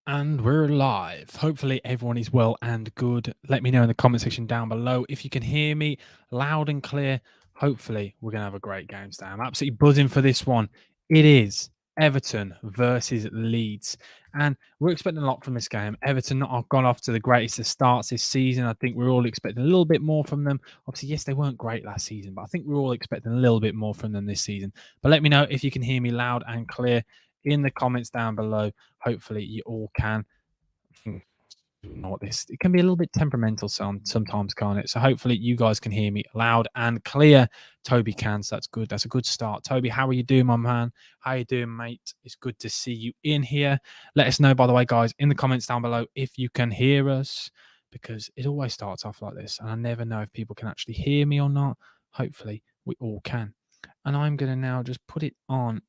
And we're live. Hopefully, everyone is well and good. Let me know in the comment section down below if you can hear me loud and clear. Hopefully, we're going to have a great game today. I'm absolutely buzzing for this one. It is Everton versus Leeds. And we're expecting a lot from this game. Everton not have gone off to the greatest of starts this season. I think we're all expecting a little bit more from them. Obviously, yes, they weren't great last season, but I think we're all expecting a little bit more from them this season. But let me know if you can hear me loud and clear in the comments down below. Hopefully, you all can. Know what this it can be a little bit temperamental sometimes, can't it? So hopefully you guys can hear me loud and clear. Toby can, so that's good. That's a good start. Toby, how are you doing, my man? How you doing, mate? It's good to see you in here. Let us know, by the way, guys, in the comments down below if you can hear us, because it always starts off like this, and I never know if people can actually hear me or not. Hopefully, we all can. And I'm gonna now just put it on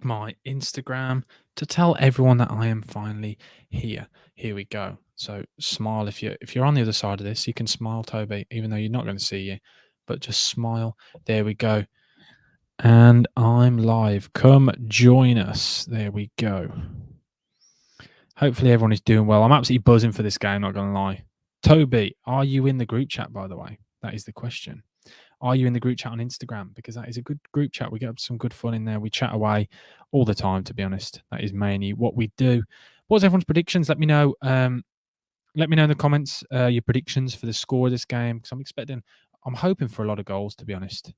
my Instagram to tell everyone that I am finally here. Here we go. So smile if you're on the other side of this. You can smile, Toby, even though you're not going to see you, but just smile. There we go. And I'm live. Come join us. There we go. Hopefully everyone is doing well. I'm absolutely buzzing for this game, not going to lie. Toby, are you in the group chat, by the way? That is the question. Are you in the group chat on Instagram? Because that is a good group chat. We get some good fun in there. We chat away all the time, to be honest. That is mainly what we do. What's everyone's predictions? Let me know. Let me know in the comments your predictions for the score of this game. Because I'm hoping for a lot of goals, to be honest.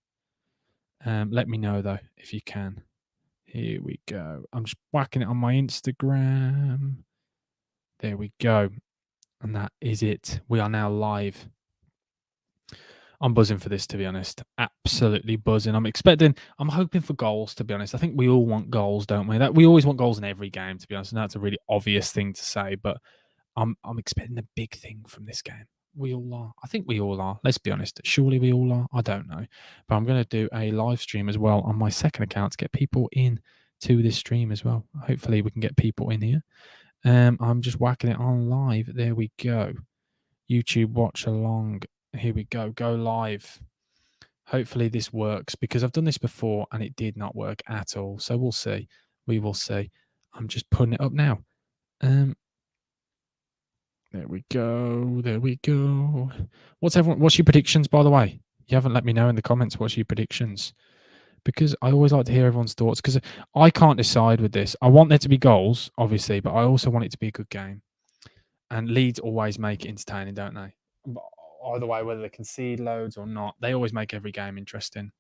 Let me know, though, if you can. Here we go. I'm just whacking it on my Instagram. There we go. And that is it. We are now live. I'm buzzing for this, to be honest. Absolutely buzzing. I'm hoping for goals, to be honest. I think we all want goals, don't we? That we always want goals in every game, to be honest. And that's a really obvious thing to say, but I'm expecting a big thing from this game. We all are. I think we all are. Let's be honest. Surely we all are. I don't know. But I'm going to do a live stream as well on my second account to get people in to this stream as well. Hopefully we can get people in here. I'm just whacking it on live. There we go. YouTube watch along. Here we go. Go live. Hopefully this works, because I've done this before and it did not work at all. So we'll see. We will see. I'm just putting it up now. There we go. There we go. What's your predictions, by the way? You haven't let me know in the comments what's your predictions, because I always like to hear everyone's thoughts, because I can't decide with this. I want there to be goals, obviously, but I also want it to be a good game. And Leeds always make it entertaining, don't they? Either way, whether they concede loads or not, they always make every game interesting.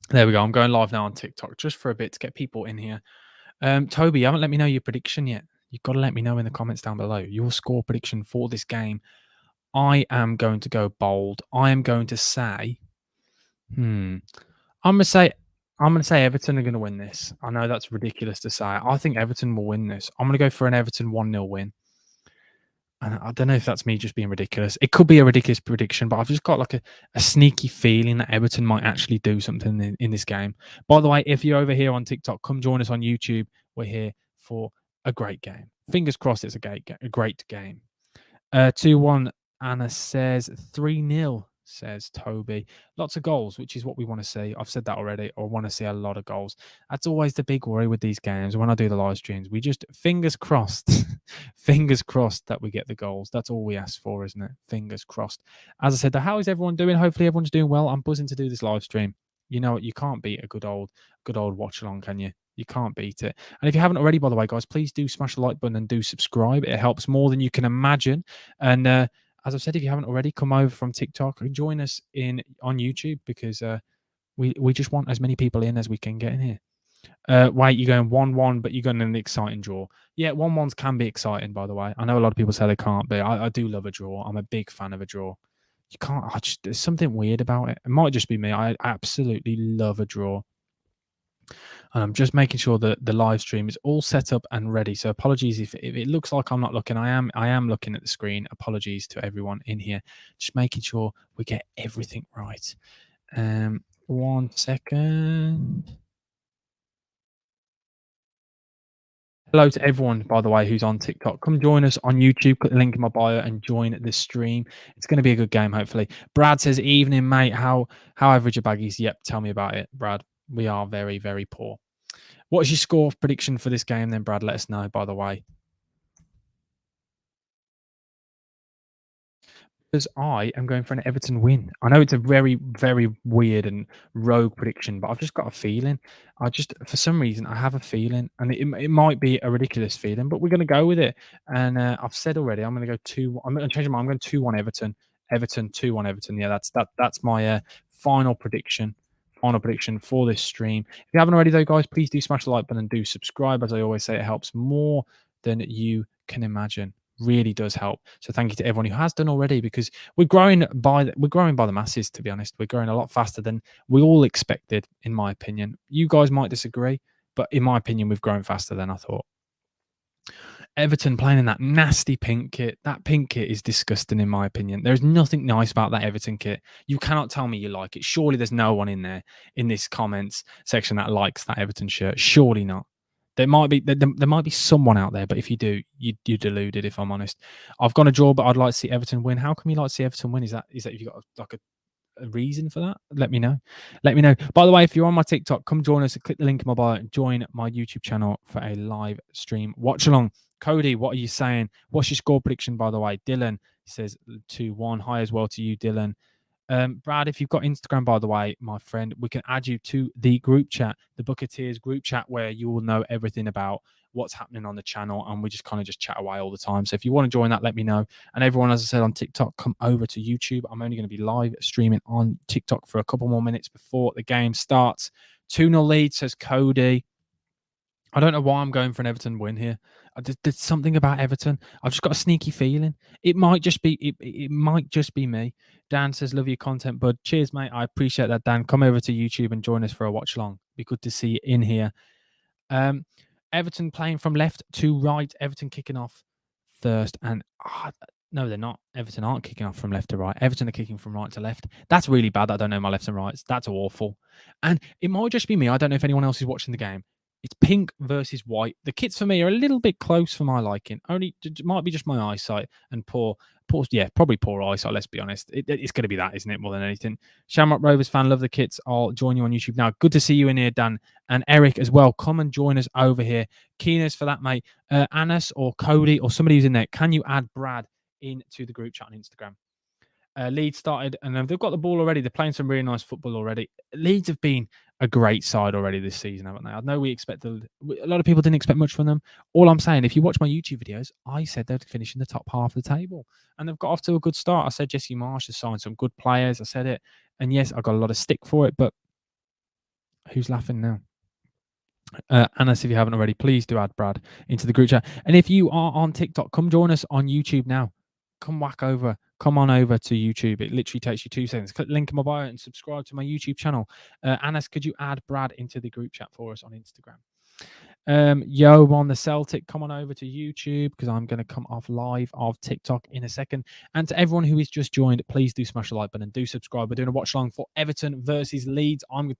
There we go. I'm going live now on TikTok just for a bit to get people in here. Toby, you haven't let me know your prediction yet. You've got to let me know in the comments down below your score prediction for this game. I am going to go bold. I am going to say, I'm going to say Everton are going to win this. I know that's ridiculous to say. I think Everton will win this. I'm going to go for an Everton 1-0 win. And I don't know if that's me just being ridiculous. It could be a ridiculous prediction, but I've just got like a sneaky feeling that Everton might actually do something in this game. By the way, if you're over here on TikTok, come join us on YouTube. We're here for a great game. Fingers crossed it's a great game. 2-1, Anna says. 3-0, says Toby. Lots of goals, which is what we want to see. I've said that already. I want to see a lot of goals. That's always the big worry with these games. When I do the live streams, we just fingers crossed, fingers crossed that we get the goals. That's all we ask for, isn't it? Fingers crossed. As I said, how is everyone doing? Hopefully everyone's doing well. I'm buzzing to do this live stream. You know what? You can't beat a good old watch along, can you? You can't beat it. And if you haven't already, by the way, guys, please do smash the like button and do subscribe. It helps more than you can imagine. And as I've said, if you haven't already, come over from TikTok and join us on YouTube, because we just want as many people in as we can get in here. Wait, you're going 1-1, but you're going an exciting draw. Yeah, 1-1s can be exciting, by the way. I know a lot of people say they can't be. I do love a draw. I'm a big fan of a draw. You can't. There's something weird about it. It might just be me. I absolutely love a draw. And I'm just making sure that the live stream is all set up and ready. So apologies if it looks like I'm not looking. I am looking at the screen. Apologies to everyone in here. Just making sure we get everything right. 1 second. Hello to everyone, by the way, who's on TikTok. Come join us on YouTube. Click the link in my bio and join the stream. It's going to be a good game, hopefully. Brad says, evening, mate. How average are baggies? Yep, tell me about it, Brad. We are very, very poor. What is your score prediction for this game then, Brad? Let us know, by the way. Because I am going for an Everton win. I know it's a very, very weird and rogue prediction, but I've just got a feeling. For some reason, I have a feeling, and it might be a ridiculous feeling, but we're going to go with it. And I've said already, I'm going to go 2. I'm going to change my mind. I'm going 2-1 Everton. Everton 2-1 Everton. Yeah, that's my final prediction. Final prediction for this stream. If you haven't already, though, guys, please do smash the like button and do subscribe. As I always say, it helps more than you can imagine. Really does help. So thank you to everyone who has done already, because we're growing by the masses. To be honest, we're growing a lot faster than we all expected, in my opinion. You guys might disagree, but in my opinion, we've grown faster than I thought. Everton playing in that nasty pink kit. That pink kit is disgusting, in my opinion. There's nothing nice about that Everton kit. You cannot tell me you like it. Surely there's no one in this comments section that likes that Everton shirt. Surely not. There might be someone out there, but if you do, you're deluded. If I'm honest, I've gone a draw, but I'd like to see Everton win. How come you like to see Everton win? Is that if you got like a reason for that? Let me know. Let me know. By the way, if you're on my TikTok, come join us. Click the link in my bio and join my YouTube channel for a live stream watch along. Cody, what are you saying? What's your score prediction, by the way? Dylan says 2-1. Hi as well to you, Dylan. Brad, if you've got Instagram, by the way, my friend, we can add you to the group chat, the Bucketeers group chat, where you will know everything about what's happening on the channel, and we just kind of just chat away all the time. So if you want to join that, let me know. And everyone, as I said, on TikTok, come over to YouTube. I'm only going to be live streaming on TikTok for a couple more minutes before the game starts. 2-0 lead, says Cody. I don't know why I'm going for an Everton win here. There's something about Everton. I've just got a sneaky feeling. It might just be it might just be me. Dan says, "Love your content, bud." Cheers, mate. I appreciate that, Dan. Come over to YouTube and join us for a watch along. Be good to see you in here. Um, Everton playing from left to right. Everton kicking off first, and no, they're not. Everton aren't kicking off from left to right. Everton are kicking from right to left. That's really bad. I don't know my lefts and rights. That's awful. And it might just be me. I don't know if anyone else is watching the game. It's pink versus white. The kits for me are a little bit close for my liking. Only it might be just my eyesight and probably poor eyesight. Let's be honest. It's going to be that, isn't it? More than anything. Shamrock Rovers fan, love the kits. I'll join you on YouTube now. Good to see you in here, Dan and Eric as well. Come and join us over here. Keeners for that, mate. Anas or Cody or somebody who's in there. Can you add Brad into the group chat on Instagram? Leeds started, and they've got the ball already. They're playing some really nice football already. Leeds have been a great side already this season, haven't they? I know a lot of people didn't expect much from them. All I'm saying, if you watch my YouTube videos, I said they'd finish in the top half of the table, and they've got off to a good start. I said Jesse Marsh has signed some good players. I said it, and yes, I got a lot of stick for it, but who's laughing now? Anas, if you haven't already, please do add Brad into the group chat. And if you are on TikTok, come join us on YouTube now. Come on over to YouTube. It literally takes you 2 seconds. Click the link in my bio and subscribe to my YouTube channel. Anas, could you add Brad into the group chat for us on Instagram? Yo, on the Celtic, come on over to YouTube, because I'm going to come off live of TikTok in a second. And to everyone who has just joined, please do smash the like button and do subscribe. We're doing a watch along for Everton versus Leeds. I'm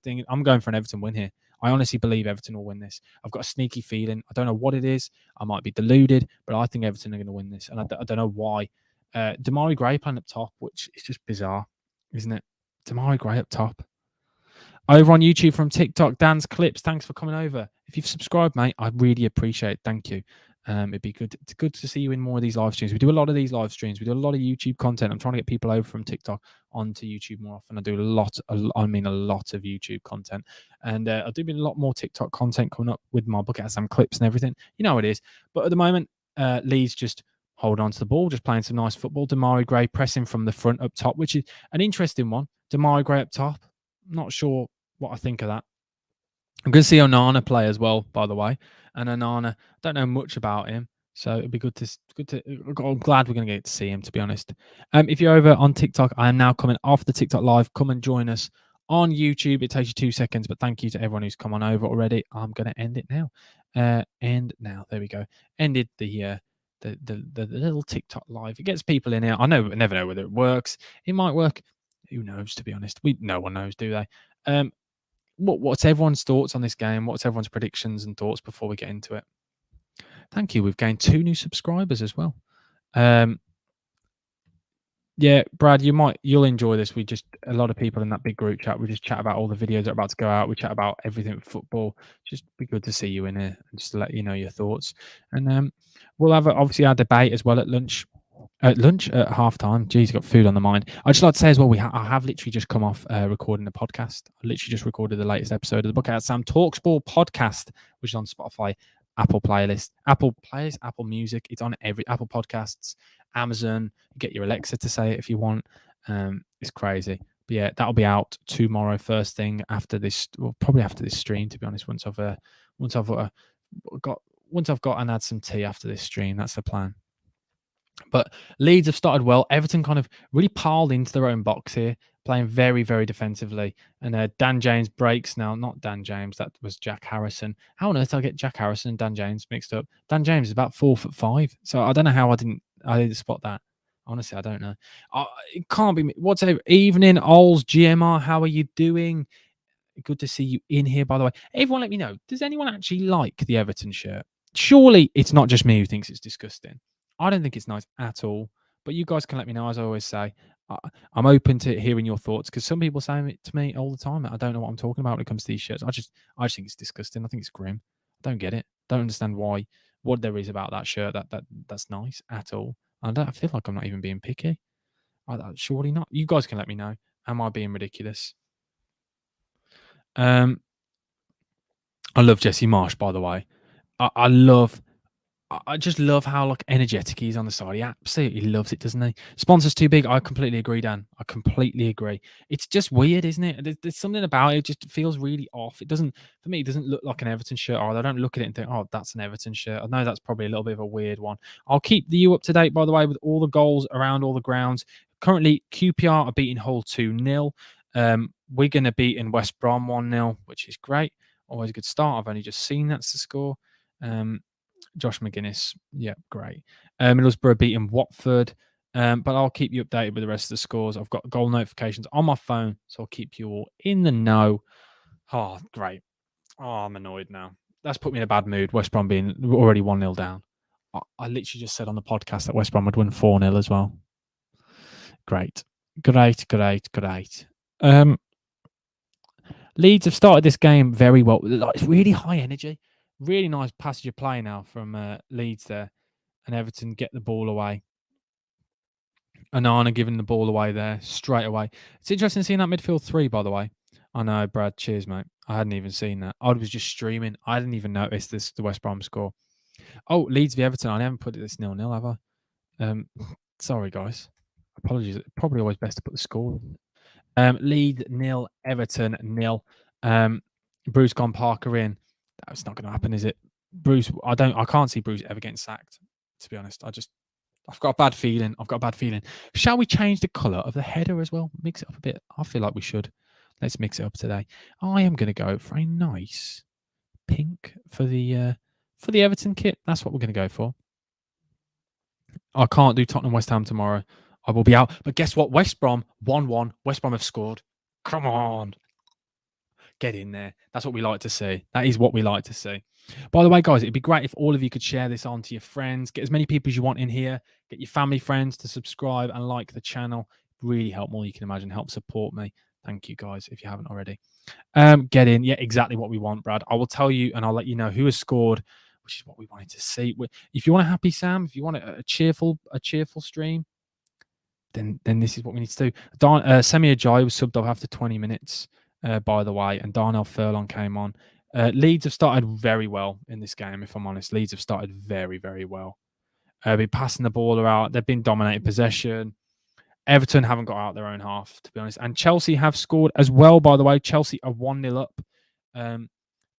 going for an Everton win here. I honestly believe Everton will win this. I've got a sneaky feeling. I don't know what it is. I might be deluded, but I think Everton are going to win this. And I don't know why. Damari Gray playing up top, which is just bizarre, isn't it? Damari Gray up top. Over on YouTube from TikTok, Dan's Clips. Thanks for coming over. If you've subscribed, mate, I really appreciate it. Thank you. It'd be good. It's good to see you in more of these live streams. We do a lot of these live streams. We do a lot of YouTube content. I'm trying to get people over from TikTok onto YouTube more often. I do a lot of YouTube content, and I'll do a lot more TikTok content coming up with my Bucket Sam clips and everything. You know how it is. But at the moment, Leeds just hold on to the ball, just playing some nice football. Damari Gray pressing from the front up top, which is an interesting one. Damari Gray up top. Not sure what I think of that. I'm going to see Onana play as well, by the way. And Onana, don't know much about him, so it'd be good to. I'm glad we're going to get to see him, to be honest. If you're over on TikTok, I am now coming off the TikTok live. Come and join us on YouTube. It takes you 2 seconds, but thank you to everyone who's come on over already. I'm going to end it now. End now. There we go. Ended the little TikTok live. It gets people in here. I never know whether it works. It might work. Who knows, to be honest? No one knows, do they? What's everyone's thoughts on this game? What's everyone's predictions and thoughts before we get into it? Thank you. We've gained 2 new subscribers as well. Yeah, Brad, you'll enjoy this. A lot of people in that big group chat. We just chat about all the videos that are about to go out. We chat about everything football. Just be good to see you in here and just to let you know your thoughts. And we'll have obviously our debate as well at lunch. At lunch at half time. Geez, got food on the mind. I'd just like to say as well, I have literally just come off recording a podcast. I literally just recorded the latest episode of the Book Out Sam Talksport podcast, which is on Spotify, Apple Playlist, Apple Music. It's on every Apple Podcasts, Amazon. Get your Alexa to say it if you want. It's crazy. But yeah, that'll be out tomorrow, first thing after this. Well, probably after this stream, to be honest. Once I've got and had some tea after this stream, that's the plan. But Leeds have started well. Everton kind of really piled into their own box here, playing very, very defensively. And Dan James breaks now. Not Dan James, that was Jack Harrison. How on earth did I get Jack Harrison and Dan James mixed up? Dan James is about 4'5", so I don't know how I didn't spot that. Honestly, I don't know. It can't be me. What's up? Evening, Ols GMR. How are you doing? Good to see you in here, by the way. Everyone, let me know. Does anyone actually like the Everton shirt? Surely it's not just me who thinks it's disgusting. I don't think it's nice at all. But you guys can let me know, as I always say. I'm open to hearing your thoughts because some people say it to me all the time. I don't know what I'm talking about when it comes to these shirts. I just think it's disgusting. I think it's grim. I don't get it. Don't understand what there is about that shirt that's nice at all. I feel like I'm not even being picky. Surely not. You guys can let me know. Am I being ridiculous? I love Jesse Marsh, by the way. I just love how like energetic he is on the side. He absolutely loves it, doesn't he? Sponsors too big. I completely agree, Dan. I completely agree. It's just weird, isn't it? There's something about it. It just feels really off. It doesn't, for me, it doesn't look like an Everton shirt. Or I don't look at it and think, oh, that's an Everton shirt. I know that's probably a little bit of a weird one. I'll keep you up to date, by the way, with all the goals around all the grounds. Currently, QPR are beating Hull 2-0. Wigan are beating West Brom 1-0, which is great. Always a good start. I've only just seen that's the score. Josh McGuinness, yeah, great. Middlesbrough beating Watford, but I'll keep you updated with the rest of the scores. I've got goal notifications on my phone, so I'll keep you all in the know. Oh, great. Oh, I'm annoyed now. That's put me in a bad mood. West Brom being already 1-0 down. I literally just said on the podcast that West Brom would win 4-0 as well. Great. Leeds have started this game very well. It's really high energy. Really nice passage of play now from Leeds there. And Everton get the ball away. Onana giving the ball away there straight away. It's interesting seeing that midfield three, by the way. I know, Brad. Cheers, mate. I hadn't even seen that. I was just streaming. I didn't even notice the West Brom score. Oh, Leeds v Everton. I haven't put this 0-0, have I? Sorry, guys. Apologies. Probably always best to put the score. Leeds 0, Everton 0. Bruce gone Parker in. That's not going to happen, is it? Bruce, I can't see Bruce ever getting sacked. To be honest, I've got a bad feeling. Shall we change the colour of the header as well? Mix it up a bit. I feel like we should. Let's mix it up today. I am going to go for a nice pink for the Everton kit. That's what we're going to go for. I can't do Tottenham West Ham tomorrow. I will be out. But guess what? West Brom 1-1. West Brom have scored. Come on. Get in there. That's what we like to see. That is what we like to see. By the way, guys, it'd be great if all of you could share this on to your friends. Get as many people as you want in here. Get your family, friends to subscribe and like the channel. Really help more you can imagine. Help support me. Thank you, guys, if you haven't already. Get in. Yeah, exactly what we want, Brad. I will tell you and I'll let you know who has scored, which is what we wanted to see. If you want a happy Sam, if you want a cheerful stream, then this is what we need to do. Semi Ajayi was subbed off after 20 minutes, by the way, and Darnell Furlong came on. Leeds have started very well in this game, if I'm honest. Leeds have started very, very well. Been passing the ball around. They've been dominating possession. Everton haven't got out their own half, to be honest. And Chelsea have scored as well, by the way. Chelsea are 1-0 up.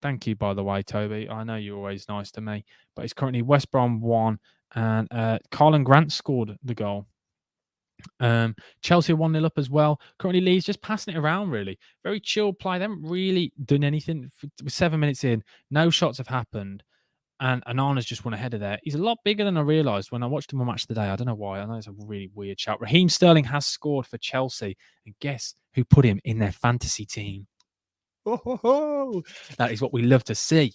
Thank you, by the way, Toby. I know you're always nice to me. But it's currently West Brom 1, and Carlin Grant scored the goal. Chelsea 1-0 up as well. Currently Leeds just passing it around, really. Very chill play. They haven't really done anything. 7 minutes in, no shots have happened. And Anana's just won ahead of there. He's a lot bigger than I realised when I watched him on Match Today. I don't know why. I know it's a really weird shout. Raheem Sterling has scored for Chelsea. And guess who put him in their fantasy team? That is what we love to see.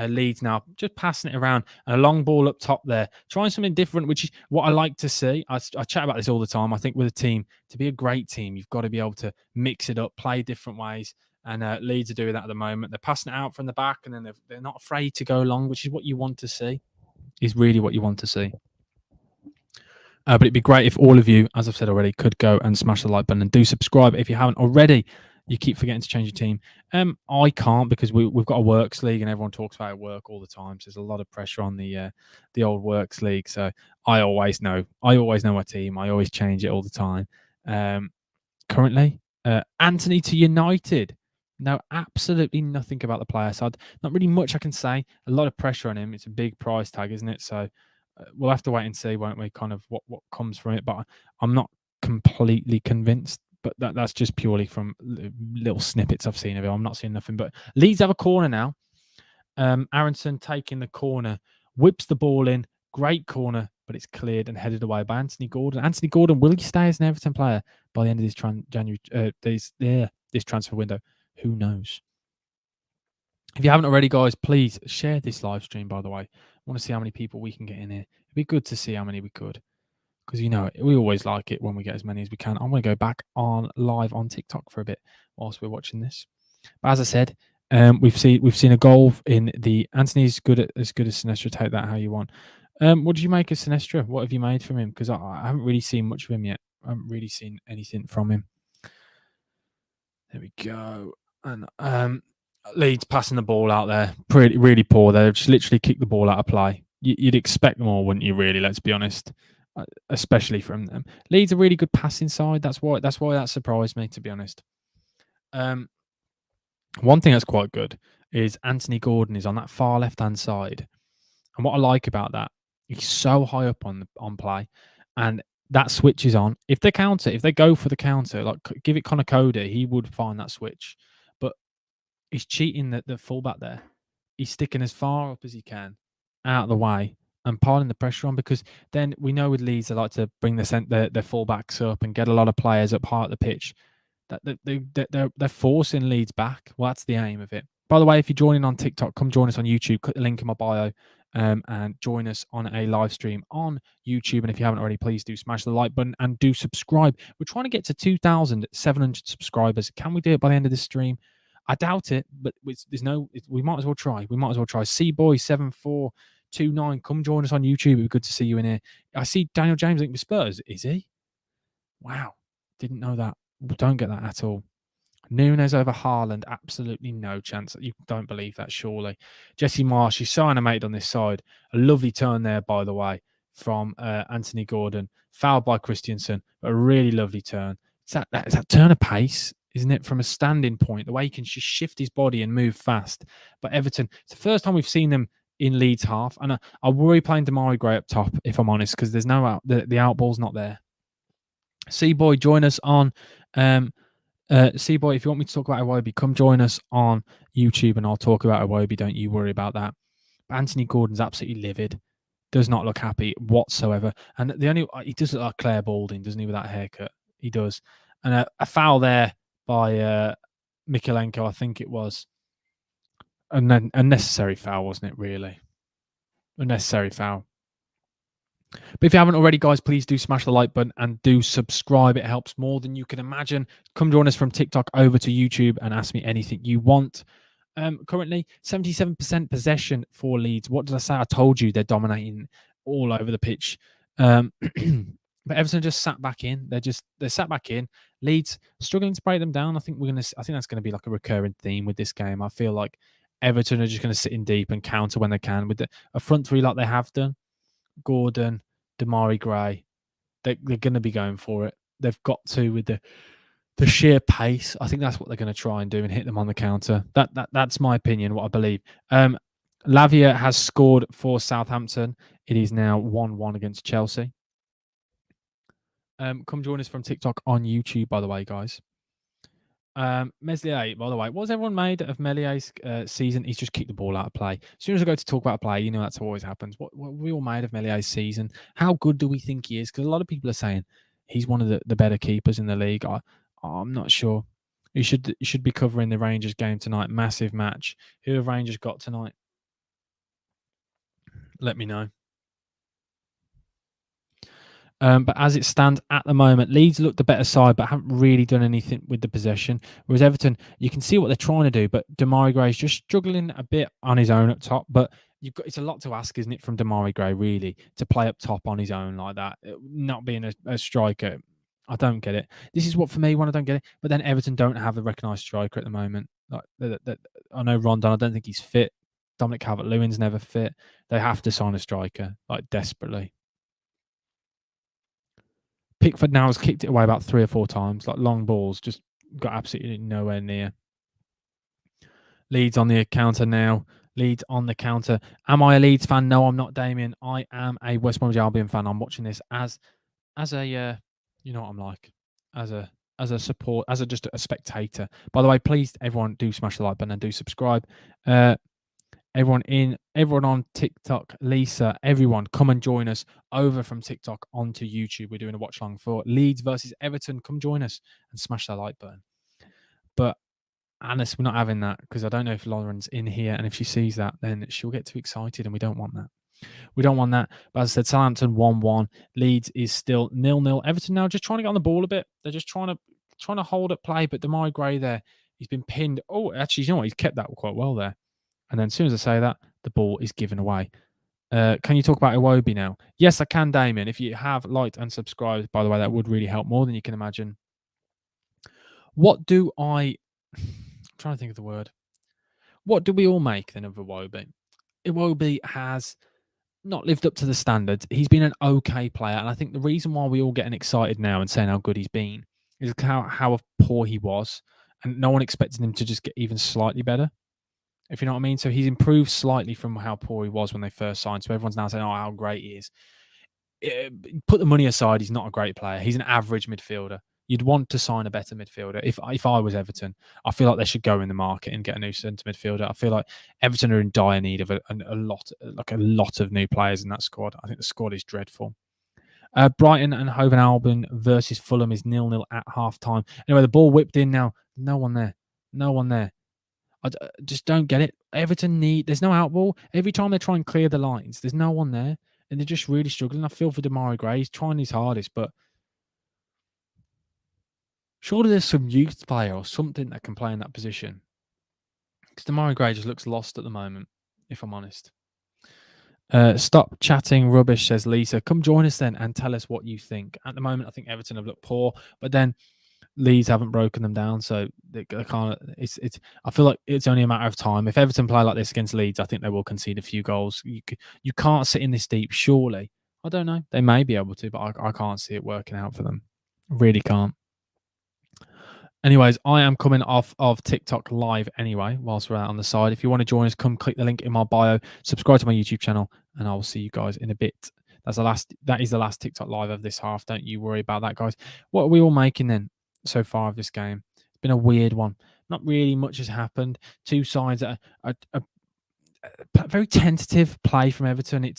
Leeds now just passing it around, and a long ball up top there, trying something different, which is what I like to see. I chat about this all the time. I think with a team, to be a great team, you've got to be able to mix it up, play different ways, and Leeds are doing that at the moment. They're passing it out from the back, and then they're not afraid to go long, which is what you want to see. Is really what you want to see. But it'd be great if all of you, as I've said already, could go and smash the like button and do subscribe if you haven't already. You keep forgetting to change your team. I can't because we've got a works league and everyone talks about work all the time. So there's a lot of pressure on the old works league. So I always know my team. I always change it all the time. Currently, Anthony to United. No, absolutely nothing about the player side. Not really much I can say. A lot of pressure on him. It's a big price tag, isn't it? So we'll have to wait and see, won't we? Kind of what comes from it. But I'm not completely convinced. But that's just purely from little snippets I've seen of it. I'm not seeing nothing. But Leeds have a corner now. Aronson taking the corner, whips the ball in. Great corner, but it's cleared and headed away by Anthony Gordon. Anthony Gordon, will he stay as an Everton player by the end of this this transfer window? Who knows? If you haven't already, guys, please share this live stream, by the way. I want to see how many people we can get in here. It'd be good to see how many we could. Because, we always like it when we get as many as we can. I'm going to go back on live on TikTok for a bit whilst we're watching this. But as I said, we've seen a goal in the Anthony's as good as Sinestra. Take that how you want. What did you make of Sinestra? What have you made from him? Because I haven't really seen much of him yet. I haven't really seen anything from him. There we go. And Leeds passing the ball out there, really poor. They've just literally kicked the ball out of play. You'd expect more, wouldn't you? Really, let's be honest. Especially from them. Leeds a really good passing side. That's why that surprised me, to be honest. One thing that's quite good is Anthony Gordon is on that far left-hand side. And what I like about that, he's so high up on play, and that switch is on. If they go for the counter, like give it Connor Cody, he would find that switch. But he's cheating the fullback there. He's sticking as far up as he can out of the way and piling the pressure on, because then we know with Leeds they like to bring their fullbacks up and get a lot of players up high at the pitch. That they're forcing Leeds back. Well, that's the aim of it. By the way, if you're joining on TikTok, come join us on YouTube. Click the link in my bio and join us on a live stream on YouTube. And if you haven't already, please do smash the like button and do subscribe. We're trying to get to 2,700 subscribers. Can we do it by the end of this stream? I doubt it, but we might as well try. Cboy7429, come join us on YouTube. It'd be good to see you in here. I see Daniel James linked with Spurs. Is he? Wow. Didn't know that. Don't get that at all. Nunes over Haaland, absolutely no chance. You don't believe that, surely. Jesse Marsh, he's so animated on this side. A lovely turn there, by the way, from Anthony Gordon. Fouled by Christensen, but a really lovely turn. It's that turn of pace, isn't it? From a standing point, the way he can just shift his body and move fast. But Everton, it's the first time we've seen them in Leeds half. And I worry playing Damari Gray up top, if I'm honest, because there's no out. The out ball's not there. C-Boy, join us on C-Boy, if you want me to talk about Iwobi, come join us on YouTube and I'll talk about Iwobi. Don't you worry about that. But Anthony Gordon's absolutely livid. Does not look happy whatsoever. And he does look like Claire Balding, doesn't he, with that haircut? He does. And a foul there by Mikolenko, I think it was. A necessary foul, wasn't it, really? A necessary foul. But if you haven't already, guys, please do smash the like button and do subscribe. It helps more than you can imagine. Come join us from TikTok over to YouTube and ask me anything you want. Currently, 77% possession for Leeds. What did I say? I told you they're dominating all over the pitch. But Everton just sat back in. They're sat back in. Leeds struggling to break them down. I think that's going to be like a recurring theme with this game. I feel like Everton are just going to sit in deep and counter when they can with a front three like they have done. Gordon, Damari Gray, they're going to be going for it. They've got to with the sheer pace. I think that's what they're going to try and do and hit them on the counter. That's my opinion, what I believe. Lavia has scored for Southampton. It is now 1-1 against Chelsea. Come join us from TikTok on YouTube, by the way, guys. Meslier, by the way, what was everyone made of Melier's season? He's just kicked the ball out of play. As soon as I go to talk about play, that's what always happens. What we all made of Melier's season? How good do we think he is? Because a lot of people are saying he's one of the better keepers in the league. I'm not sure. You should be covering the Rangers game tonight. Massive match. Who have Rangers got tonight? Let me know. But as it stands at the moment, Leeds look the better side, but haven't really done anything with the possession. Whereas Everton, you can see what they're trying to do, but Damari Gray is just struggling a bit on his own up top. But it's a lot to ask, isn't it, from Damari Gray, really, to play up top on his own like that, not being a striker. I don't get it. This is what, for me, when I don't get it. But then Everton don't have the recognised striker at the moment. Like, I know Rondon, I don't think he's fit. Dominic Calvert-Lewin's never fit. They have to sign a striker, like, desperately. Pickford now has kicked it away about 3 or 4 times, like long balls, just got absolutely nowhere near. Leeds on the counter now. Leeds on the counter. Am I a Leeds fan? No, I'm not, Damien. I am a West Bromwich Albion fan. I'm watching this as a you know what I'm like, as a support, as a just a spectator. By the way, please everyone do smash the like button and do subscribe. Everyone on TikTok, Lisa, everyone, come and join us over from TikTok onto YouTube. We're doing a watch along for Leeds versus Everton. Come join us and smash that like button. But Anis, we're not having that, because I don't know if Lauren's in here, and if she sees that, then she'll get too excited, and we don't want that. We don't want that. But as I said, Southampton 1-1. Leeds is still 0-0. Everton now just trying to get on the ball a bit. They're just trying to hold up play, but Damari Gray there, he's been pinned. Oh, actually, you know what? He's kept that quite well there. And then as soon as I say that, the ball is given away. Can you talk about Iwobi now? Yes, I can, Damien. If you have liked and subscribed, by the way, that would really help more than you can imagine. What do I... I'm trying to think of the word. What do we all make then of Iwobi? Iwobi has not lived up to the standards. He's been an okay player, and I think the reason why we all getting excited now and saying how good he's been is how poor he was, and no one expected him to just get even slightly better, if you know what I mean. So he's improved slightly from how poor he was when they first signed. So everyone's now saying, "Oh, how great he is." Put the money aside, he's not a great player. He's an average midfielder. You'd want to sign a better midfielder. If I was Everton, I feel like they should go in the market and get a new centre midfielder. I feel like Everton are in dire need of a lot of new players in that squad. I think the squad is dreadful. Brighton and Hove Albion versus Fulham is 0-0 at half time. Anyway, the ball whipped in now. No one there. No one there. I just don't get it. Everton there's no outball. Every time they try and clear the lines, there's no one there. And they're just really struggling. I feel for Damari Gray. He's trying his hardest, but surely there's some youth player or something that can play in that position. Because Damari Gray just looks lost at the moment, if I'm honest. Stop chatting rubbish, says Lisa. Come join us then and tell us what you think. At the moment, I think Everton have looked poor, but then Leeds haven't broken them down, so they can't. It's. I feel like it's only a matter of time. If Everton play like this against Leeds, I think they will concede a few goals. You can't sit in this deep, surely. I don't know. They may be able to, but I can't see it working out for them. Really can't. Anyways, I am coming off of TikTok live anyway, whilst we're out on the side. If you want to join us, come click the link in my bio, subscribe to my YouTube channel, and I will see you guys in a bit. That is the last TikTok live of this half. Don't you worry about that, guys. What are we all making then so far of this game? It's been a weird one. Not really much has happened. Two sides that are very tentative play from Everton.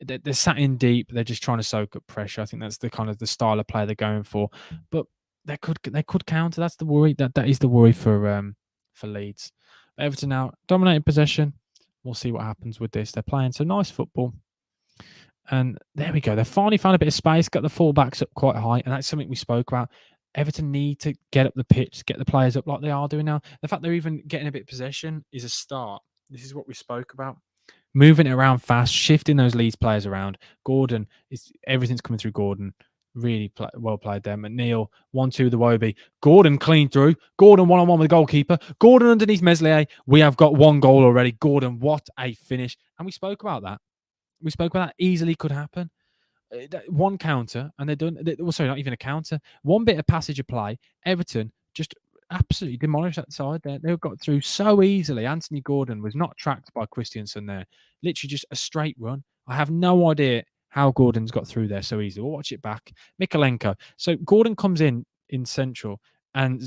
They're sat in deep. They're just trying to soak up pressure. I think that's the kind of the style of play they're going for. But they could counter. That's the worry. That is the worry for Leeds. Everton now dominating possession. We'll see what happens with this. They're playing some nice football. And there we go. They finally found a bit of space, got the fullbacks up quite high, and that's something we spoke about. Everton need to get up the pitch, get the players up like they are doing now. The fact they're even getting a bit of possession is a start. This is what we spoke about. Moving it around fast, shifting those Leeds players around. Gordon, everything's coming through Gordon. Really well played there. McNeil, 1-2 the Wobie. Gordon clean through. Gordon 1-on-1 with the goalkeeper. Gordon underneath Meslier. We have got one goal already. Gordon, what a finish. And we spoke about that. We spoke about that easily could happen. One counter, and they're done. Sorry, not even a counter. One bit of passage of play. Everton just absolutely demolished that side there. They got through so easily. Anthony Gordon was not tracked by Christiansen there. Literally just a straight run. I have no idea how Gordon's got through there so easily. We'll watch it back. Mikolenko. So Gordon comes in central, and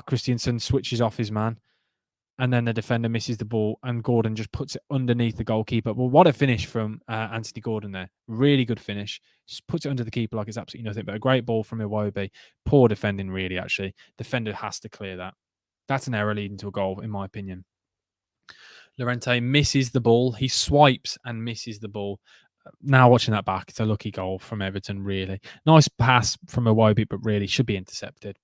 Christiansen switches off his man. And then the defender misses the ball, and Gordon just puts it underneath the goalkeeper. Well, what a finish from Anthony Gordon there. Really good finish. Just puts it under the keeper like it's absolutely nothing, but a great ball from Iwobi. Poor defending, really, actually. Defender has to clear that. That's an error leading to a goal, in my opinion. Llorente misses the ball. He swipes and misses the ball. Now watching that back, it's a lucky goal from Everton, really. Nice pass from Iwobi, but really should be intercepted.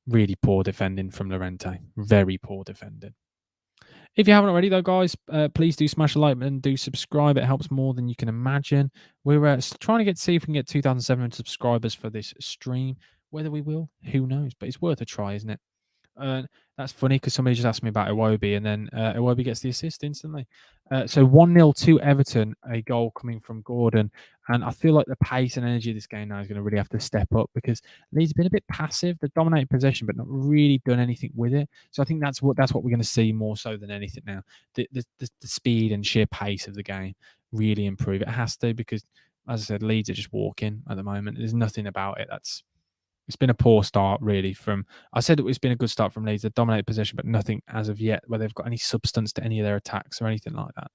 Really poor defending from Llorente. Very poor defending. If you haven't already, though, guys, please do smash the like button, do subscribe. It helps more than you can imagine. We're trying to see if we can get 2,700 subscribers for this stream. Whether we will, who knows? But it's worth a try, isn't it? Uh, that's funny because somebody just asked me about Iwobi, and then Iwobi gets the assist instantly. So 1-0 to Everton, a goal coming from Gordon. And I feel like the pace and energy of this game now is going to really have to step up because Leeds have been a bit passive. They've dominated possession, but not really done anything with it. So I think that's what we're going to see more so than anything now. The speed and sheer pace of the game really improve. It has to because, as I said, Leeds are just walking at the moment. There's nothing about it that's it's been a poor start, really. I said it's been a good start from Leeds. They've dominated possession, but nothing as of yet where they've got any substance to any of their attacks or anything like that.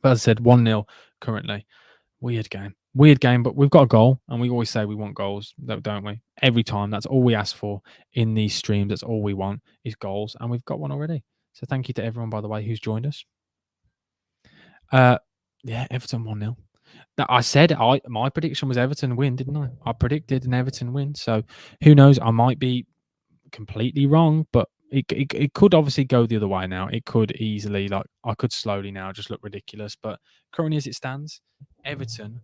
But as I said, 1-0 currently. Weird game, but we've got a goal, and we always say we want goals, don't we? Every time. That's all we ask for in these streams. That's all we want is goals, and we've got one already. So thank you to everyone, by the way, who's joined us. Yeah, Everton 1-0. I said my prediction was Everton win, didn't I? I predicted an Everton win. So who knows? I might be completely wrong, but it could obviously go the other way now. It could easily, like, I could slowly now just look ridiculous. But currently, as it stands, Everton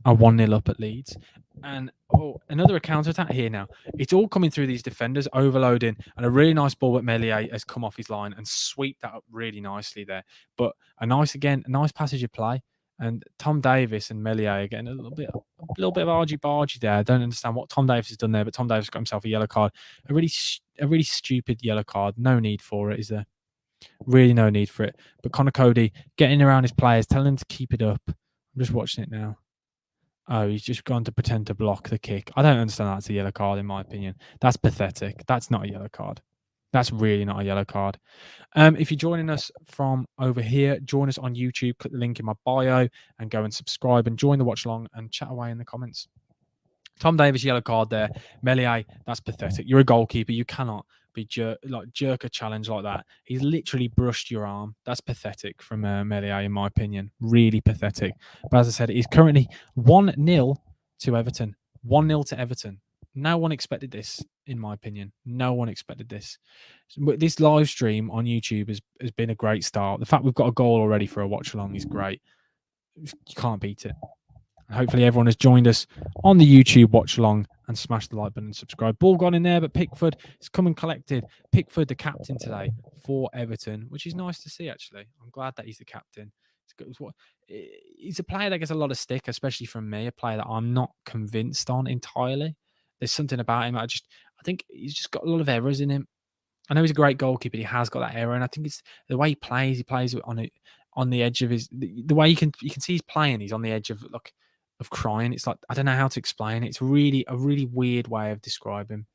are 1-0 up at Leeds. And another counter attack here now. It's all coming through these defenders, overloading, and a really nice ball at Meslier has come off his line and sweep that up really nicely there. But a nice passage of play. And Tom Davis and Meslier are getting a little bit of argy-bargy there. I don't understand what Tom Davis has done there, but Tom Davis got himself a yellow card. A really stupid yellow card. No need for it, is there? Really no need for it. But Connor Cody getting around his players, telling them to keep it up. I'm just watching it now. Oh, he's just gone to pretend to block the kick. I don't understand that's a yellow card, in my opinion. That's pathetic. That's not a yellow card. That's really not a yellow card. If you're joining us from over here, join us on YouTube. Click the link in my bio and go and subscribe and join the watch along and chat away in the comments. Tom Davis, yellow card there. Meslier, that's pathetic. You're a goalkeeper. You cannot be jerk a challenge like that. He's literally brushed your arm. That's pathetic from Meslier, in my opinion. Really pathetic. But as I said, he's currently 1-0 to Everton. 1-0 to Everton. No one expected this, in my opinion. No one expected this. This live stream on YouTube has been a great start. The fact we've got a goal already for a watch along is great. You can't beat it. Hopefully everyone has joined us on the YouTube watch along and smash the like button and subscribe. Ball gone in there, but Pickford is come and collected. Pickford, the captain today for Everton, which is nice to see, actually. I'm glad that he's the captain. He's a player that gets a lot of stick, especially from me, a player that I'm not convinced on entirely. There's something about him. I think he's just got a lot of errors in him. I know he's a great goalkeeper, but he has got that error, and I think it's the way he plays. He plays on the edge of the way you can see he's playing. He's on the edge of crying. It's like, I don't know how to explain it. It's really a really weird way of describing.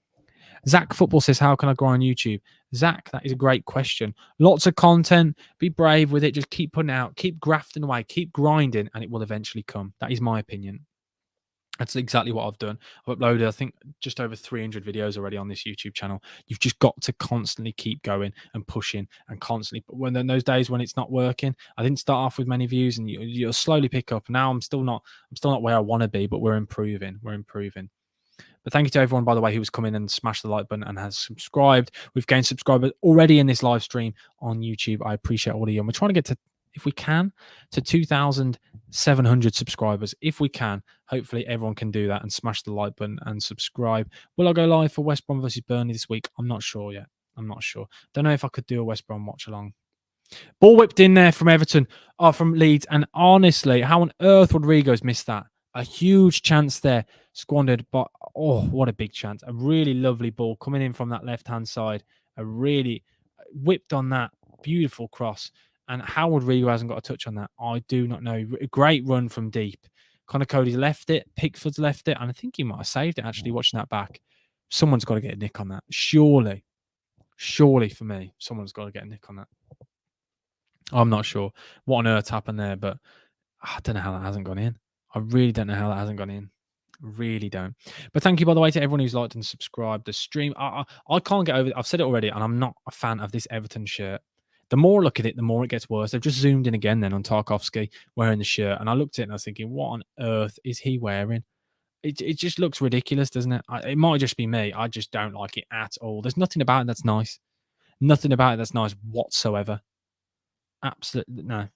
Zach Football says, how can I grow on YouTube? Zach, that is a great question. Lots of content. Be brave with it. Just keep putting out. Keep grafting away. Keep grinding, and it will eventually come. That is my opinion. That's exactly what I've done. I've uploaded, I think, just over 300 videos already on this YouTube channel. You've just got to constantly keep going and pushing and constantly. But when in those days when it's not working, I didn't start off with many views, and you'll slowly pick up. Now I'm still not where I want to be, but we're improving. But thank you to everyone, by the way, who has come in and smashed the like button and has subscribed. We've gained subscribers already in this live stream on YouTube. I appreciate all of you. And we're trying to get to, if we can, to 2,700 subscribers. If we can, hopefully everyone can do that and smash the like button and subscribe. Will I go live for West Brom versus Burnley this week? I'm not sure yet. I'm not sure. Don't know if I could do a West Brom watch along. Ball whipped in there from Everton, from Leeds. And honestly, how on earth would Rodrigo's miss that? A huge chance there, squandered, but what a big chance. A really lovely ball coming in from that left-hand side. A really whipped on that. Beautiful cross. And how Rodrigo hasn't got a touch on that, I do not know. A great run from deep. Connor Cody's left it. Pickford's left it. And I think he might have saved it, actually, watching that back. Someone's got to get a nick on that. Surely for me, someone's got to get a nick on that. I'm not sure what on earth happened there, but I don't know how that hasn't gone in. I really don't know how that hasn't gone in. Really don't. But thank you, by the way, to everyone who's liked and subscribed the stream. I can't get over it. I've said it already, and I'm not a fan of this Everton shirt. The more I look at it, the more it gets worse. They've just zoomed in again then on Tarkovsky wearing the shirt, and I looked at it and I was thinking, what on earth is he wearing? It just looks ridiculous, doesn't it? It might just be me. I just don't like it at all. There's nothing about it that's nice. Nothing about it that's nice whatsoever. Absolutely no.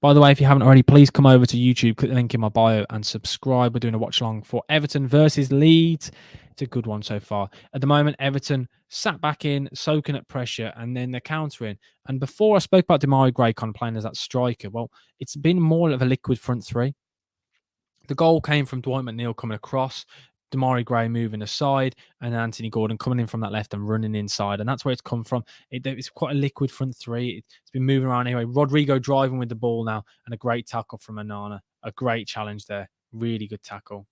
By the way, if you haven't already, please come over to YouTube, click the link in my bio and subscribe. We're doing a watch along for Everton versus Leeds. It's a good one so far. At the moment, Everton sat back in, soaking up pressure, and then they're countering. And before I spoke about Demarai Gray kind of playing as that striker, well, it's been more of a liquid front three. The goal came from Dwight McNeil coming across, Demarai Gray moving aside, and Anthony Gordon coming in from that left and running inside. And that's where it's come from. It's quite a liquid front three. It's been moving around anyway. Rodrigo driving with the ball now, and a great tackle from Onana. A great challenge there. Really good tackle.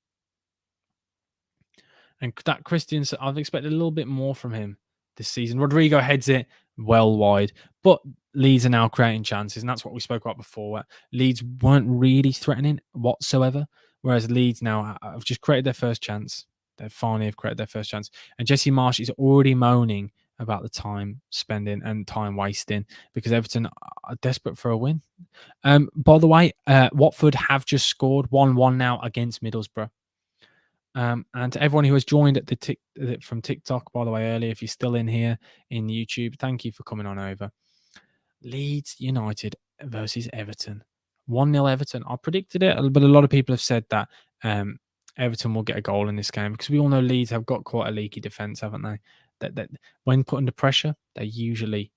And that Christiansen, I've expected a little bit more from him this season. Rodrigo heads it well wide, but Leeds are now creating chances, and that's what we spoke about before. Where Leeds weren't really threatening whatsoever, whereas Leeds now have just created their first chance. They finally have created their first chance, and Jesse Marsch is already moaning about the time spending and time wasting because Everton are desperate for a win. By the way, Watford have just scored 1-1 now against Middlesbrough. And to everyone who has joined at from TikTok, by the way, earlier, if you're still in here in YouTube, thank you for coming on over. Leeds United versus Everton. 1-0 Everton. I predicted it, but a lot of people have said that Everton will get a goal in this game because we all know Leeds have got quite a leaky defence, haven't they? That when put under pressure, they usually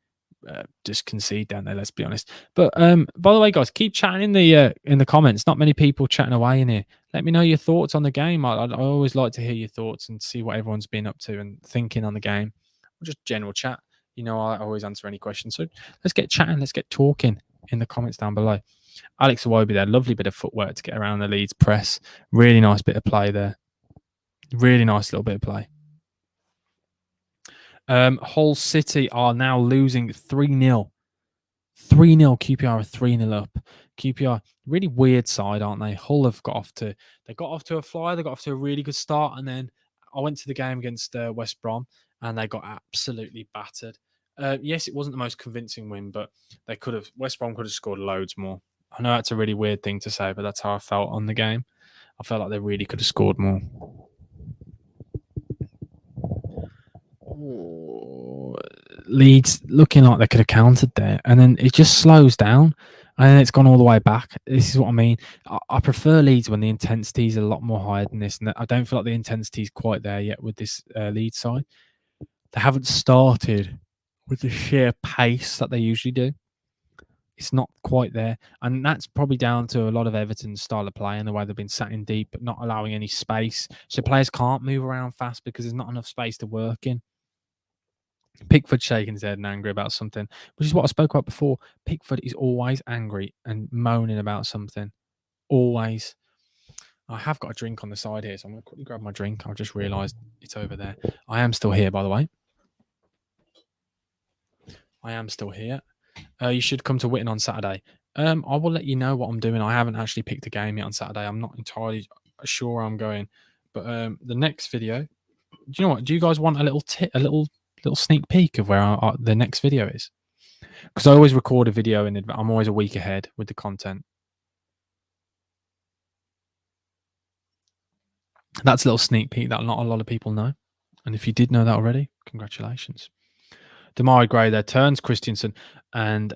just concede, don't they? Let's be honest. But by the way, guys, keep chatting in the comments. Not many people chatting away in here. Let me know your thoughts on the game. I always like to hear your thoughts and see what everyone's been up to and thinking on the game. Or just general chat. I always answer any questions. So let's get chatting. Let's get talking in the comments down below. Alex Iwobi there. Lovely bit of footwork to get around the Leeds press. Really nice bit of play there. Really nice little bit of play. Hull City are now losing 3-0. 3-0. QPR are 3-0 up. QPR, really weird side, aren't they? Hull have got off to a flyer. They got off to a really good start, and then I went to the game against West Brom, and they got absolutely battered. Yes, it wasn't the most convincing win, but West Brom could have scored loads more. I know that's a really weird thing to say, but that's how I felt on the game. I felt like they really could have scored more. Leeds looking like they could have countered there, and then it just slows down, and then it's gone all the way back. This is what I mean. I prefer Leeds when the intensity is a lot more higher than this, and I don't feel like the intensity is quite there yet with this Leeds side. They haven't started with the sheer pace that they usually do. It's not quite there, and that's probably down to a lot of Everton's style of play and the way they've been sat in deep, but not allowing any space, so players can't move around fast because there's not enough space to work in. Pickford shaking his head and angry about something, which is what I spoke about before. Pickford is always angry and moaning about something. Always. I have got a drink on the side here, so I'm going to quickly grab my drink. I've just realised it's over there. I am still here, by the way. I am still here. You should come to Witten on Saturday. I will let you know what I'm doing. I haven't actually picked a game yet on Saturday. I'm not entirely sure where I'm going. But the next video, do you know what? Do you guys want a little sneak peek of where the next video is? Because I always record a video in advance. I'm always a week ahead with the content. That's a little sneak peek that not a lot of people know. And if you did know that already, congratulations. Demarai Gray there turns Christiansen, and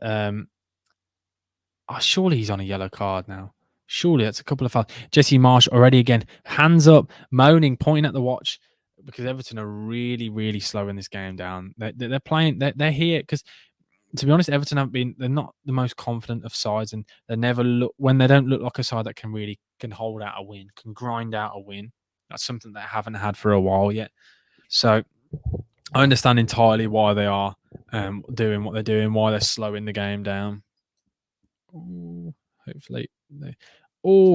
surely he's on a yellow card now. Surely that's a couple of fouls. Jesse Marsch already again, hands up, moaning, pointing at the watch, because Everton are really, really slowing this game down. They're playing. They're here because, to be honest, Everton haven't been. They're not the most confident of sides, and they never look when they don't look like a side that can hold out a win, can grind out a win. That's something they haven't had for a while yet. So I understand entirely why they are doing what they're doing, why they're slowing the game down. Ooh, hopefully.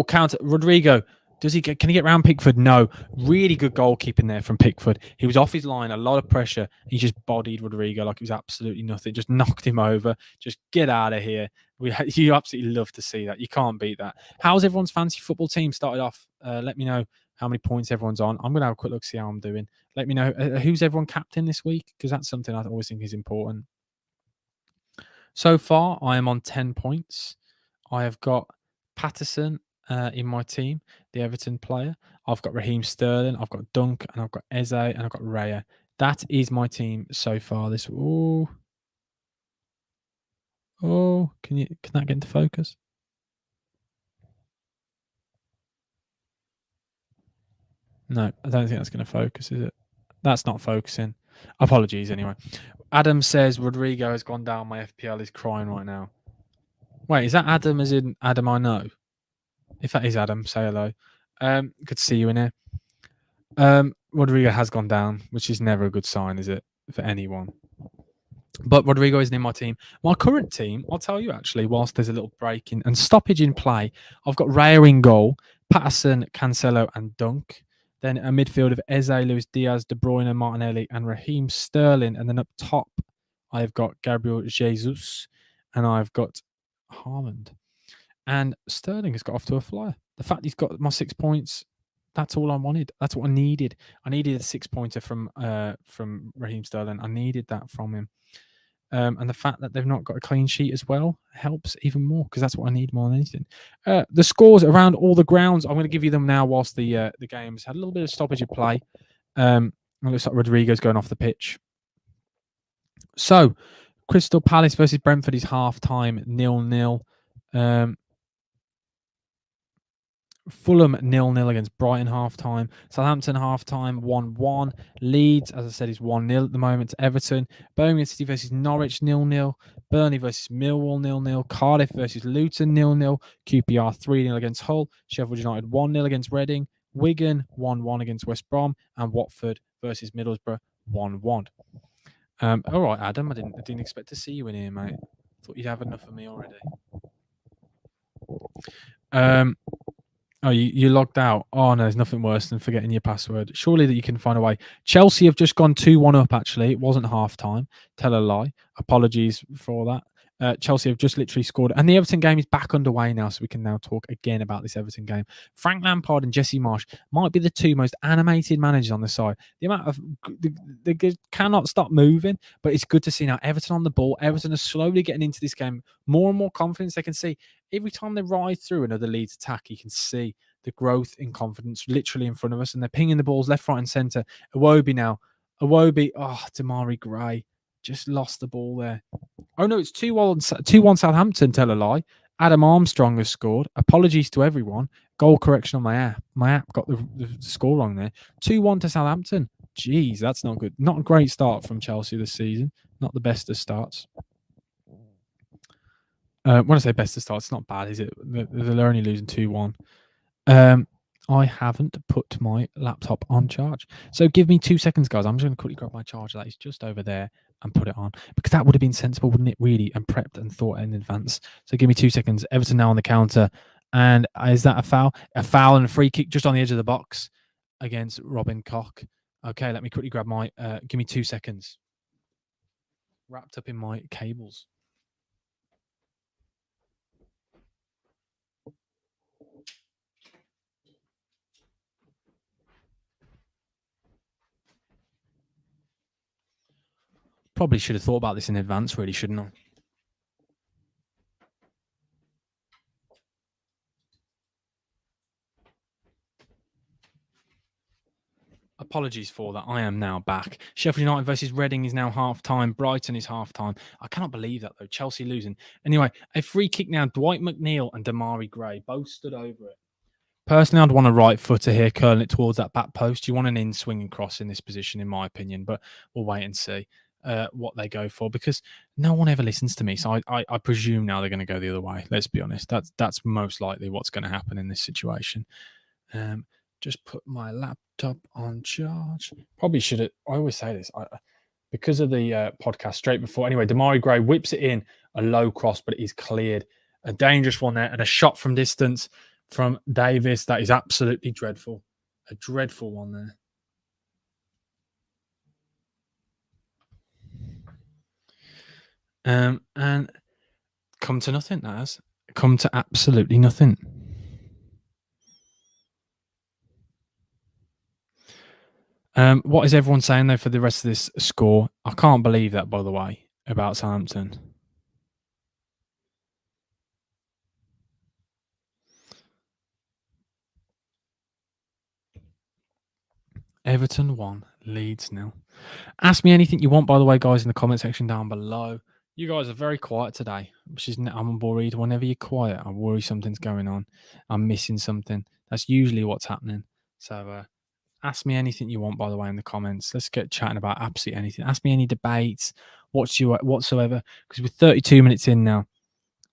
Counter Rodrigo. Can he get round Pickford? No. Really good goalkeeping there from Pickford. He was off his line, a lot of pressure. He just bodied Rodrigo like it was absolutely nothing. Just knocked him over. Just get out of here. You absolutely love to see that. You can't beat that. How's everyone's fantasy football team started off? Let me know how many points everyone's on. I'm going to have a quick look, see how I'm doing. Let me know who's everyone captain this week, because that's something I always think is important. So far, I am on 10 points. I have got Patterson in my team, the Everton player. I've got Raheem Sterling, I've got Dunk, and I've got Eze, and I've got Raya. That is my team so far. This. Oh, can that get into focus? No, I don't think that's going to focus, is it? That's not focusing. Apologies anyway. Adam says Rodrigo has gone down. My FPL is crying right now. Wait, is that Adam as in Adam I know? If that is Adam, say hello. Good to see you in here. Rodrigo has gone down, which is never a good sign, is it, for anyone? But Rodrigo isn't in my team. My current team, I'll tell you actually, whilst there's a little break in and stoppage in play, I've got Raya in goal, Patterson, Cancelo, and Dunk. Then a midfield of Eze, Luis Diaz, De Bruyne, Martinelli, and Raheem Sterling. And then up top, I've got Gabriel Jesus, and I've got Haaland. And Sterling has got off to a flyer. The fact he's got my 6 points, that's all I wanted. That's what I needed. I needed a 6 pointer from Raheem Sterling. I needed that from him. And the fact that they've not got a clean sheet as well helps even more because that's what I need more than anything. The scores around all the grounds, I'm going to give you them now whilst the game's had a little bit of stoppage of play. It looks like Rodrigo's going off the pitch. So, Crystal Palace versus Brentford is half-time, 0-0. Fulham 0-0 against Brighton half-time. Southampton half-time 1-1. Leeds, as I said, is 1-0 at the moment to Everton. Birmingham City versus Norwich 0-0. Burnley versus Millwall 0-0. Cardiff versus Luton 0-0. QPR 3-0 against Hull. Sheffield United 1-0 against Reading. Wigan 1-1 against West Brom. And Watford versus Middlesbrough 1-1. All right, Adam, I didn't expect to see you in here, mate. Thought you'd have enough of me already. Oh, you logged out. Oh no, there's nothing worse than forgetting your password. Surely that you can find a way. Chelsea have just gone 2-1 up, actually. It wasn't half time. Tell a lie. Apologies for that. Chelsea have just literally scored. And the Everton game is back underway now, so we can now talk again about this Everton game. Frank Lampard and Jesse Marsch might be the two most animated managers on the side. The amount of they cannot stop moving, but it's good to see now Everton on the ball. Everton are slowly getting into this game. More and more confidence they can see. Every time they ride through another Leeds attack, you can see the growth in confidence literally in front of us, and they're pinging the balls left, right, and centre. Iwobi now. Iwobi, Damari Gray just lost the ball there. Oh no, it's 2-1 Southampton, tell a lie. Adam Armstrong has scored. Apologies to everyone. Goal correction on my app. My app got the score wrong there. 2-1 to Southampton. Jeez, that's not good. Not a great start from Chelsea this season. Not the best of starts. When I say best of starts, it's not bad, is it? They're only losing 2-1. I haven't put my laptop on charge. So give me 2 seconds, guys. I'm just going to quickly grab my charger that is just over there and put it on because that would have been sensible, wouldn't it? Really, and prepped and thought in advance. So give me 2 seconds. Everton now on the counter. And is that a foul? A foul and a free kick just on the edge of the box against Robin Koch. Okay, let me quickly grab my. Give me 2 seconds. Wrapped up in my cables. Probably should have thought about this in advance, really, shouldn't I? Apologies for that. I am now back. Sheffield United versus Reading is now half-time. Brighton is half-time. I cannot believe that, though. Chelsea losing. Anyway, a free kick now. Dwight McNeil and Damari Gray both stood over it. Personally, I'd want a right footer here, curling it towards that back post. You want an in-swinging cross in this position, in my opinion, but we'll wait and see what they go for because no one ever listens to me. So I presume now they're going to go the other way. Let's be honest. That's most likely what's going to happen in this situation. Just put my laptop on charge. Probably should have. I always say this because of the podcast straight before. Anyway, Damari Gray whips it in a low cross, but it is cleared. A dangerous one there, and a shot from distance from Davis. That is absolutely dreadful. A dreadful one there. And come to nothing. That has come to absolutely nothing. What is everyone saying though for the rest of this score? I can't believe that, by the way, about Southampton. Everton 1, Leeds 0. Ask me anything you want, by the way, guys, in the comment section down below. You guys are very quiet today, which is I'm worried. Whenever you're quiet, I worry something's going on. I'm missing something. That's usually what's happening. So ask me anything you want, by the way, in the comments. Let's get chatting about absolutely anything. Ask me any debates, whatsoever. Because we're 32 minutes in now,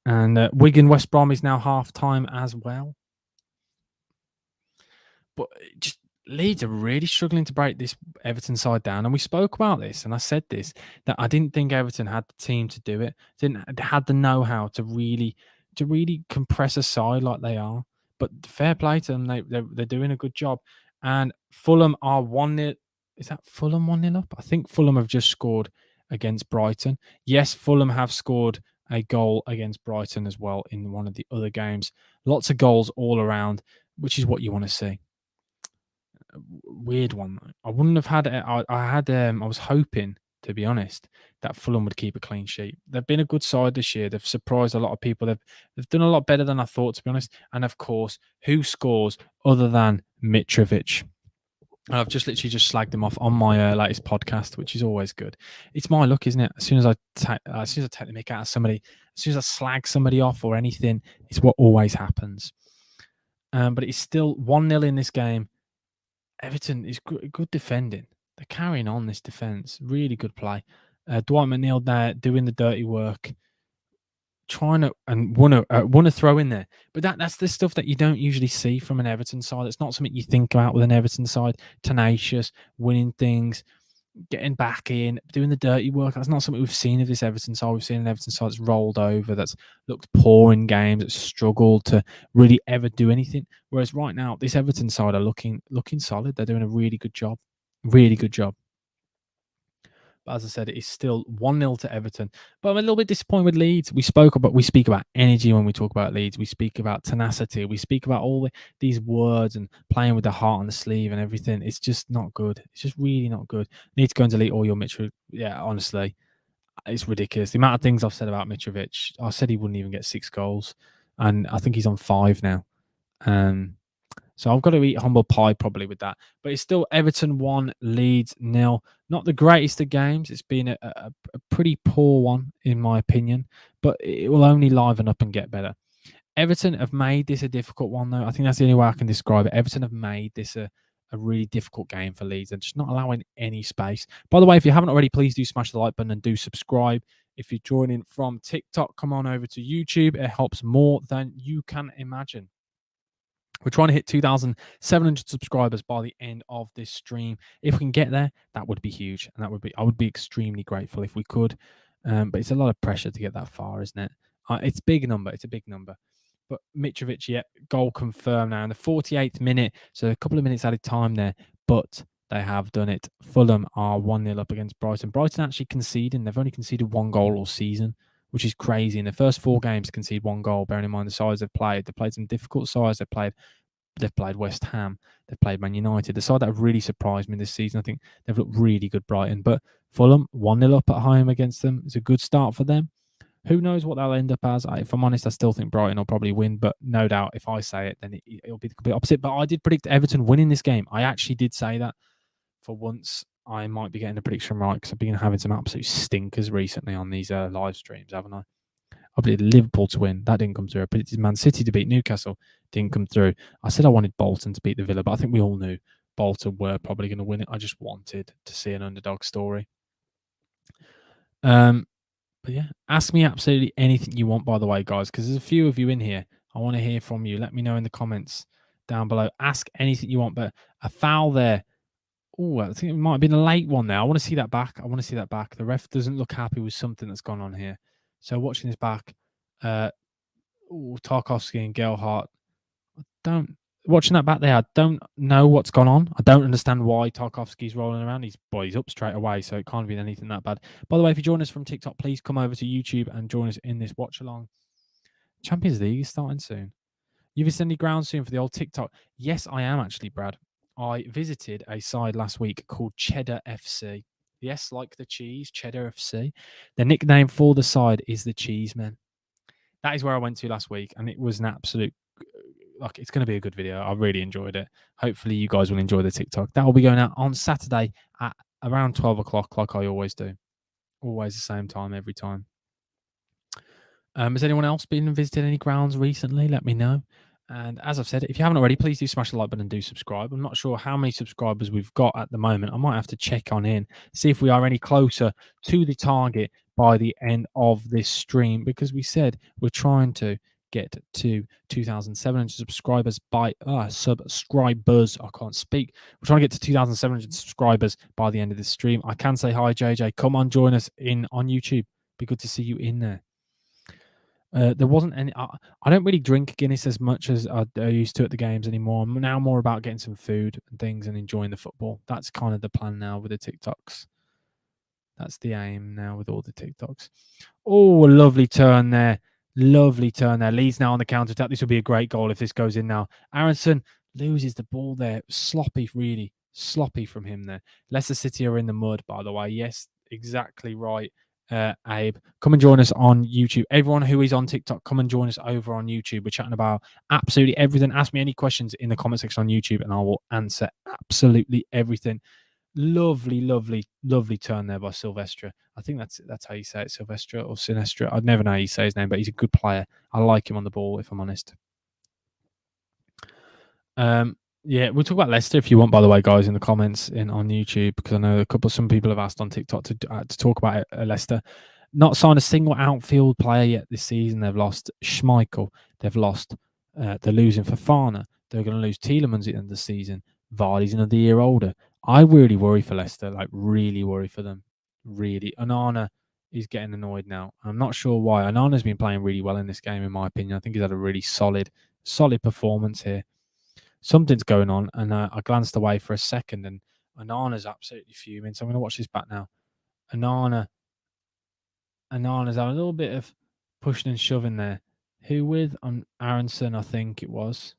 and Wigan West Brom is now half time as well. But just Leeds are really struggling to break this Everton side down. And we spoke about this, and I said this, that I didn't think Everton had the team to do it. Didn't had the know-how to really compress a side like they are. But fair play to them, they're doing a good job. And Fulham are 1-0. Is that Fulham 1-0 up? I think Fulham have just scored against Brighton. Yes, Fulham have scored a goal against Brighton as well in one of the other games. Lots of goals all around, which is what you want to see. Weird one. I wouldn't have had it. I was hoping, to be honest, that Fulham would keep a clean sheet. They've been a good side this year. They've surprised a lot of people. They've done a lot better than I thought, to be honest. And of course, who scores other than Mitrovic? And I've just literally slagged him off on my latest podcast, which is always good. It's my luck, isn't it? As soon as I take the mick out of somebody, as soon as I slag somebody off or anything, it's what always happens. But it's still 1-0 in this game. Everton is good defending. They're carrying on this defence. Really good play. Dwight McNeil there doing the dirty work, trying to and want to throw in there. But that's the stuff that you don't usually see from an Everton side. It's not something you think about with an Everton side. Tenacious, winning things, getting back in, doing the dirty work. That's not something we've seen of this Everton side. We've seen an Everton side that's rolled over, that's looked poor in games, that's struggled to really ever do anything. Whereas right now, this Everton side are looking solid. They're doing a really good job. Really good job. But as I said, it is still 1-0 to Everton. But I'm a little bit disappointed with Leeds. We speak about energy when we talk about Leeds. We speak about tenacity. We speak about all these words and playing with the heart on the sleeve and everything. It's just not good. It's just really not good. Need to go and delete all your Mitrovic. Yeah, honestly, it's ridiculous. The amount of things I've said about Mitrovic. I said he wouldn't even get 6 goals, and I think he's on 5 now. So I've got to eat humble pie probably with that. But it's still Everton 1, Leeds 0. Not the greatest of games. It's been a pretty poor one, in my opinion. But it will only liven up and get better. Everton have made this a difficult one, though. I think that's the only way I can describe it. Everton have made this a really difficult game for Leeds and just not allowing any space. By the way, if you haven't already, please do smash the like button and do subscribe. If you're joining from TikTok, come on over to YouTube. It helps more than you can imagine. We're trying to hit 2,700 subscribers by the end of this stream. If we can get there, that would be huge, and I would be extremely grateful if we could. But it's a lot of pressure to get that far, isn't it? It's a big number. It's a big number. But Mitrovic, yeah, goal confirmed now in the 48th minute. So a couple of minutes added time there, but they have done it. Fulham are 1-0 up against Brighton. Brighton actually conceding. They've only conceded 1 goal all season, which is crazy. In the first 4 games, concede 1 goal, bearing in mind the sides they've played. They've played some difficult sides. They've played West Ham. They've played Man United. The side that have really surprised me this season. I think they've looked really good, Brighton. But Fulham, 1-0 up at home against them. It's a good start for them. Who knows what they'll end up as? If I'm honest, I still think Brighton will probably win. But no doubt, if I say it, then it'll be the complete opposite. But I did predict Everton winning this game. I actually did say that. For once, I might be getting the prediction right because I've been having some absolute stinkers recently on these live streams, haven't I? I predicted Liverpool to win. That didn't come through. I predicted Man City to beat Newcastle. Didn't come through. I said I wanted Bolton to beat the Villa, but I think we all knew Bolton were probably going to win it. I just wanted to see an underdog story. But yeah, ask me absolutely anything you want, by the way, guys, because there's a few of you in here. I want to hear from you. Let me know in the comments down below. Ask anything you want, but a foul there. Oh, I think it might have been a late one there. I want to see that back. The ref doesn't look happy with something that's gone on here. So watching this back, Tarkovsky and Gelhardt. Watching that back there, I don't know what's gone on. I don't understand why Tarkovsky's rolling around. He's up straight away, so it can't be anything that bad. By the way, if you join us from TikTok, please come over to YouTube and join us in this watch along. Champions League is starting soon. You visiting ground soon for the old TikTok? Yes, I am actually, Brad. I visited a side last week called Cheddar FC. Yes, like the cheese, Cheddar FC. The nickname for the side is the Cheesemen. That is where I went to last week, and it was an absolute, it's going to be a good video. I really enjoyed it. Hopefully, you guys will enjoy the TikTok. That will be going out on Saturday at around 12 o'clock, like I always do. Always the same time every time. Has anyone else been and visited any grounds recently? Let me know. And as I've said, if you haven't already, please do smash the like button and do subscribe. I'm not sure how many subscribers we've got at the moment. I might have to check on in, see if we are any closer to the target by the end of this stream, because we said we're trying to get to 2,700 subscribers by subscribers. I can't speak. We're trying to get to 2,700 subscribers by the end of this stream. I can say hi, JJ. Come on, join us in on YouTube. Be good to see you in there. There wasn't any. I don't really drink Guinness as much as I used to at the games anymore. I'm now more about getting some food and things and enjoying the football. That's kind of the plan now with the TikToks. That's the aim now with all the TikToks. Oh, a lovely turn there. Lovely turn there. Leeds now on the counter attack. This will be a great goal if this goes in now. Aronson loses the ball there. Sloppy, really sloppy from him there. Leicester City are in the mud, by the way. Yes, exactly right. Abe, come and join us on YouTube. Everyone who is on TikTok, come and join us over on YouTube. We're chatting about absolutely everything. Ask me any questions in the comment section on YouTube and I will answer absolutely everything. Lovely, lovely, lovely turn there by Silvestre. I think that's how you say it, Silvestre or Sinestra. I'd never know how you say his name, but he's a good player. I like him on the ball, if I'm honest. Yeah, we'll talk about Leicester if you want, by the way, guys, in the comments on YouTube, because I know some people have asked on TikTok to talk about Leicester. Not signed a single outfield player yet this season. They've lost Schmeichel. They've lost. They're losing Fofana. They're going to lose Tielemans at the end of the season. Vardy's another year older. I really worry for Leicester. Like, really worry for them. Really. Onana is getting annoyed now. I'm not sure why. Onana's been playing really well in this game, in my opinion. I think he's had a really solid performance here. Something's going on, and I glanced away for a second, and Onana's absolutely fuming. So I'm going to watch this back now. Onana's had a little bit of pushing and shoving there. Who with? On Aronson, I think it was.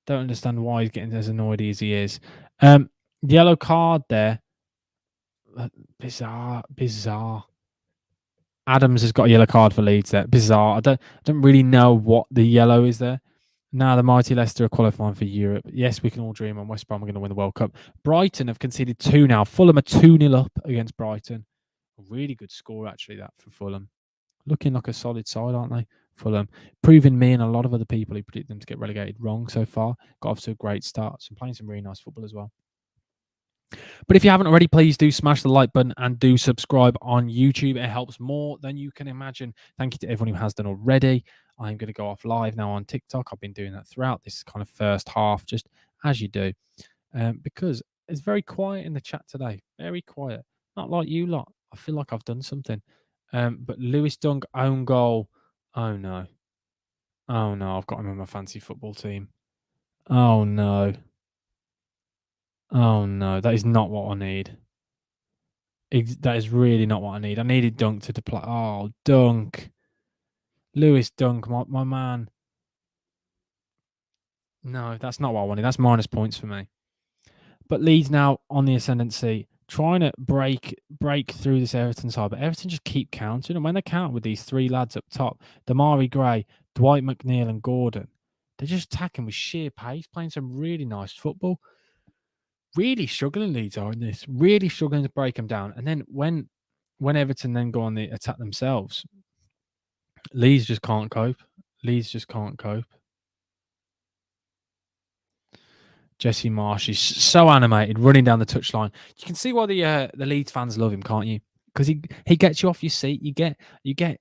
Don't understand why he's getting as annoyed as he is. Yellow card there. Bizarre. Adams has got a yellow card for Leeds there. Bizarre. I don't really know what the yellow is there. Now the mighty Leicester are qualifying for Europe. Yes, we can all dream on West Brom are going to win the World Cup. Brighton have conceded 2 now. Fulham are 2-0 up against Brighton. A really good score, actually, that for Fulham. Looking like a solid side, aren't they? Fulham. Proving me and a lot of other people who predict them to get relegated wrong so far. Got off to a great start. So playing some really nice football as well. But if you haven't already, please do smash the like button and do subscribe on YouTube. It helps more than you can imagine. Thank you to everyone who has done already. I'm going to go off live now on TikTok. I've been doing that throughout this kind of first half, just as you do, because it's very quiet in the chat today. Very quiet. Not like you lot. I feel like I've done something. But Lewis Dunk, own goal. Oh, no. Oh, no. I've got him in my fancy football team. Oh, no. Oh, no. That is not what I need. That is really not what I need. I needed Dunk to play. Oh, Dunk. Lewis Dunk, my man. No, that's not what I wanted. That's minus points for me. But Leeds now on the ascendancy, trying to break through this Everton side. But Everton just keep counting. And when they count with these 3 lads up top, Damari Gray, Dwight McNeil and Gordon, they're just attacking with sheer pace, playing some really nice football. Really struggling, Leeds are in this. Really struggling to break them down. And then when Everton then go on the attack themselves, Leeds just can't cope. Jesse Marsh is so animated, running down the touchline. You can see why the Leeds fans love him, can't you? Because he gets you off your seat.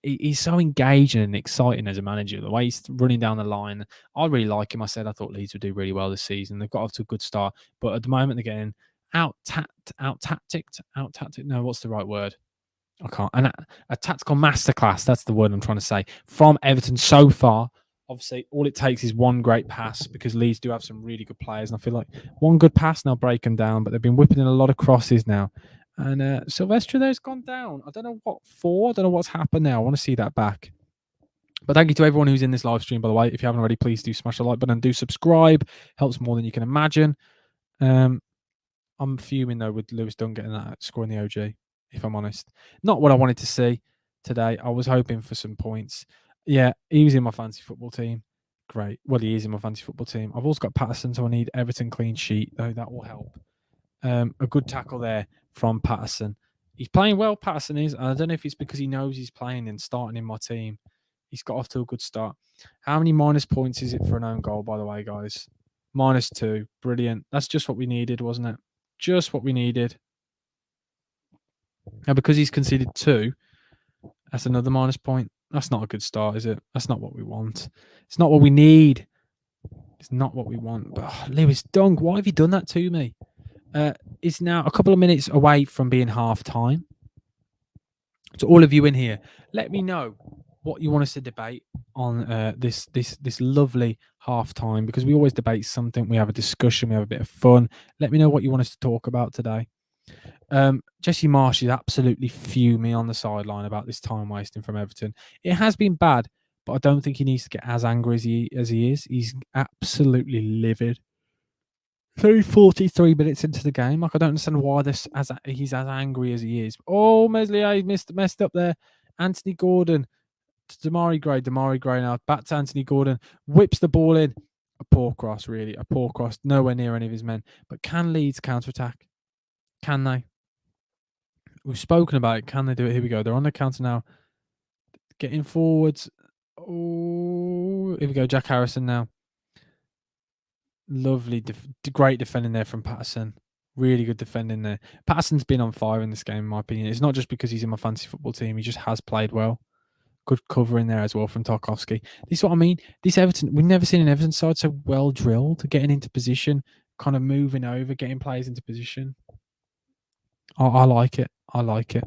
He's so engaging and exciting as a manager. The way he's running down the line, I really like him. I thought Leeds would do really well this season. They've got off to a good start, but at the moment they're getting out tacticked. No, what's the right word? I can't. And a tactical masterclass. That's the word I'm trying to say from Everton so far. Obviously, all it takes is one great pass, because Leeds do have some really good players. And I feel like one good pass and they'll break them down. But they've been whipping in a lot of crosses now. And Silvestre there's gone down. I don't know what for. I don't know what's happened now. I want to see that back. But thank you to everyone who's in this live stream, by the way. If you haven't already, please do smash the like button and do subscribe. Helps more than you can imagine. I'm fuming, though, with Lewis Dunn getting that, scoring the OG, if I'm honest. Not what I wanted to see today. I was hoping for some points. Yeah, he was in my fantasy football team. Great. Well, he is in my fantasy football team. I've also got Patterson, so I need Everton clean sheet, though. That will help. A good tackle there from Patterson. He's playing well, Patterson is. I don't know if it's because he knows he's playing and starting in my team. He's got off to a good start. How many minus points is it for an own goal, by the way, guys? -2. Brilliant. That's just what we needed, wasn't it? Just what we needed. Now, because he's conceded 2, that's another minus point. That's not a good start, is it? That's not what we want. It's not what we need. It's not what we want. But Lewis Dunk, why have you done that to me? It's now a couple of minutes away from being half time. To all of you in here, let me know what you want us to debate on this lovely half time, because we always debate something. We have a discussion. We have a bit of fun. Let me know what you want us to talk about today. Jesse Marsh is absolutely fuming on the sideline about this time wasting from Everton. It has been bad, but I don't think he needs to get as angry as he is. He's absolutely livid. 43 minutes into the game. Like, I don't understand why he's as angry as he is. Oh, Meslier messed up there. Anthony Gordon to Damari Gray. Damari Gray now back to Anthony Gordon. Whips the ball in. A poor cross, really. A poor cross. Nowhere near any of his men. But can Leeds counter-attack? Can they? We've spoken about it. Can they do it? Here we go. They're on the counter now. Getting forwards. Oh, here we go. Jack Harrison now. Lovely, great defending there from Patterson. Really good defending there. Patterson's been on fire in this game, in my opinion. It's not just because he's in my fantasy football team. He just has played well. Good cover in there as well from Tarkowski. This is what I mean. This Everton, we've never seen an Everton side so well drilled, getting into position, kind of moving over, getting players into position. I like it. I like it.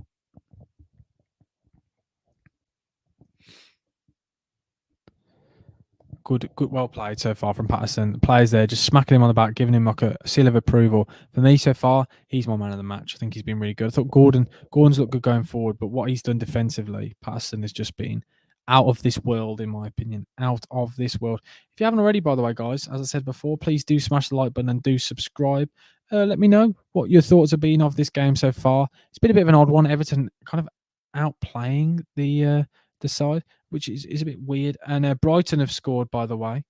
Good, well played so far from Patterson. The players there just smacking him on the back, giving him like a seal of approval. For me so far, he's my man of the match. I think he's been really good. I thought Gordon's looked good going forward, but what he's done defensively, Patterson has just been out of this world, in my opinion. Out of this world. If you haven't already, by the way, guys, as I said before, please do smash the like button and do subscribe. Let me know what your thoughts have been of this game so far. It's been a bit of an odd one. Everton kind of outplaying the side, which is a bit weird. And Brighton have scored, by the way.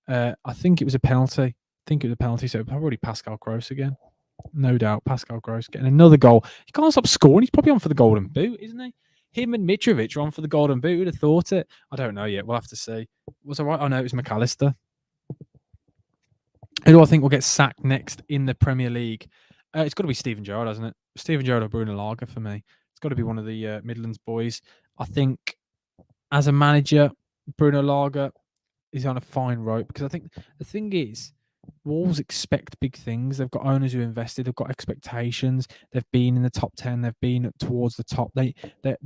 I think it was a penalty. So probably Pascal Gross again. No doubt. Pascal Gross getting another goal. He can't stop scoring. He's probably on for the Golden Boot, isn't he? Him and Mitrovic are on for the Golden Boot. Who'd have thought it? I don't know yet. We'll have to see. Was I right? Oh, no, it was McAllister. Who do I think will get sacked next in the Premier League? It's got to be Steven Gerrard, hasn't it? Steven Gerrard or Bruno Lager for me. It's got to be one of the Midlands boys. I think as a manager, Bruno Lager is on a fine rope, because I think the thing is, Wolves expect big things. They've got owners who invested. They've got expectations. They've been in the top 10. They've been towards the top. They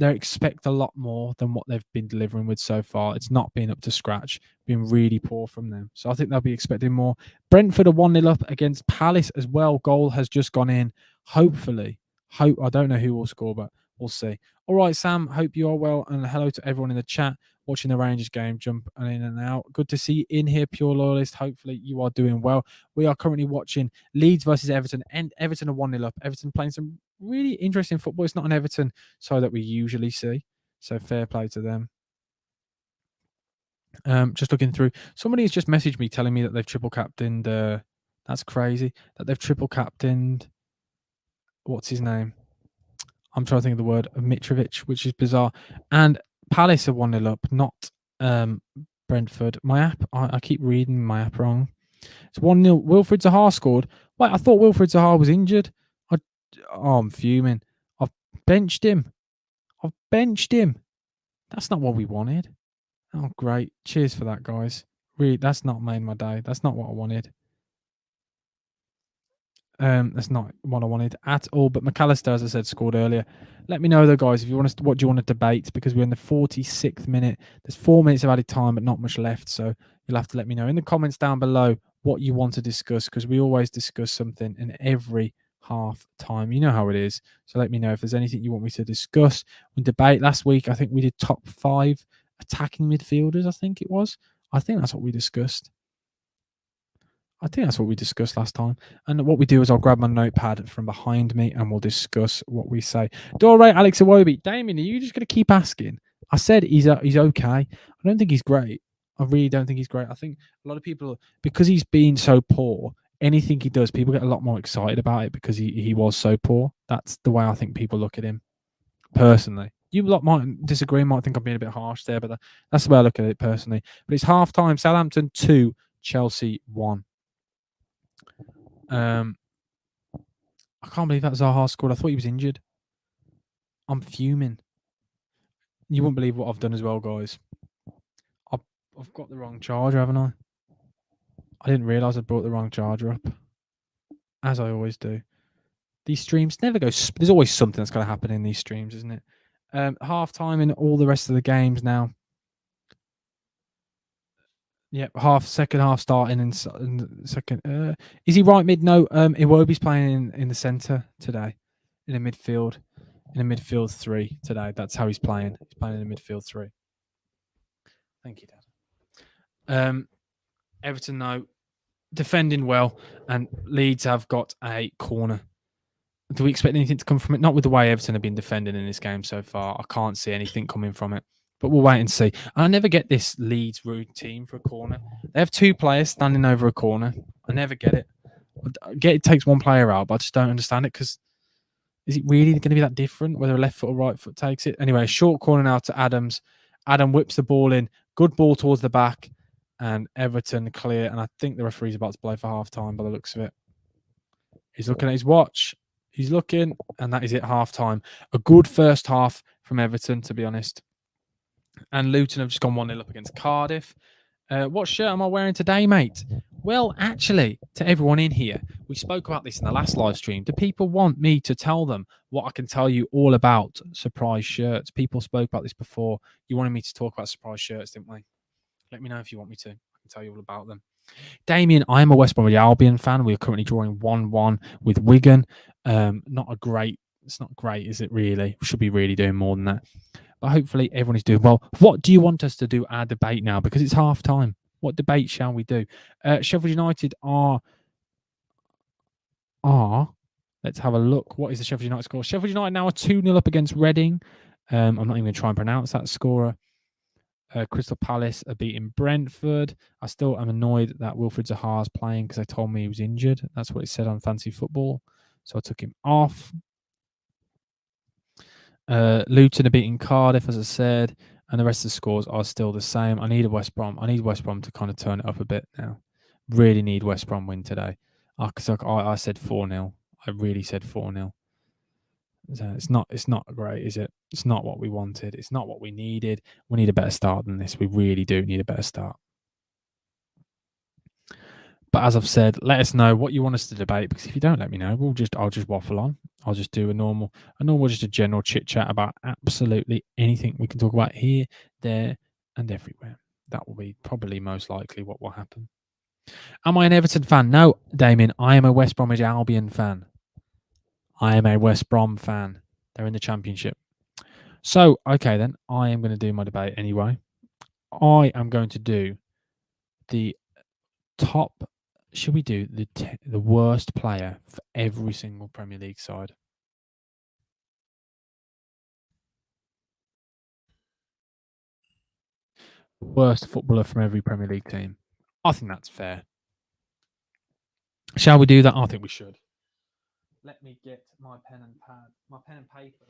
expect a lot more than what they've been delivering with so far. It's not been up to scratch. Been really poor from them. So I think they'll be expecting more. Brentford are 1-0 up against Palace as well. Goal has just gone in. Hopefully. I don't know who will score, but we'll see. All right, Sam. Hope you are well. And hello to everyone in the chat watching the Rangers game, jump in and out. Good to see you in here, Pure Loyalist. Hopefully you are doing well. We are currently watching Leeds versus Everton, and Everton are 1-0 up. Everton playing some really interesting football. It's not an Everton side that we usually see, so fair play to them. Just looking through, somebody has just messaged me telling me that they've triple captained. That's crazy that they've triple captained. What's his name? I'm trying to think of the word, of Mitrovic, which is bizarre. And Palace are 1-0 up, not Brentford. My app, I keep reading my app wrong. It's 1-0. Wilfried Zaha scored. Wait, I thought Wilfried Zaha was injured. I'm fuming. I've benched him. That's not what we wanted. Oh, great. Cheers for that, guys. Really, that's not made my day. That's not what I wanted. That's not what I wanted at all. But McAllister, as I said, scored earlier. Let me know though, guys, if you want us to, what do you want to debate? Because we're in the 46th minute. There's 4 minutes of added time, but not much left. So you'll have to let me know in the comments down below what you want to discuss, because we always discuss something in every half time. You know how it is. So let me know if there's anything you want me to discuss. We debate last week. I think we did top 5 attacking midfielders. I think it was. I think that's what we discussed. I think that's what we discussed last time. And what we do is I'll grab my notepad from behind me and we'll discuss what we say. Dore Alex Iwobi. Damien, are you just going to keep asking? I said he's okay. I don't think he's great. I really don't think he's great. I think a lot of people, because he's been so poor, anything he does, people get a lot more excited about it because he was so poor. That's the way I think people look at him personally. You lot might disagree, might think I'm being a bit harsh there, but that's the way I look at it personally. But it's half time. Southampton 2, Chelsea 1. I can't believe that Zaha scored. I thought he was injured. I'm fuming. You wouldn't believe what I've done as well, guys. I've got the wrong charger, haven't I? I didn't realise I'd brought the wrong charger up, as I always do. These streams never go. There's always something that's going to happen in these streams, isn't it? Half time in all the rest of the games now. Yep, second half starting in second. Is he right mid? No, Iwobi's playing in the centre today, in a midfield, three today. That's how he's playing. He's playing in a midfield three. Thank you, Dad. Everton though defending well, and Leeds have got a corner. Do we expect anything to come from it? Not with the way Everton have been defending in this game so far. I can't see anything coming from it. But we'll wait and see. I never get this Leeds routine for a corner. They have two players standing over a corner. I never get it. I get it takes one player out, but I just don't understand it because is it really going to be that different whether a left foot or right foot takes it? Anyway, short corner now to Adams. Adam whips the ball in. Good ball towards the back. And Everton clear. And I think the referee's about to play for half time by the looks of it. He's looking at his watch. He's looking, and that is it, half time. A good first half from Everton, to be honest. And Luton have just gone 1-0 up against Cardiff. What shirt am I wearing today, mate? Well, actually, to everyone in here, we spoke about this in the last live stream. Do people want me to tell them what I can tell you all about surprise shirts? People spoke about this before. You wanted me to talk about surprise shirts, didn't we? Let me know if you want me to. I can tell you all about them. Damien, I am a West Bromwich Albion fan. We are currently drawing 1-1 with Wigan. It's not great, is it really? We should be really doing more than that. But hopefully everyone is doing well. What do you want us to do our debate now? Because it's half time. What debate shall we do? Sheffield United are. Let's have a look. What is the Sheffield United score? Sheffield United now are 2-0 up against Reading. I'm not even going to try and pronounce that scorer. Crystal Palace are beating Brentford. I still am annoyed that Wilfried Zaha is playing because they told me he was injured. That's what it said on Fancy Football. So I took him off. Luton are beating Cardiff, as I said, and the rest of the scores are still the same. I need West Brom to kind of turn it up a bit now. Really need West Brom win today. Because I said 4-0. I really said 4-0. So it's not great, is it? It's not what we wanted. It's not what we needed. We need a better start than this. We really do need a better start. But as I've said, let us know what you want us to debate, because if you don't let me know, I'll just waffle on. I'll just do just a general chit chat about absolutely anything we can talk about here, there, and everywhere. That will be probably most likely what will happen. Am I an Everton fan? No, Damien. I am a West Bromwich Albion fan. I am a West Brom fan. They're in the Championship. So, okay then, I am going to do my debate anyway. I am going to do the top. Should we do the worst player for every single Premier League side? Worst footballer from every Premier League team. I think that's fair. Shall we do that? I think we should. Let me get my pen and paper.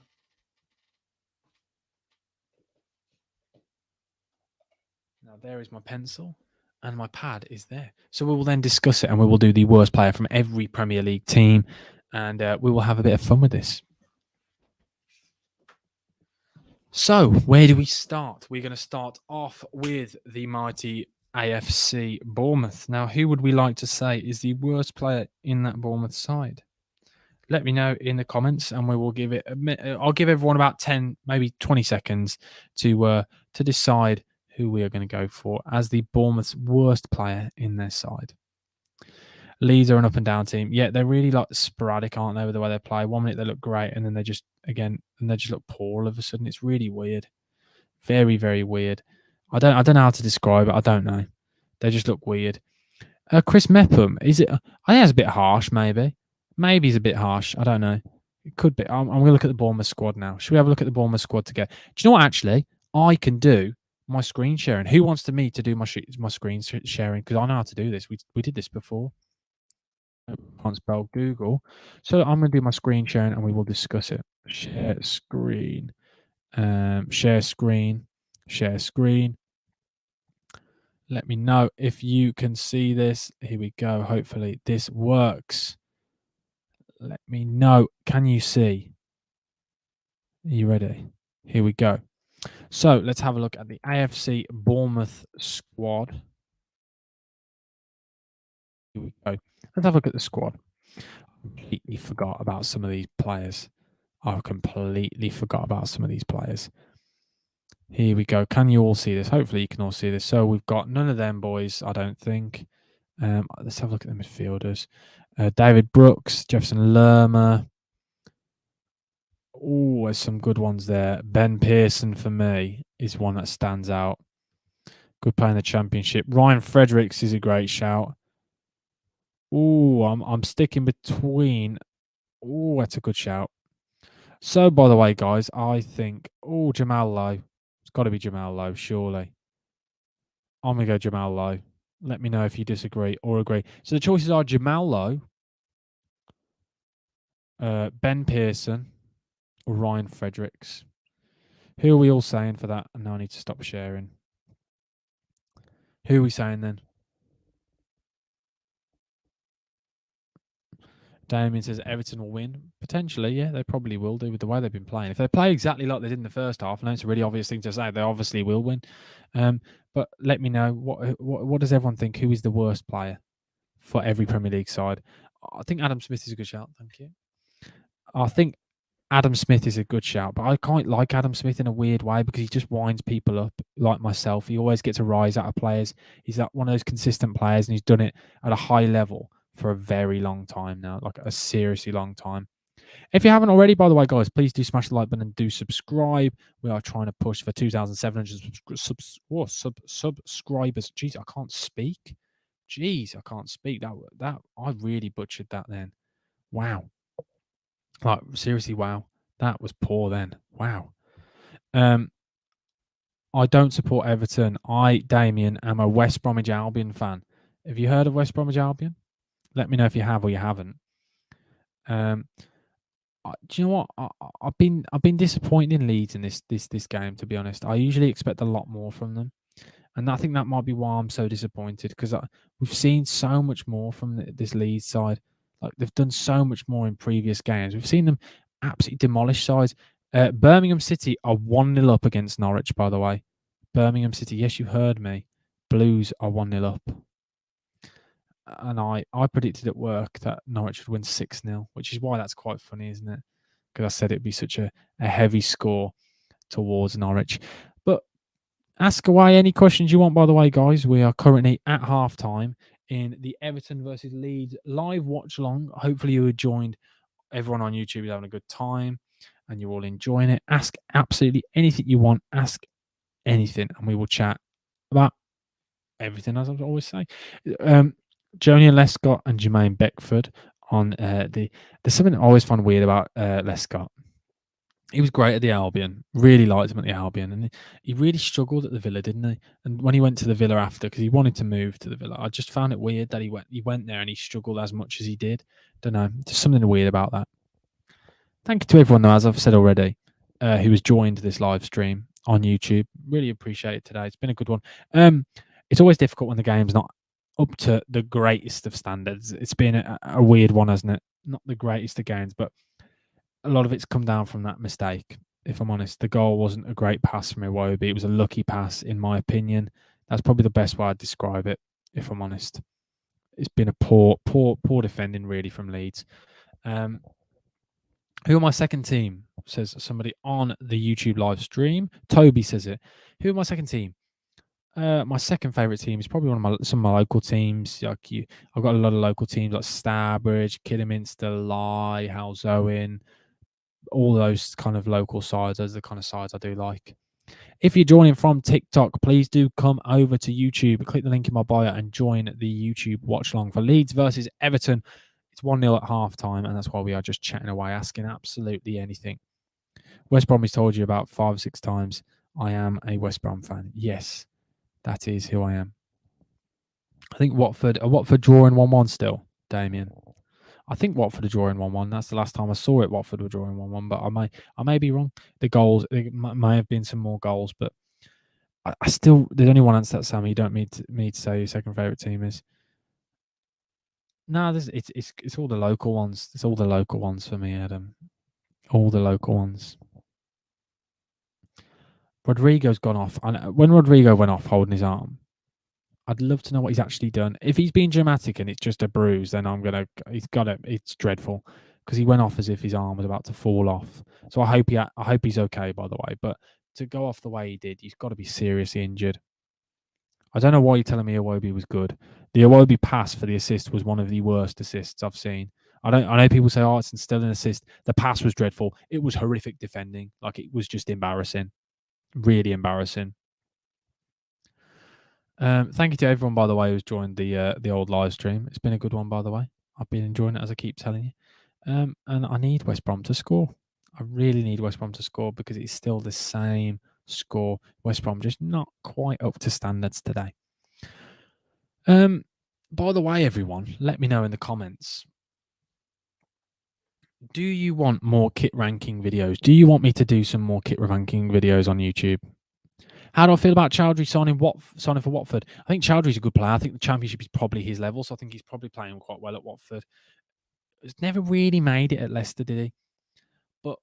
Now there is my pencil. And my pad is there. So we will then discuss it, and we will do the worst player from every Premier League team, and we will have a bit of fun with this. So where do we start? We're going to start off with the mighty AFC Bournemouth. Now, who would we like to say is the worst player in that Bournemouth side? Let me know in the comments, and we will give it. I'll give everyone about 10, maybe 20 seconds to decide who we are going to go for as the Bournemouth's worst player in their side. Leeds are an up and down team. Yeah, they're really like sporadic, aren't they, with the way they play? 1 minute they look great, and then they just look poor all of a sudden. It's really weird. Very, very weird. I don't know how to describe it. I don't know. They just look weird. Chris Mepham, is it? I think that's a bit harsh, maybe. Maybe he's a bit harsh. I don't know. It could be. I'm going to look at the Bournemouth squad now. Should we have a look at the Bournemouth squad together? Do you know what, actually? I can do my screen sharing. Who wants me to do my screen sharing? Because I know how to do this. We did this before. Can't spell Google. So I'm going to do my screen sharing and we will discuss it. Share screen. Share screen. Share screen. Let me know if you can see this. Here we go. Hopefully this works. Let me know. Can you see? Are you ready? Here we go. So let's have a look at the AFC Bournemouth squad. Here we go. Let's have a look at the squad. Completely forgot about some of these players. I completely forgot about some of these players. Here we go. Can you all see this? Hopefully you can all see this. So we've got none of them boys, I don't think. Let's have a look at the midfielders. David Brooks, Jefferson Lerma. Oh, there's some good ones there. Ben Pearson for me is one that stands out. Good player in the championship. Ryan Fredericks is a great shout. Oh, I'm sticking between. Oh, that's a good shout. So, by the way, guys, I think. Oh, Jamal Lowe. It's got to be Jamal Lowe, surely. I'm gonna go Jamal Lowe. Let me know if you disagree or agree. So the choices are Jamal Lowe, Ben Pearson, or Ryan Fredericks. Who are we all saying for that? And now I need to stop sharing. Who are we saying then? Damien says Everton will win. Potentially, yeah, they probably will do with the way they've been playing. If they play exactly like they did in the first half, I know it's a really obvious thing to say, they obviously will win. But let me know what does everyone think? Who is the worst player for every Premier League side? I think Adam Smith is a good shout. Thank you. I think Adam Smith is a good shout, but I quite like Adam Smith in a weird way because he just winds people up like myself. He always gets a rise out of players. He's that one of those consistent players, and he's done it at a high level for a very long time now, like a seriously long time. If you haven't already, by the way, guys, please do smash the like button and do subscribe. We are trying to push for 2,700 subscribers. Jeez, I can't speak. Jeez, I can't speak. That I really butchered that then. Wow. Like seriously, wow. That was poor then. Wow. I don't support Everton. I, Damien, am a West Bromwich Albion fan. Have you heard of West Bromwich Albion? Let me know if you have or you haven't. Do you know what? I've been disappointed in Leeds in this game. To be honest, I usually expect a lot more from them, and I think that might be why I'm so disappointed because we've seen so much more from this Leeds side. Like they've done so much more in previous games. We've seen them absolutely demolish sides. Birmingham City are 1-0 up against Norwich, by the way. Birmingham City, yes, you heard me. Blues are 1-0 up. And I predicted at work that Norwich would win 6-0, which is why that's quite funny, isn't it? Because I said it'd be such a heavy score towards Norwich. But ask away any questions you want, by the way, guys. We are currently at halftime in the Everton versus Leeds live watch along. Hopefully you joined. Everyone on YouTube is having a good time and you're all enjoying it. Ask absolutely anything you want. Ask anything and we will chat about everything, as I always say. Jonian Lescott and Jermaine Beckford on there's something I always find weird about Lescott. He was great at the Albion, really liked him at the Albion, and he really struggled at the Villa, didn't he? And when he went to the Villa after, because he wanted to move to the Villa, I just found it weird that he went there and he struggled as much as he did. Don't know, just something weird about that. Thank you to everyone, though, as I've said already, who has joined this live stream on YouTube. Really appreciate it today. It's been a good one. It's always difficult when the game's not up to the greatest of standards. It's been a weird one, hasn't it? Not the greatest of games, but a lot of it's come down from that mistake. If I'm honest, the goal wasn't a great pass from Iwobi. It was a lucky pass, in my opinion. That's probably the best way I'd describe it. If I'm honest, it's been a poor defending really from Leeds. Who are my second team? Says somebody on the YouTube live stream. Toby says it. Who are my second team? My second favorite team is probably some of my local teams. I've got a lot of local teams like Starbridge, Kidderminster, Lye, Halzowen, all those kind of local sides. Those are the kind of sides I do like. If you're joining from TikTok, please do come over to YouTube. Click the link in my bio and join the YouTube watch along for Leeds versus Everton. It's 1-0 at half time, and that's why we are just chatting away, asking absolutely anything. West Brom has told you about 5 or 6 times. I am a West Brom fan. Yes, that is who I am. I think Watford drawing 1-1 still, Damien. I think Watford are drawing 1-1. That's the last time I saw it. Watford were drawing 1-1, but I may be wrong. The goals, there may have been some more goals, but I still, there's only one answer to that, Sammy. You don't need me to say your second favourite team is. No, it's all the local ones. It's all the local ones for me, Adam. All the local ones. Rodrigo's gone off. And when Rodrigo went off holding his arm, I'd love to know what he's actually done. If he's being dramatic and it's just a bruise, then he's got it. It's dreadful because he went off as if his arm was about to fall off. So I hope he's okay, by the way. But to go off the way he did, he's got to be seriously injured. I don't know why you're telling me Iwobi was good. The Iwobi pass for the assist was one of the worst assists I've seen. I know people say, "Oh, it's still an assist." The pass was dreadful. It was horrific defending. Like, it was just embarrassing, really embarrassing. Thank you to everyone, by the way, who's joined the old live stream. It's been a good one, by the way. I've been enjoying it, as I keep telling you. And I need West Brom to score. I really need West Brom to score because it's still the same score. West Brom just not quite up to standards today. By the way, everyone, let me know in the comments. Do you want more kit ranking videos? Do you want me to do some more kit ranking videos on YouTube? How do I feel about Chowdhury signing for Watford? I think Chowdhury's a good player. I think the Championship is probably his level, so I think he's probably playing quite well at Watford. He's never really made it at Leicester, did he? But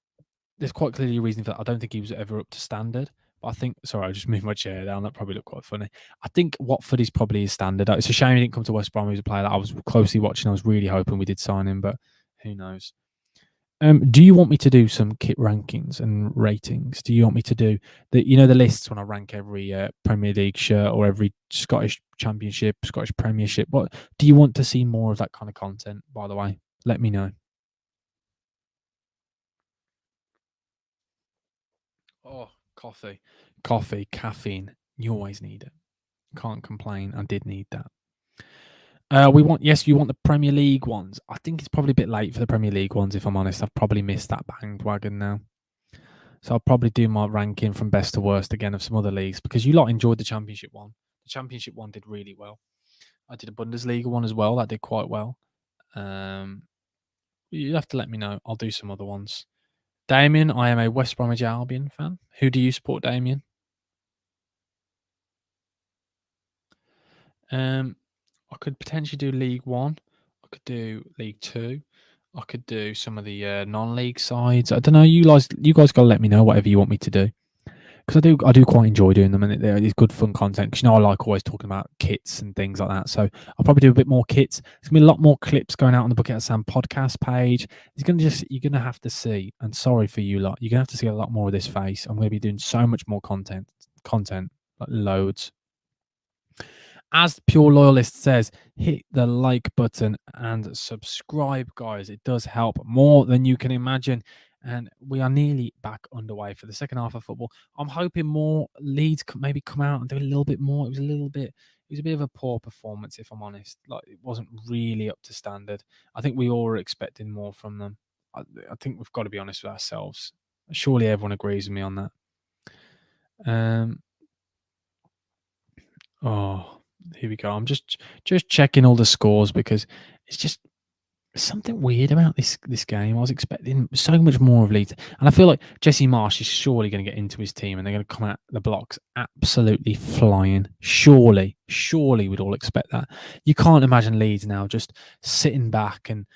there's quite clearly a reason for that. I don't think he was ever up to standard. But I think, sorry, I just moved my chair down. That probably looked quite funny. I think Watford is probably his standard. It's a shame he didn't come to West Brom. He was a player that I was closely watching. I was really hoping we did sign him, but who knows? Do you want me to do some kit rankings and ratings? Do you want me to do the lists when I rank every Premier League shirt or every Scottish Championship, Scottish Premiership? What do you want to see more of that kind of content? By the way, let me know. Oh, coffee, caffeine. You always need it. Can't complain. I did need that. You want the Premier League ones. I think it's probably a bit late for the Premier League ones, if I'm honest. I've probably missed that bandwagon now. So I'll probably do my ranking from best to worst again of some other leagues because you lot enjoyed the Championship one. The Championship one did really well. I did a Bundesliga one as well. That did quite well. You'll have to let me know. I'll do some other ones. Damien, I am a West Bromwich Albion fan. Who do you support, Damien? I could potentially do League One. I could do League Two. I could do some of the non-league sides. I don't know. You guys gotta let me know whatever you want me to do because I do quite enjoy doing them, and it's good fun content. Because I like always talking about kits and things like that. So I'll probably do a bit more kits. There's gonna be a lot more clips going out on the Bucket Sam podcast page. You're gonna have to see. And sorry for you lot. You're gonna have to see a lot more of this face. I'm gonna be doing so much more content, like loads. As Pure Loyalist says, hit the like button and subscribe, guys. It does help more than you can imagine. And we are nearly back underway for the second half of football. I'm hoping more Leeds could maybe come out and do a little bit more. It was a bit of a poor performance, if I'm honest. Like, it wasn't really up to standard. I think we all were expecting more from them. I think we've got to be honest with ourselves. Surely everyone agrees with me on that. Oh, here we go. I'm just checking all the scores because it's just something weird about this game. I was expecting so much more of Leeds, and I feel like Jesse Marsh is surely going to get into his team, and they're going to come out the blocks absolutely flying. Surely we'd all expect that. You can't imagine Leeds now just sitting back and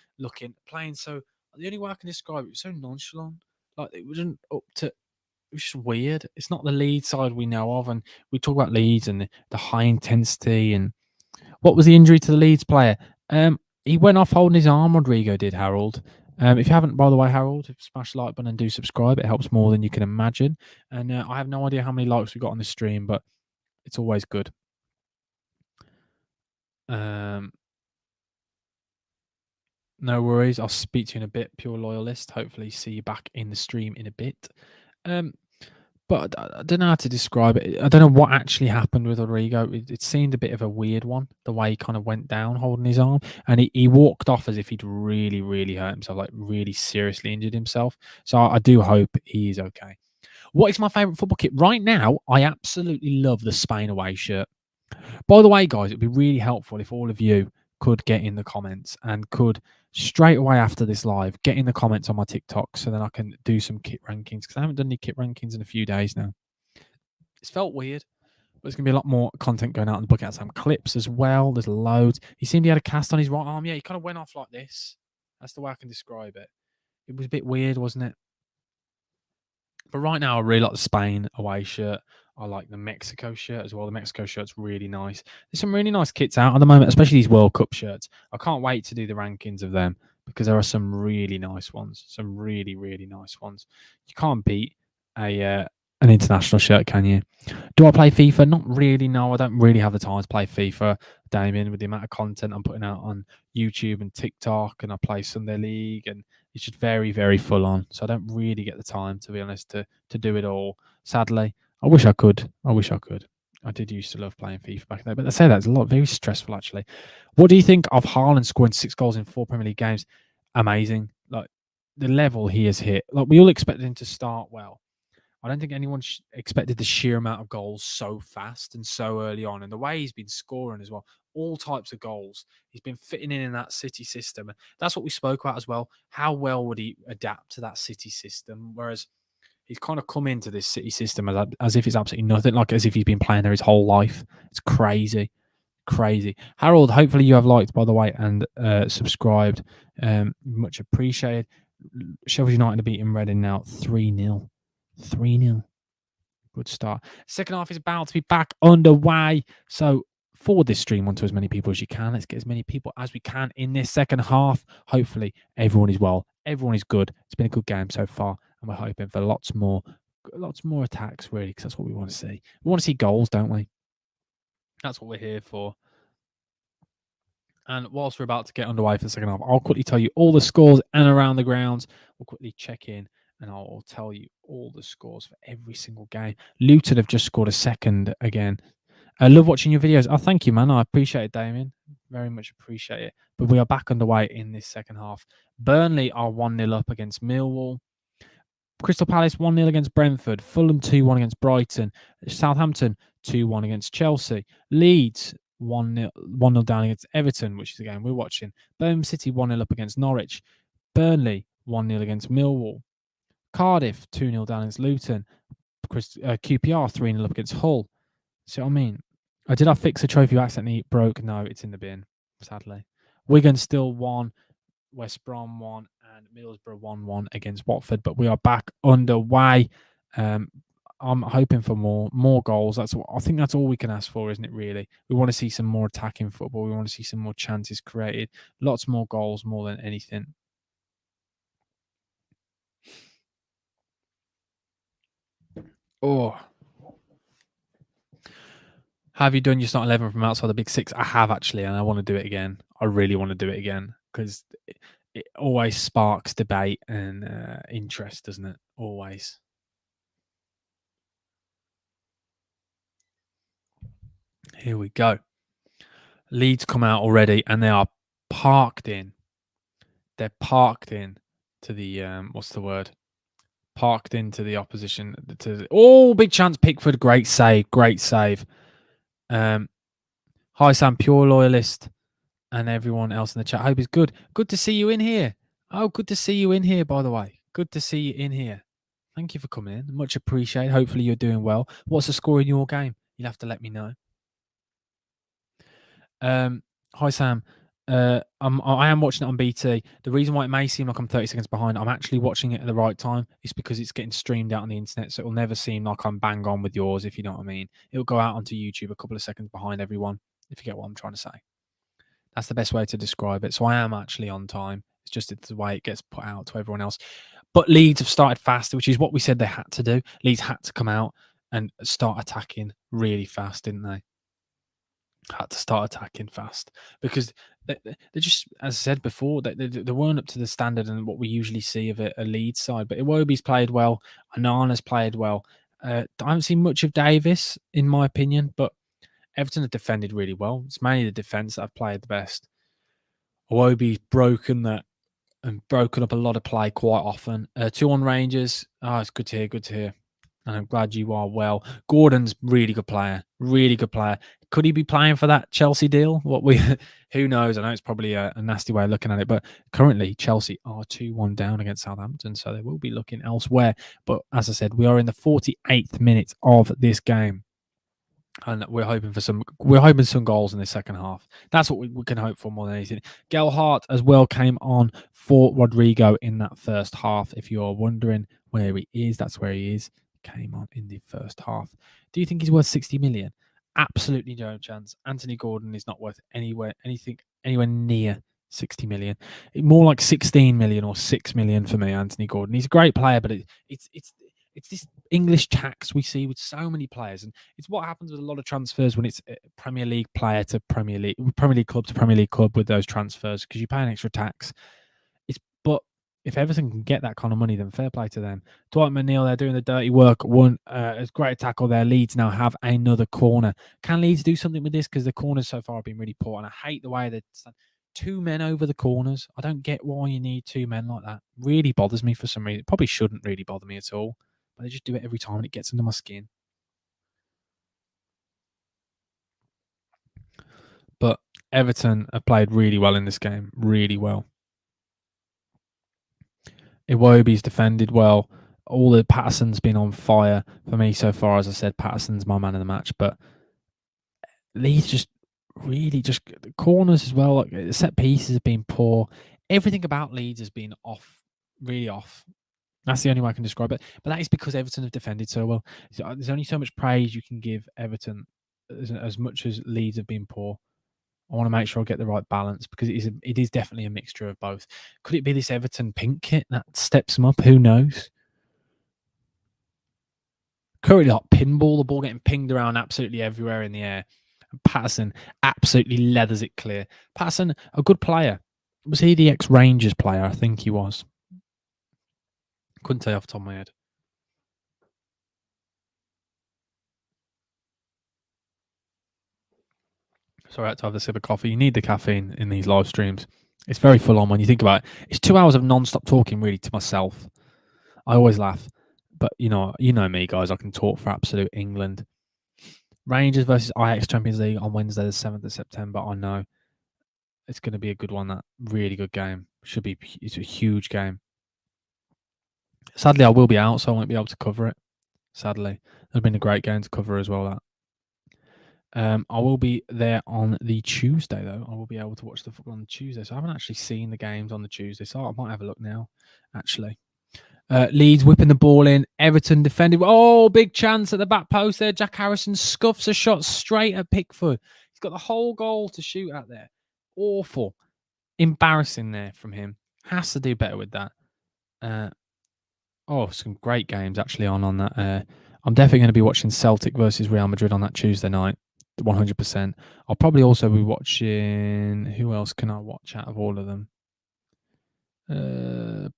playing. So the only way I can describe it was so nonchalant. Like, it wasn't up to. It was just weird. It's not the Leeds side we know of, and we talk about Leeds and the high intensity. And what was the injury to the Leeds player? He went off holding his arm. Rodrigo did, Harold. If you haven't, by the way, Harold, smash the like button and do subscribe. It helps more than you can imagine. And I have no idea how many likes we got on the stream, but it's always good. No worries. I'll speak to you in a bit, Pure Loyalist. Hopefully see you back in the stream in a bit. But I don't know how to describe it. I don't know what actually happened with Rodrigo. It seemed a bit of a weird one, the way he kind of went down holding his arm. And he walked off as if he'd really, really hurt himself, like really seriously injured himself. So I do hope he is okay. What is my favourite football kit? Right now, I absolutely love the Spain away shirt. By the way, guys, it'd be really helpful if all of you could get in the comments and could straight away after this live, get in the comments on my TikTok so then I can do some kit rankings because I haven't done any kit rankings in a few days now. It's felt weird. But there's going to be a lot more content going out on the book. Out some clips as well. There's loads. He seemed he had a cast on his right arm. Yeah, he kind of went off like this. That's the way I can describe it. It was a bit weird, wasn't it? But right now, I really like the Spain away shirt. I like the Mexico shirt as well. The Mexico shirt's really nice. There's some really nice kits out at the moment, especially these World Cup shirts. I can't wait to do the rankings of them because there are some really nice ones. Some really, really nice ones. You can't beat an international shirt, can you? Do I play FIFA? Not really. No, I don't really have the time to play FIFA, Damien, with the amount of content I'm putting out on YouTube and TikTok, and I play Sunday League, and it's just very, very full on. So I don't really get the time, to be honest, to do it all. Sadly, I wish I could. I wish I could. I did used to love playing FIFA back then, but I say that's a lot very stressful actually. What do you think of Haaland scoring 6 goals in 4 Premier League games? Amazing. Like the level he has hit. Like we all expected him to start well. I don't think anyone expected the sheer amount of goals so fast and so early on, and the way he's been scoring as well. All types of goals. He's been fitting in that City system. That's what we spoke about as well. How well would he adapt to that City system? Whereas he's kind of come into this City system as if it's absolutely nothing, like as if he's been playing there his whole life. It's crazy. Crazy. Harold, hopefully you have liked, by the way, and subscribed. Much appreciated. Sheffield United are beating Reading now 3-0. 3-0. Good start. Second half is about to be back underway. So forward this stream onto as many people as you can. Let's get as many people as we can in this second half. Hopefully everyone is well. Everyone is good. It's been a good game so far, and we're hoping for lots more attacks, really, because that's what we want to see. We want to see goals, don't we? That's what we're here for. And whilst we're about to get underway for the second half, I'll quickly tell you all the scores and around the grounds. We'll quickly check in and I'll tell you all the scores for every single game. Luton have just scored a second again. I love watching your videos. Oh, thank you, man. I appreciate it, Damien. Very much appreciate it. But we are back underway in this second half. Burnley are 1-0 up against Millwall. Crystal Palace 1-0 against Brentford. Fulham 2-1 against Brighton. Southampton 2-1 against Chelsea. Leeds 1-0 down against Everton, which is the game we're watching. Birmingham City 1-0 up against Norwich. Burnley 1-0 against Millwall. Cardiff 2-0 down against Luton. QPR 3-0 up against Hull. See what I mean? Did I fix a trophy you accidentally broke? No, it's in the bin, sadly. Wigan still 1. West Brom 1 and Middlesbrough 1-1 against Watford, but we are back underway. I'm hoping for more goals. I think that's all we can ask for, isn't it? Really, we want to see some more attacking football. We want to see some more chances created, lots more goals, more than anything. Oh, have you done your start 11 from outside the big six? I have actually, and I want to do it again. I really want to do it again because it always sparks debate and interest, doesn't it? Always. Here we go. Leeds come out already, and they are parked in. They're parked in to the what's the word? Parked into the opposition. Big chance, Pickford. Great save. Great save. Hi Sam, pure loyalist, and everyone else in the chat. Hope is good. Good to see you in here. Oh, good to see you in here. By the way, good to see you in here. Thank you for coming in. Much appreciated. Hopefully you're doing well. What's the score in your game? You'll have to let me know. Hi Sam. I am watching it on BT. The reason why it may seem like I'm 30 seconds behind, I'm actually watching it at the right time. It's because it's getting streamed out on the internet, so it'll never seem like I'm bang on with yours, if you know what I mean. It'll go out onto YouTube a couple of seconds behind everyone, if you get what I'm trying to say. That's the best way to describe it. So I am actually on time. It's just the way it gets put out to everyone else. But Leeds have started faster, which is what we said they had to do. Leeds had to come out and start attacking really fast, didn't they? Had to start attacking fast because they just, as I said before, they weren't up to the standard and what we usually see of a Leeds side. But Iwobi's played well. Anana's played well. I haven't seen much of Davis, in my opinion, but Everton have defended really well. It's mainly the defence that have played the best. Iwobi's broken that and broken up a lot of play quite often. 2-1 Rangers. Oh, it's good to hear. Good to hear. And I'm glad you are well. Gordon's really good player, really good player. Could he be playing for that Chelsea deal? What we, who knows? I know it's probably a nasty way of looking at it, but currently Chelsea are 2-1 down against Southampton, so they will be looking elsewhere. But as I said, we are in the 48th minute of this game, and we're hoping some goals in the second half. That's what we can hope for more than anything. Gelhardt as well came on for Rodrigo in that first half. If you're wondering where he is, that's where he is. Came on in the first half. Do you think he's worth 60 million? Absolutely no chance. Anthony Gordon is not worth anywhere near 60 million. More like 16 million or 6 million for me, Anthony Gordon. He's a great player, but it's this English tax we see with so many players, and it's what happens with a lot of transfers when it's a Premier League player to Premier League club to Premier League club with those transfers, because you pay an extra tax. But if Everton can get that kind of money, then fair play to them. Dwight McNeil, they're doing the dirty work. One, it's great tackle there. Leeds now have another corner. Can Leeds do something with this? Because the corners so far have been really poor, and I hate the way that two men over the corners. I don't get why you need two men like that. Really bothers me for some reason. It probably shouldn't really bother me at all, but they just do it every time, and it gets under my skin. But Everton have played really well in this game, really well. Iwobi's defended well. All the Patterson's been on fire for me so far. As I said, Patterson's my man of the match, but Leeds just really just the corners as well. Like the set pieces have been poor. Everything about Leeds has been off, really off. That's the only way I can describe it. But that is because Everton have defended so well. So there's only so much praise you can give Everton, as much as Leeds have been poor. I want to make sure I get the right balance, because it is definitely a mixture of both. Could it be this Everton pink kit that steps them up? Who knows? Currently like pinball, the ball getting pinged around absolutely everywhere in the air. And Patterson absolutely leathers it clear. Patterson, a good player. Was he the ex-Rangers player? I think he was. Couldn't tell you off the top of my head. Sorry, I had to have a sip of coffee. You need the caffeine in these live streams. It's very full on when you think about it. It's 2 hours of non-stop talking really to myself. I always laugh. But you know me, guys. I can talk for absolute England. Rangers versus Ajax Champions League on Wednesday, the 7th of September. I know it's going to be a good one. That really good game. It's a huge game. Sadly, I will be out, so I won't be able to cover it. Sadly, it'll been a great game to cover as well. That I will be there on the Tuesday, though. I will be able to watch the football on the Tuesday. So I haven't actually seen the games on the Tuesday, so I might have a look now. Actually, Leeds whipping the ball in. Everton defended. Oh, big chance at the back post there. Jack Harrison scuffs a shot straight at Pickford. He's got the whole goal to shoot at there. Awful, embarrassing there from him. Has to do better with that. Some great games actually on that. I'm definitely going to be watching Celtic versus Real Madrid on that Tuesday night, 100%. I'll probably also be watching. Who else can I watch out of all of them?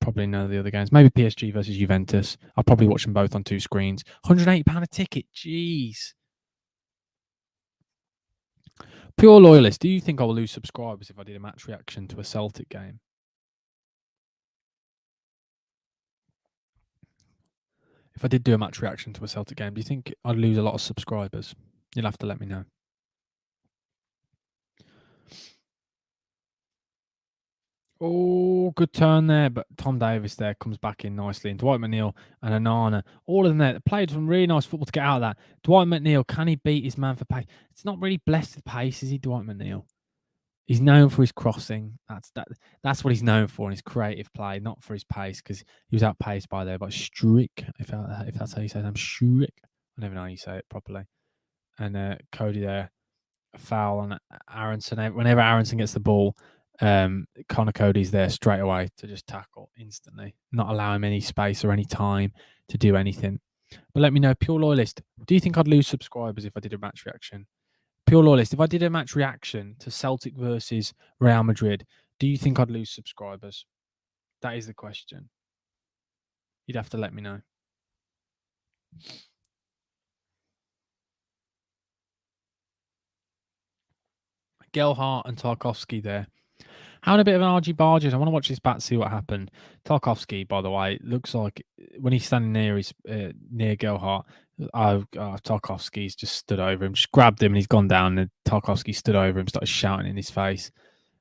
Probably none of the other games. Maybe PSG versus Juventus. I'll probably watch them both on two screens. £180 a ticket. Jeez. Pure loyalist. Do you think I will lose subscribers if I did a match reaction to a Celtic game? If I did do a match reaction to a Celtic game, do you think I'd lose a lot of subscribers? You'll have to let me know. Oh, good turn there, but Tom Davis there comes back in nicely. And Dwight McNeil and Anana, all of them there, played some really nice football to get out of that. Dwight McNeil, can he beat his man for pace? It's not really blessed with pace, is he, Dwight McNeil? He's known for his crossing. That's what he's known for in his creative play, not for his pace, because he was outpaced by there. But Strick, if that's how you say it, I'm Strick. I never know how you say it properly. And Cody there, a foul on Aronson. Whenever Aronson gets the ball, Connor Cody's there straight away to just tackle instantly, not allow him any space or any time to do anything. But let me know, Pure Loyalist, do you think I'd lose subscribers if I did a match reaction? Pure Loyalist, if I did a match reaction to Celtic versus Real Madrid, do you think I'd lose subscribers? That is the question. You'd have to let me know. Gelhardt and Tarkovsky there Having a bit of an argy barges. I want to watch this back, see what happened. Tarkovsky, by the way, looks like when he's standing near his near Gelhart, Tarkovsky's just stood over him, just grabbed him, and he's gone down. And Tarkovsky stood over him, started shouting in his face.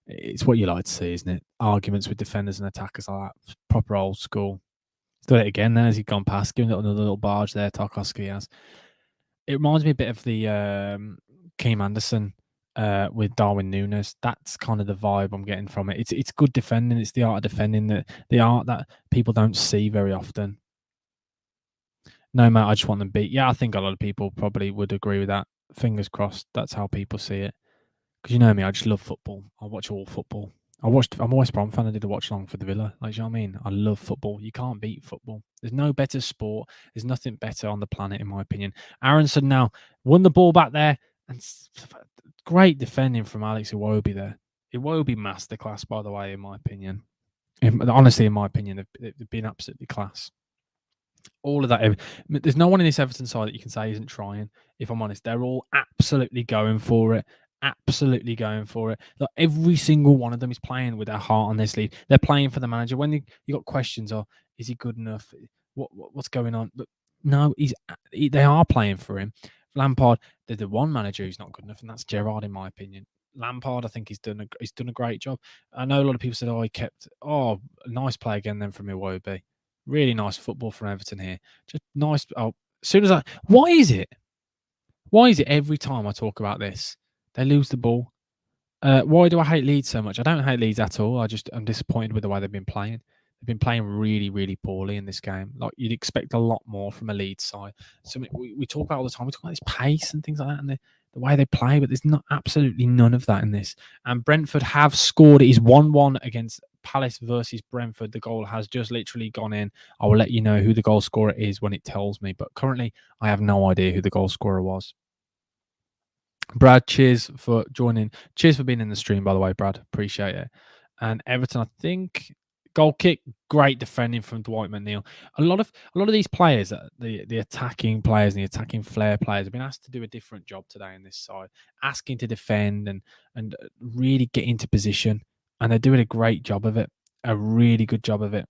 It's what you like to see, isn't it? Arguments with defenders and attackers like that, proper old school. He's done it again. Then as he's gone past, giving it another little barge there. Tarkovsky has. It reminds me a bit of the Keem Anderson with Darwin Núñez. That's kind of the vibe I'm getting from it. It's good defending. It's the art of defending, the art that people don't see very often. No, mate, I just want them beat. Yeah, I think a lot of people probably would agree with that. Fingers crossed. That's how people see it. Because you know me, I just love football. I watch all football. I'm a West Brom fan. I did a watch along for the Villa. Like, you know what I mean? I love football. You can't beat football. There's no better sport. There's nothing better on the planet, in my opinion. Aronson now won the ball back there, and great defending from Alex Iwobi there. Iwobi masterclass, by the way, in my opinion. Honestly, in my opinion, they've been absolutely class. All of that. There's no one in this Everton side that you can say isn't trying. If I'm honest, they're all absolutely going for it. Absolutely going for it. Like, every single one of them is playing with their heart on their sleeve. They're playing for the manager. When you got questions, is he good enough? What's going on? But no, they are playing for him. Lampard, they're the one manager who's not good enough, and that's Gerrard, in my opinion. Lampard, I think he's done a great job. I know a lot of people said, a nice play again then from Iwobi. Really nice football from Everton here. Just nice. As soon as why is it every time I talk about this, they lose the ball? Why do I hate Leeds so much? I don't hate Leeds at all. I'm disappointed with the way they've been playing. They've been playing really, really poorly in this game. Like, you'd expect a lot more from a Leeds side. So we talk about all the time. We talk about this pace and things like that, and the way they play, but there's absolutely none of that in this. And Brentford have scored. It is 1-1 against Palace versus Brentford. The goal has just literally gone in. I will let you know who the goal scorer is when it tells me, but currently I have no idea who the goal scorer was. Brad, cheers for joining. Cheers for being in the stream, by the way, Brad. Appreciate it. And Everton, I think, goal kick, great defending from Dwight McNeil. A lot of these players, the attacking players and the attacking flair players, have been asked to do a different job today in this side, asking to defend and really get into position, and they're doing a great job of it, a really good job of it.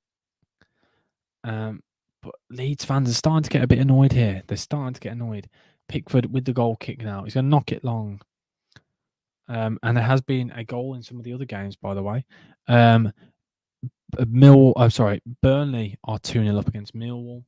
But Leeds fans are starting to get a bit annoyed here. They're starting to get annoyed. Pickford with the goal kick now. He's going to knock it long. And there has been a goal in some of the other games, by the way. Burnley are 2-0 up against Millwall.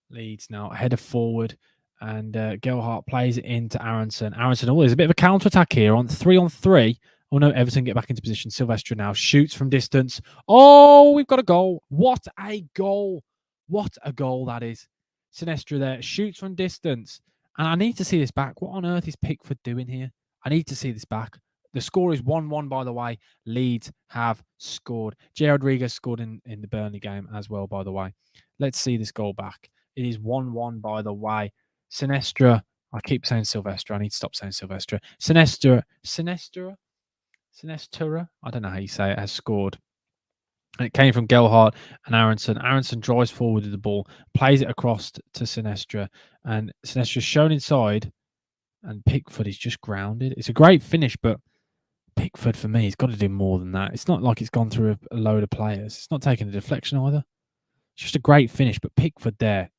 Leeds now header forward, and Gelhart plays it into Aronson. There's a bit of a counter-attack here on 3-on-3. Oh no, Everton get back into position. Silvestre now shoots from distance. Oh, we've got a goal. What a goal. What a goal that is. Sinestra there shoots from distance. And I need to see this back. What on earth is Pickford doing here? I need to see this back. The score is 1-1, by the way. Leeds have scored. J. Rodriguez scored in the Burnley game as well, by the way. Let's see this goal back. It is 1-1, by the way. Sinestra. I keep saying Silvestre. I need to stop saying Silvestre. Sinestra. I don't know how you say it, has scored. And it came from Gelhart and Aronson. Aronson drives forward with the ball, plays it across to Sinestra, and Sinestra's shown inside, and Pickford is just grounded. It's a great finish, but Pickford, for me, he's got to do more than that. It's not like it's gone through a load of players. It's not taking a deflection either. It's just a great finish, but Pickford there.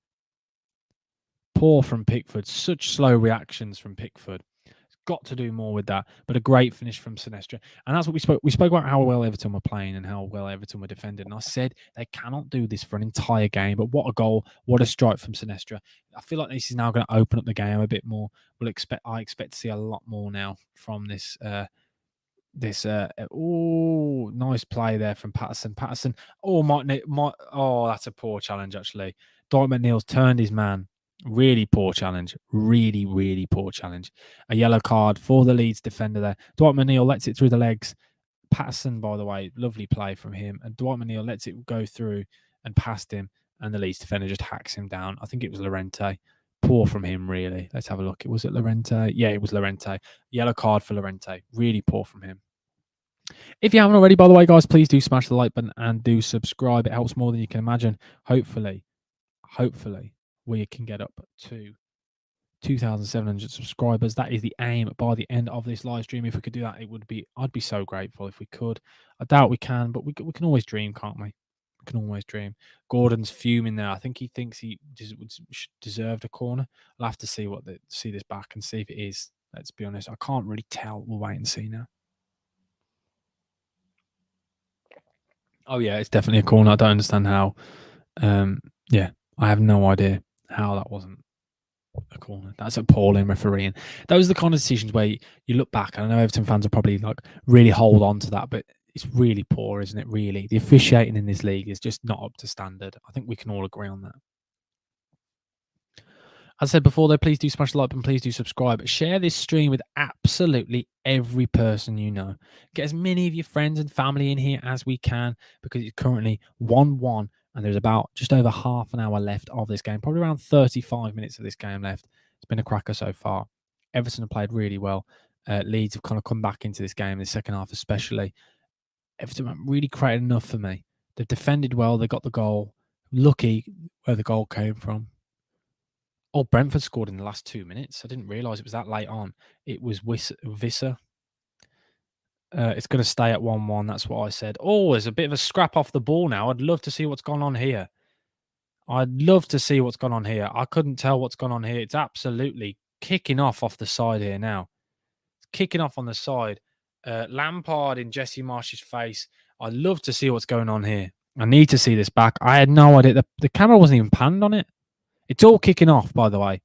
Poor from Pickford. Such slow reactions from Pickford. Got to do more with that, but a great finish from Sinestra. And that's what we spoke about, how well Everton were playing and how well Everton were defending. And I said they cannot do this for an entire game, but what a goal, what a strike from Sinestra. I feel like this is now going to open up the game a bit more. I expect to see a lot more now from this nice play there from Patterson. That's a poor challenge, actually. Dwight McNeil's turned his man. Really poor challenge. Really, really poor challenge. A yellow card for the Leeds defender there. Dwight McNeil lets it through the legs. Patterson, by the way, lovely play from him. And Dwight McNeil lets it go through and past him. And the Leeds defender just hacks him down. I think it was Llorente. Poor from him, really. Let's have a look. Was it Llorente? Yeah, it was Llorente. Yellow card for Llorente. Really poor from him. If you haven't already, by the way, guys, please do smash the like button and do subscribe. It helps more than you can imagine. Hopefully, we can get up to 2,700 subscribers. That is the aim by the end of this live stream. If we could do that, I'd be so grateful if we could. I doubt we can, but we can always dream, can't we? We can always dream. Gordon's fuming there. I think he thinks he deserved a corner. I'll have to see this back and see if it is. Let's be honest. I can't really tell. We'll wait and see now. Oh yeah, it's definitely a corner. I don't understand how. Yeah, I have no idea how that wasn't a corner. That's appalling refereeing. Those are the kind of decisions where you look back, and I know Everton fans are probably like really hold on to that, but it's really poor, isn't it? Really, the officiating in this league is just not up to standard. I think we can all agree on that. As I said before, though, please do smash the like button, please do subscribe. Share this stream with absolutely every person you know. Get as many of your friends and family in here as we can, because it's currently 1-1 and there's about just over half an hour left of this game. Probably around 35 minutes of this game left. It's been a cracker so far. Everton have played really well. Leeds have kind of come back into this game in the second half especially. Everton haven't really created enough for me. They've defended well. They got the goal. Lucky where the goal came from. Oh, Brentford scored in the last 2 minutes. I didn't realise it was that late on. It was Visser. It's going to stay at 1-1. That's what I said. Oh, there's a bit of a scrap off the ball now. I'd love to see what's gone on here. I'd love to see what's gone on here. I couldn't tell what's gone on here. It's absolutely kicking off the side here now. It's kicking off on the side. Lampard in Jesse Marsh's face. I'd love to see what's going on here. I need to see this back. I had no idea. The camera wasn't even panned on it. It's all kicking off, by the way.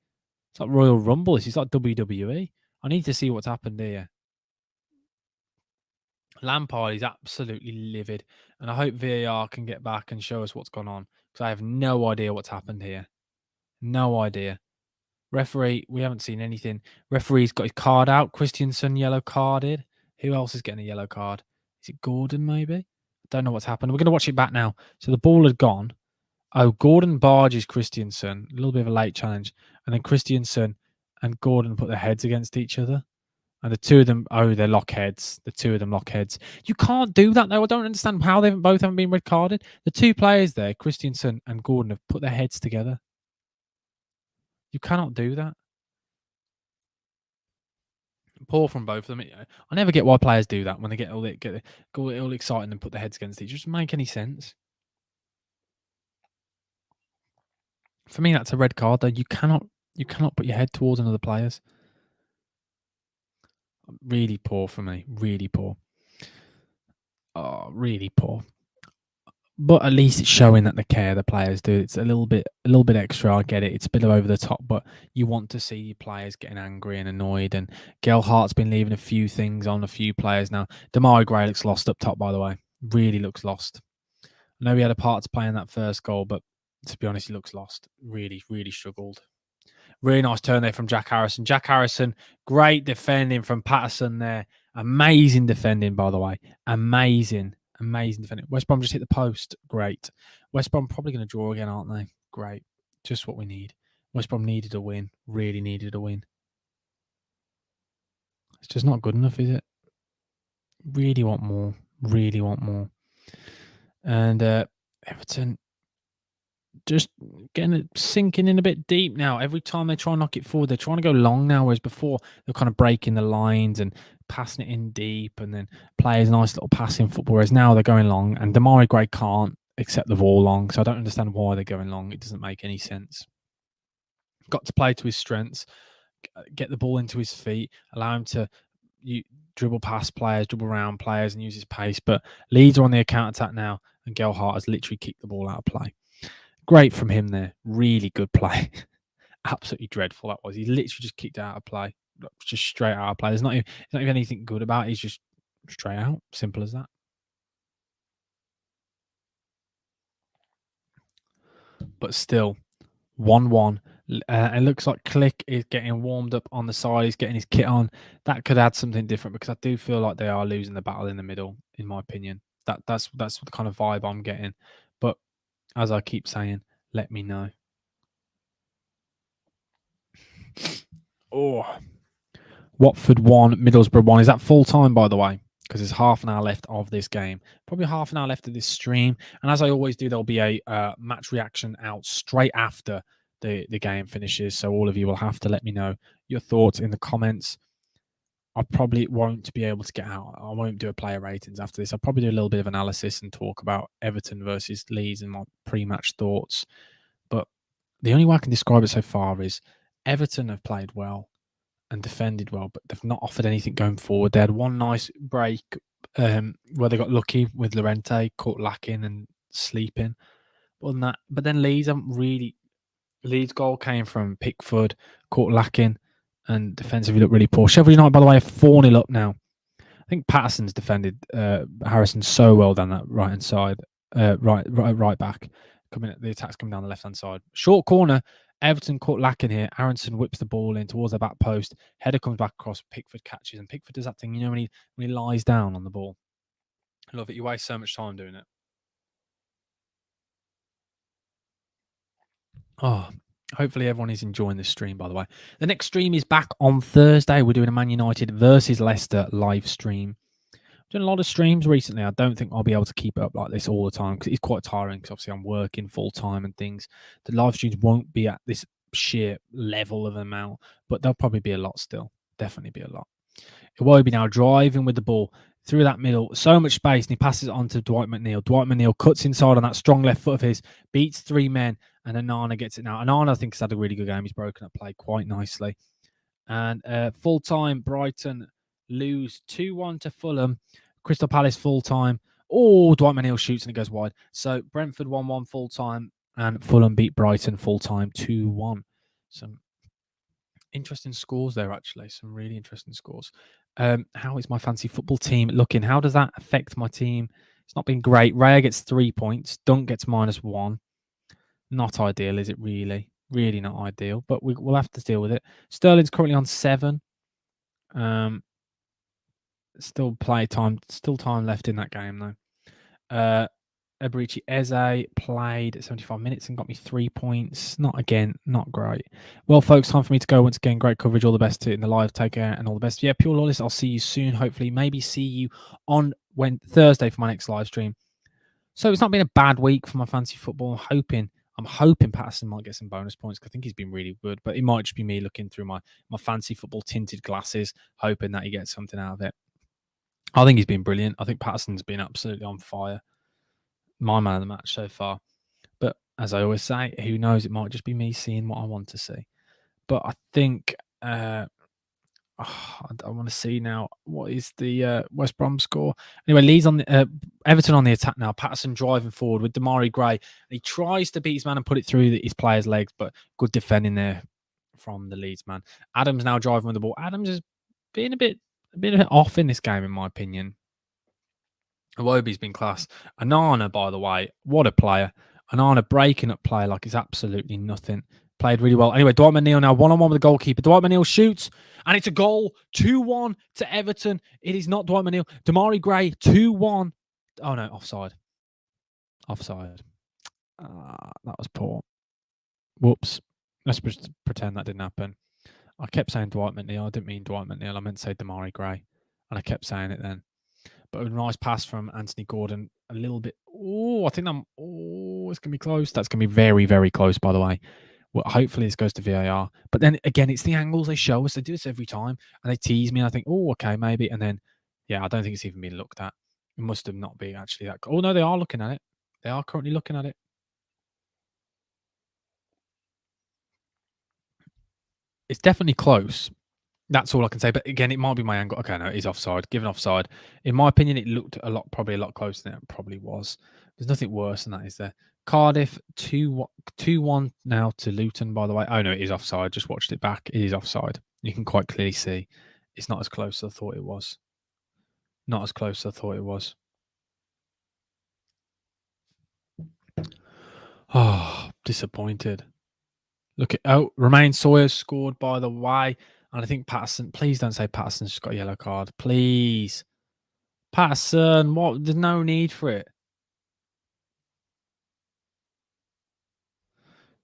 It's like Royal Rumble. It's like WWE. I need to see what's happened here. Lampard is absolutely livid. And I hope VAR can get back and show us what's gone on, because I have no idea what's happened here. No idea. Referee, we haven't seen anything. Referee's got his card out. Christensen yellow carded. Who else is getting a yellow card? Is it Gordon, maybe? I don't know what's happened. We're going to watch it back now. So the ball had gone. Oh, Gordon barges Christensen. A little bit of a late challenge. And then Christensen and Gordon put their heads against each other. And the two of them, they lock heads. The two of them lock heads. You can't do that, though. I don't understand how they both haven't been red carded. The two players there, Christensen and Gordon, have put their heads together. You cannot do that. Poor from both of them. I never get why players do that when they get all excited and put their heads against each other. It doesn't make any sense. For me, that's a red card, though. You cannot put your head towards another player's. Really poor for me. Really poor. Oh, really poor. But at least it's showing that the care the players do. It's a little bit extra. I get it. It's a bit over the top, but you want to see your players getting angry and annoyed. And Gelhart's been leaving a few things on a few players now. Damari Gray looks lost up top, by the way. Really looks lost. I know he had a part to play in that first goal, but to be honest, he looks lost. Really, really struggled. Really nice turn there from Jack Harrison. Jack Harrison, great defending from Patterson there. Amazing defending, by the way. Amazing defending. West Brom just hit the post. Great. West Brom probably going to draw again, aren't they? Great. Just what we need. West Brom needed a win. Really needed a win. It's just not good enough, is it? Really want more. Really want more. And Everton just getting it sinking in a bit deep now. Every time they try and knock it forward, they're trying to go long now, whereas before they're kind of breaking the lines and passing it in deep and then players nice little passing football, whereas now they're going long and Damari Gray can't accept the ball long, so I don't understand why they're going long. It doesn't make any sense. Got to play to his strengths, get the ball into his feet, allow him to dribble past players, dribble around players and use his pace, but Leeds are on the counter-attack now and Gelhardt has literally kicked the ball out of play. Great from him there. Really good play. Absolutely dreadful that was. He literally just kicked out of play. Just straight out of play. There's not even anything good about it. He's just straight out. Simple as that. But still, 1-1. It looks like Click is getting warmed up on the side. He's getting his kit on. That could add something different because I do feel like they are losing the battle in the middle, in my opinion. That's the kind of vibe I'm getting. But as I keep saying, let me know. Oh, Watford 1, Middlesbrough 1. Is that full time, by the way? Because there's half an hour left of this game. Probably half an hour left of this stream. And as I always do, there'll be a match reaction out straight after the game finishes. So all of you will have to let me know your thoughts in the comments. I probably won't be able to get out. I won't do a player ratings after this. I'll probably do a little bit of analysis and talk about Everton versus Leeds and my pre-match thoughts. But the only way I can describe it so far is Everton have played well and defended well, but they've not offered anything going forward. They had one nice break where they got lucky with Llorente caught lacking and sleeping. But then Leeds haven't really. Leeds goal came from Pickford, caught lacking, and defensively looked really poor. Sheffield United, by the way, are 4-0 up now. I think Patterson's defended Harrison so well down that right hand side, right back. The attack's coming down the left hand side. Short corner. Everton caught lacking here. Aronson whips the ball in towards their back post. Header comes back across. Pickford catches, and Pickford does that thing. When he lies down on the ball. I love it. You waste so much time doing it. Oh, hopefully everyone is enjoying this stream, by the way. The next stream is back on Thursday. We're doing a Man United versus Leicester live stream. Doing a lot of streams recently. I don't think I'll be able to keep it up like this all the time because it's quite tiring because obviously I'm working full time and things. The live streams won't be at this sheer level of amount, but there'll probably be a lot still. Definitely be a lot. Iwobi now driving with the ball through that middle. So much space and he passes it on to Dwight McNeil. Dwight McNeil cuts inside on that strong left foot of his, beats three men, and Onana gets it now. Onana, I think, has had a really good game. He's broken up play quite nicely. And full time, Brighton lose 2-1 to Fulham. Crystal Palace full time. Oh, Dwight McNeil shoots and it goes wide. So Brentford 1-1 full time, and Fulham beat Brighton full time 2-1. Some interesting scores there, actually. Some really interesting scores. How is my fancy football team looking? How does that affect my team? It's not been great. Raya gets 3 points. Dunk gets -1. Not ideal, is it really? Really not ideal, but we'll have to deal with it. Sterling's currently on 7. Still time left in that game though. Eberici Eze played 75 minutes and got me 3 points. Not great. Well, folks, time for me to go once again. Great coverage. All the best in the live. Take care and all the best. Yeah, Pure Lawless, I'll see you soon. Hopefully, maybe see you on Thursday for my next live stream. So it's not been a bad week for my fantasy football. I'm hoping Patterson might get some bonus points because I think he's been really good. But it might just be me looking through my fantasy football tinted glasses, hoping that he gets something out of it. I think he's been brilliant. I think Patterson's been absolutely on fire. My man of the match so far. But as I always say, who knows? It might just be me seeing what I want to see. But I think I want to see now what is the West Brom score. Anyway, Leeds on the Everton on the attack now. Patterson driving forward with Damari Gray. He tries to beat his man and put it through his player's legs, but good defending there from the Leeds man. Adams now driving with the ball. Adams has been a bit off in this game, in my opinion. Iwobi's been class. Onana, by the way, what a player. Onana breaking up play like it's absolutely nothing. Played really well. Anyway, Dwight McNeil now 1-on-1 with the goalkeeper. Dwight McNeil shoots, and it's a goal. 2-1 to Everton. It is not Dwight McNeil. Damari Gray, 2-1. Oh, no, offside. Offside. That was poor. Whoops. Let's pretend that didn't happen. I kept saying Dwight McNeil. I didn't mean Dwight McNeil. I meant to say Damari Gray. And I kept saying it then. But a nice pass from Anthony Gordon. A little bit. Oh, I think it's going to be close. That's going to be very, very close, by the way. Well, hopefully this goes to VAR. But then again, it's the angles they show us. They do this every time. And they tease me. And I think, oh, okay, maybe. And then, yeah, I don't think it's even been looked at. It must have not been actually that. Oh, no, they are looking at it. They are currently looking at it. It's definitely close. That's all I can say. But again, it might be my angle. Okay, no, it is offside. Given offside. In my opinion, it looked probably a lot closer than it probably was. There's nothing worse than that, is there? Cardiff 2-1 now to Luton, by the way. Oh, no, it is offside. Just watched it back. It is offside. You can quite clearly see it's not as close as I thought it was. Not as close as I thought it was. Oh, disappointed. Look at Romain Sawyer scored, by the way. And I think Patterson, please don't say Patterson's just got a yellow card. Please. Patterson, what? There's no need for it.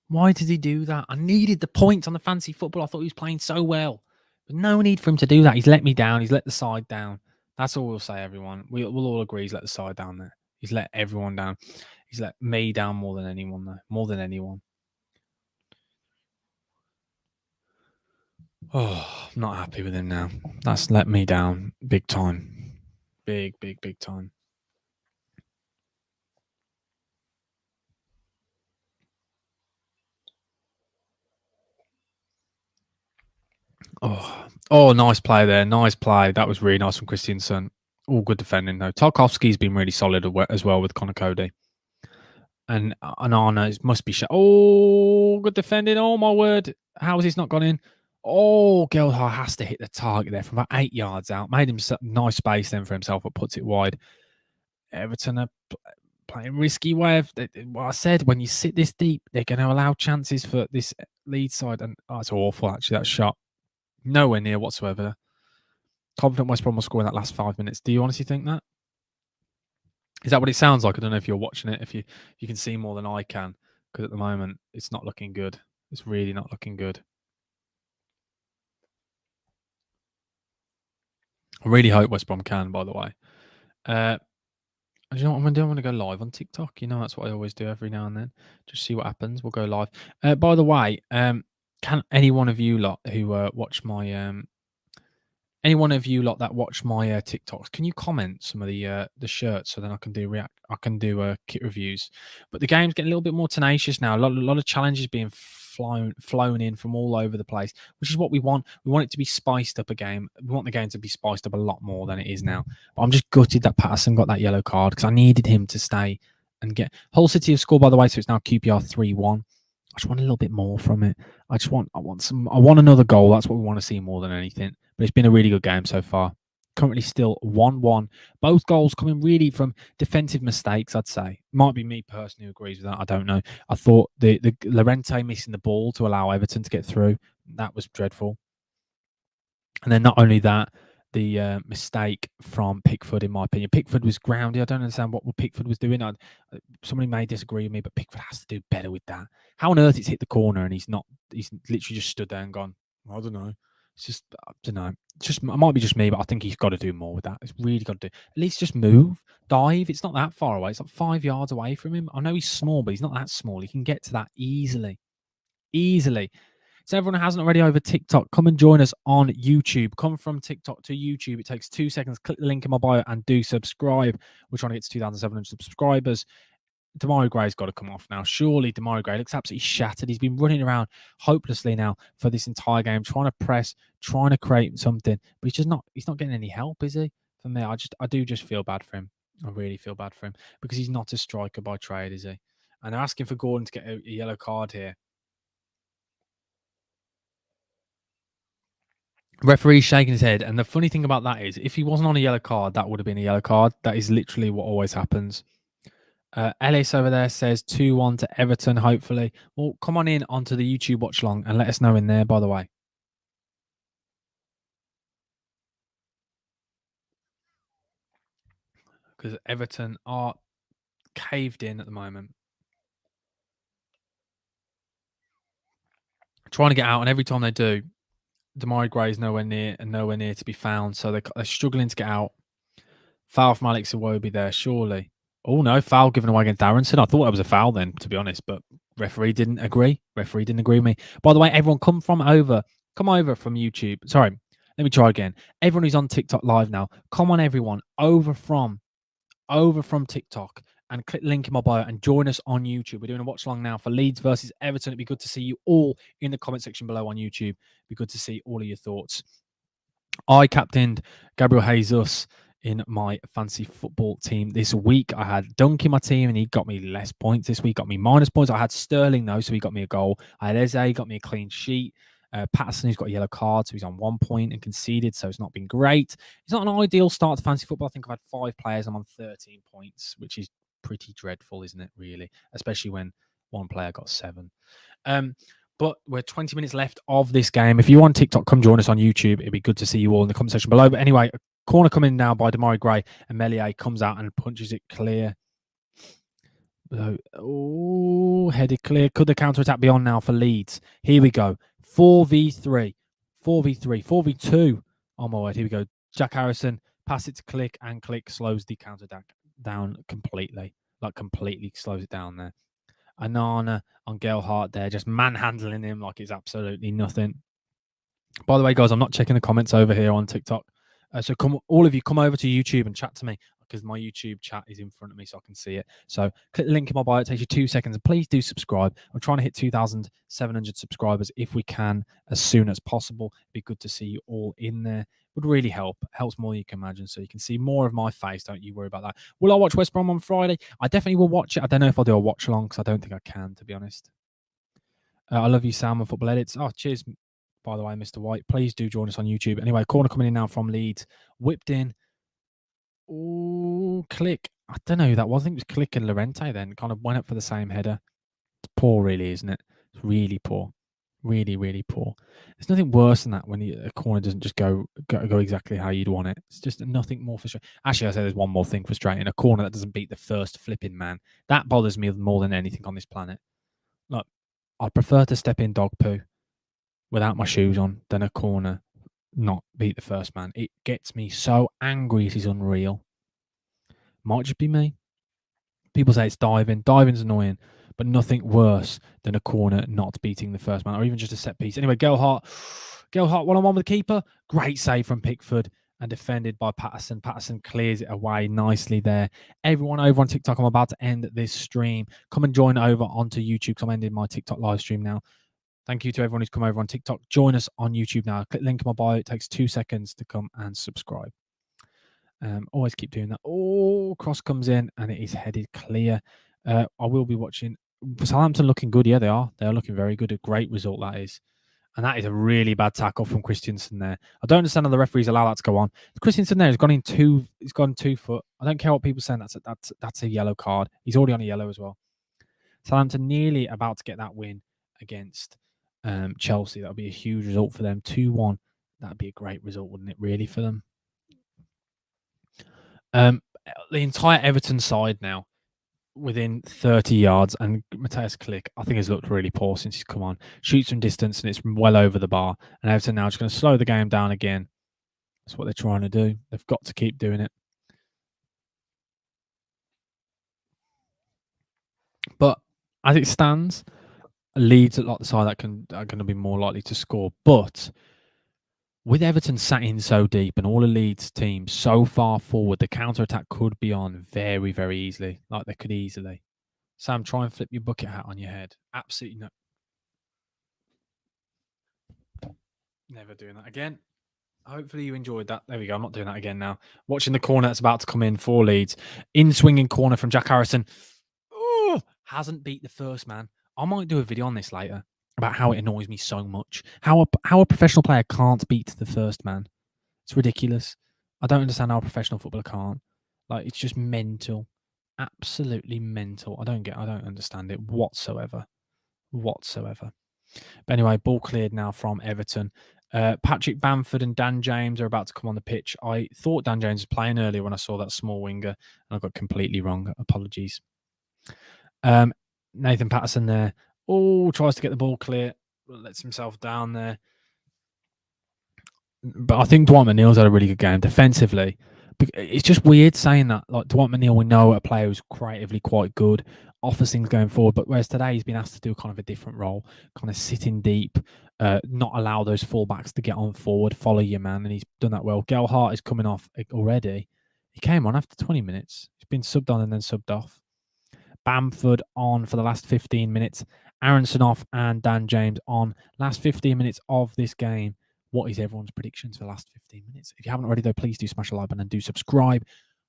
Why did he do that? I needed the points on the fancy football. I thought he was playing so well. But no need for him to do that. He's let me down. He's let the side down. That's all we'll say, everyone. We'll all agree he's let the side down there. He's let everyone down. He's let me down more than anyone, though. More than anyone. Oh, I'm not happy with him now. That's let me down big time. Big, big, big time. Oh, nice play there. Nice play. That was really nice from Christiansen. All good defending though. Tarkovsky's been really solid as well with Connor Cody. And Anana must be Oh, good defending. Oh my word. How has this not gone in? Oh, Gelhar has to hit the target there from about 8 yards out. Made him nice space then for himself, but puts it wide. Everton are playing risky way of what I said. When you sit this deep, they're going to allow chances for this lead side, and it's awful. Actually, that shot nowhere near whatsoever. Confident West Brom will score in that last 5 minutes. Do you honestly think that? Is that what it sounds like? I don't know if you're watching it, if you can see more than I can, because at the moment it's not looking good. It's really not looking good. I really hope West Brom can. By the way, you know what I'm going to do? I'm going to go live on TikTok. You know, that's what I always do every now and then. Just see what happens. We'll go live. By the way, can any one of you lot who watch my any one of you lot that watch my TikToks, can you comment some of the shirts so then I can do kit reviews? But the game's getting a little bit more tenacious now. A lot of challenges being flown in from all over the place, which is what we want. We want it to be spiced up a game. We want the game to be spiced up a lot more than it is now. But I'm just gutted that Patterson got that yellow card because I needed him to stay and get. Hull City have scored, by the way, so it's now QPR 3-1. I just want a little bit more from it. I want another goal. That's what we want to see more than anything. But it's been a really good game so far. Currently still 1-1. Both goals coming really from defensive mistakes, I'd say. Might be me personally who agrees with that. I don't know. I thought the Llorente missing the ball to allow Everton to get through, that was dreadful. And then not only that, the mistake from Pickford, in my opinion. Pickford was grounded. I don't understand what Pickford was doing. Somebody may disagree with me, but Pickford has to do better with that. How on earth it's hit the corner and he's literally just stood there and gone, I don't know. It's just, I don't know. It might be just me, but I think he's got to do more with that. It's really got to do. At least just move, dive. It's not that far away. It's like 5 yards away from him. I know he's small, but he's not that small. He can get to that easily. Easily. So everyone who hasn't already over TikTok, come and join us on YouTube. Come from TikTok to YouTube. It takes 2 seconds. Click the link in my bio and do subscribe. We're trying to get to 2,700 subscribers. Demarai Gray's got to come off now. Surely Demarai Gray looks absolutely shattered. He's been running around hopelessly now for this entire game, trying to press, trying to create something, but he's not getting any help, is he? For me, I do just feel bad for him. I really feel bad for him because he's not a striker by trade, is he? And they're asking for Gordon to get a yellow card here. Referee shaking his head, and the funny thing about that is, if he wasn't on a yellow card, that would have been a yellow card. That is literally what always happens. Ellis over there says 2-1 to Everton, hopefully. Well, come on in onto the YouTube watch long and let us know in there, by the way. Because Everton are caved in at the moment. Trying to get out, and every time they do, Demarai Gray is nowhere near to be found. So they're struggling to get out. Foul from Alex Iwobi there, surely. Oh no, foul given away against Aronson. I thought that was a foul then, to be honest, but referee didn't agree. Referee didn't agree with me. By the way, everyone come over from YouTube. Sorry, let me try again. Everyone who's on TikTok live now, come on everyone over from TikTok and click the link in my bio and join us on YouTube. We're doing a watch long now for Leeds versus Everton. It'd be good to see you all in the comment section below on YouTube. It'd be good to see all of your thoughts. I captained Gabriel Jesus in my fancy football team this week. I had Dunk in my team and he got me less points this week, got me minus points. I had Sterling though, so he got me a goal. I had Eze, got me a clean sheet. Patterson, who's got a yellow card, so he's on 1 point and conceded, so it's not been great. It's not an ideal start to fantasy football. I think I've had 5 players. I'm on 13 points, which is pretty dreadful, isn't it, really? Especially when one player got 7. But we're 20 minutes left of this game. If you're on TikTok, come join us on YouTube. It'd be good to see you all in the comment section below. But anyway, a corner coming now by Demarai Gray, and Melier comes out and punches it clear. Oh, headed clear. Could the counter attack be on now for Leeds? Here we go. 4v3, 4v3, 4v2. Oh my word, here we go. Jack Harrison, pass it to Click, and Click slows the counter attack down completely. Like completely slows it down there. Anana on Gelhart there, just manhandling him like it's absolutely nothing. By the way, guys, I'm not checking the comments over here on TikTok. So come, all of you, come over to YouTube and chat to me because my YouTube chat is in front of me so I can see it. So click the link in my bio. It takes you 2 seconds. And please do subscribe. I'm trying to hit 2,700 subscribers if we can as soon as possible. It'd be good to see you all in there. Would really help. Helps more than you can imagine. So you can see more of my face. Don't you worry about that. Will I watch West Brom on Friday? I definitely will watch it. I don't know if I'll do a watch along because I don't think I can, to be honest. I love you, Sam, on Football Edits. Oh, cheers, by the way, Mr. White. Please do join us on YouTube. Anyway, corner coming in now from Leeds. Whipped in. Oh, Click. I don't know who that was. I think it was Click and Lorente then. Kind of went up for the same header. It's poor, really, isn't it? It's really poor. Really, really poor. There's nothing worse than that when a corner doesn't just go exactly how you'd want it. It's just nothing more frustrating. Actually, I say there's one more thing frustrating. A corner that doesn't beat the first flipping man. That bothers me more than anything on this planet. Look, I'd prefer to step in dog poo without my shoes on than a corner not beat the first man. It gets me so angry. It is unreal. Might just be me. People say it's diving. Diving's annoying, but nothing worse than a corner not beating the first man or even just a set piece. Anyway, Gelhardt one-on-one with the keeper. Great save from Pickford and defended by Patterson. Patterson clears it away nicely there. Everyone over on TikTok, I'm about to end this stream. Come and join over onto YouTube because I'm ending my TikTok live stream now. Thank you to everyone who's come over on TikTok. Join us on YouTube now. Click the link in my bio. It takes 2 seconds to come and subscribe. Always keep doing that. Oh, cross comes in and it is headed clear. I will be watching. Southampton looking good. Yeah, they are. They are looking very good. A great result that is. And that is a really bad tackle from Christensen there. I don't understand how the referees allow that to go on. Christensen there has gone in two. He's gone 2 foot. I don't care what people are saying. That's a yellow card. He's already on a yellow as well. Southampton nearly about to get that win against Chelsea. That would be a huge result for them. 2-1. That'd be a great result, wouldn't it? Really for them. The entire Everton side now within 30 yards, and Matthias Klick, I think, has looked really poor since he's come on. Shoots from distance, and it's well over the bar. And Everton now just going to slow the game down again. That's what they're trying to do. They've got to keep doing it. But as it stands, Leeds are like the side that are going to be more likely to score. But with Everton sat in so deep and all the Leeds teams so far forward, the counter-attack could be on very, very easily. Like they could easily. Sam, try and flip your bucket hat on your head. Absolutely no. Never doing that again. Hopefully you enjoyed that. There we go. I'm not doing that again now. Watching the corner that's about to come in for Leeds. In swinging corner from Jack Harrison. Oh, hasn't beat the first man. I might do a video on this later about how it annoys me so much. How a professional player can't beat the first man. It's ridiculous. I don't understand how a professional footballer can't. Like, it's just mental. Absolutely mental. I don't understand it whatsoever. But anyway, ball cleared now from Everton. Patrick Bamford and Dan James are about to come on the pitch. I thought Dan James was playing earlier when I saw that small winger, and I got completely wrong. Apologies. Nathan Patterson there. Oh, tries to get the ball clear, lets himself down there. But I think Dwight McNeil's had a really good game defensively. It's just weird saying that. Like Dwight McNeil, we know a player who's creatively quite good, offers things going forward. But whereas today he's been asked to do kind of a different role, kind of sitting deep, not allow those fullbacks to get on forward, follow your man, and he's done that well. Gelhardt is coming off already. He came on after 20 minutes. He's been subbed on and then subbed off. Bamford on for the last 15 minutes. Aronson off and Dan James on. Last 15 minutes of this game. What is everyone's predictions for the last 15 minutes? If you haven't already, though, please do smash a like button and do subscribe.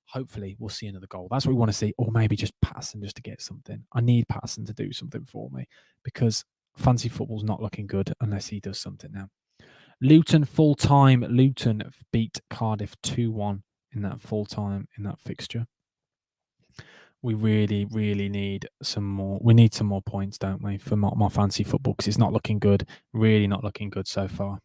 Hopefully, we'll see another goal. That's what we want to see. Or maybe just Patterson just to get something. I need Patterson to do something for me because fancy football's not looking good unless he does something now. Luton full-time. Luton beat Cardiff 2-1 in that full-time, in that fixture. We really, really need some more. We need some more points, don't we, for my fancy football because it's not looking good. Really not looking good so far.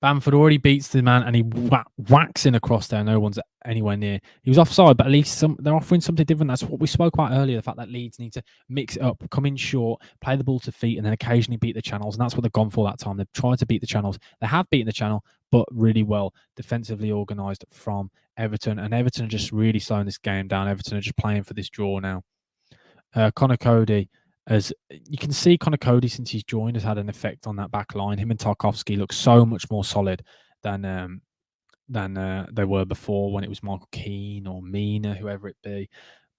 Bamford already beats the man and he whacks in across there. No one's anywhere near. He was offside, but at least they're offering something different. That's what we spoke about earlier, the fact that Leeds need to mix it up, come in short, play the ball to feet, and then occasionally beat the channels. And that's what they've gone for that time. They've tried to beat the channels. They have beaten the channel, but really well defensively organised from Everton. And Everton are just really slowing this game down. Everton are just playing for this draw now. Connor Cody As you can see, Connor Cody, since he's joined, has had an effect on that back line. Him and Tarkovsky look so much more solid than they were before when it was Michael Keane or Mina, whoever it be.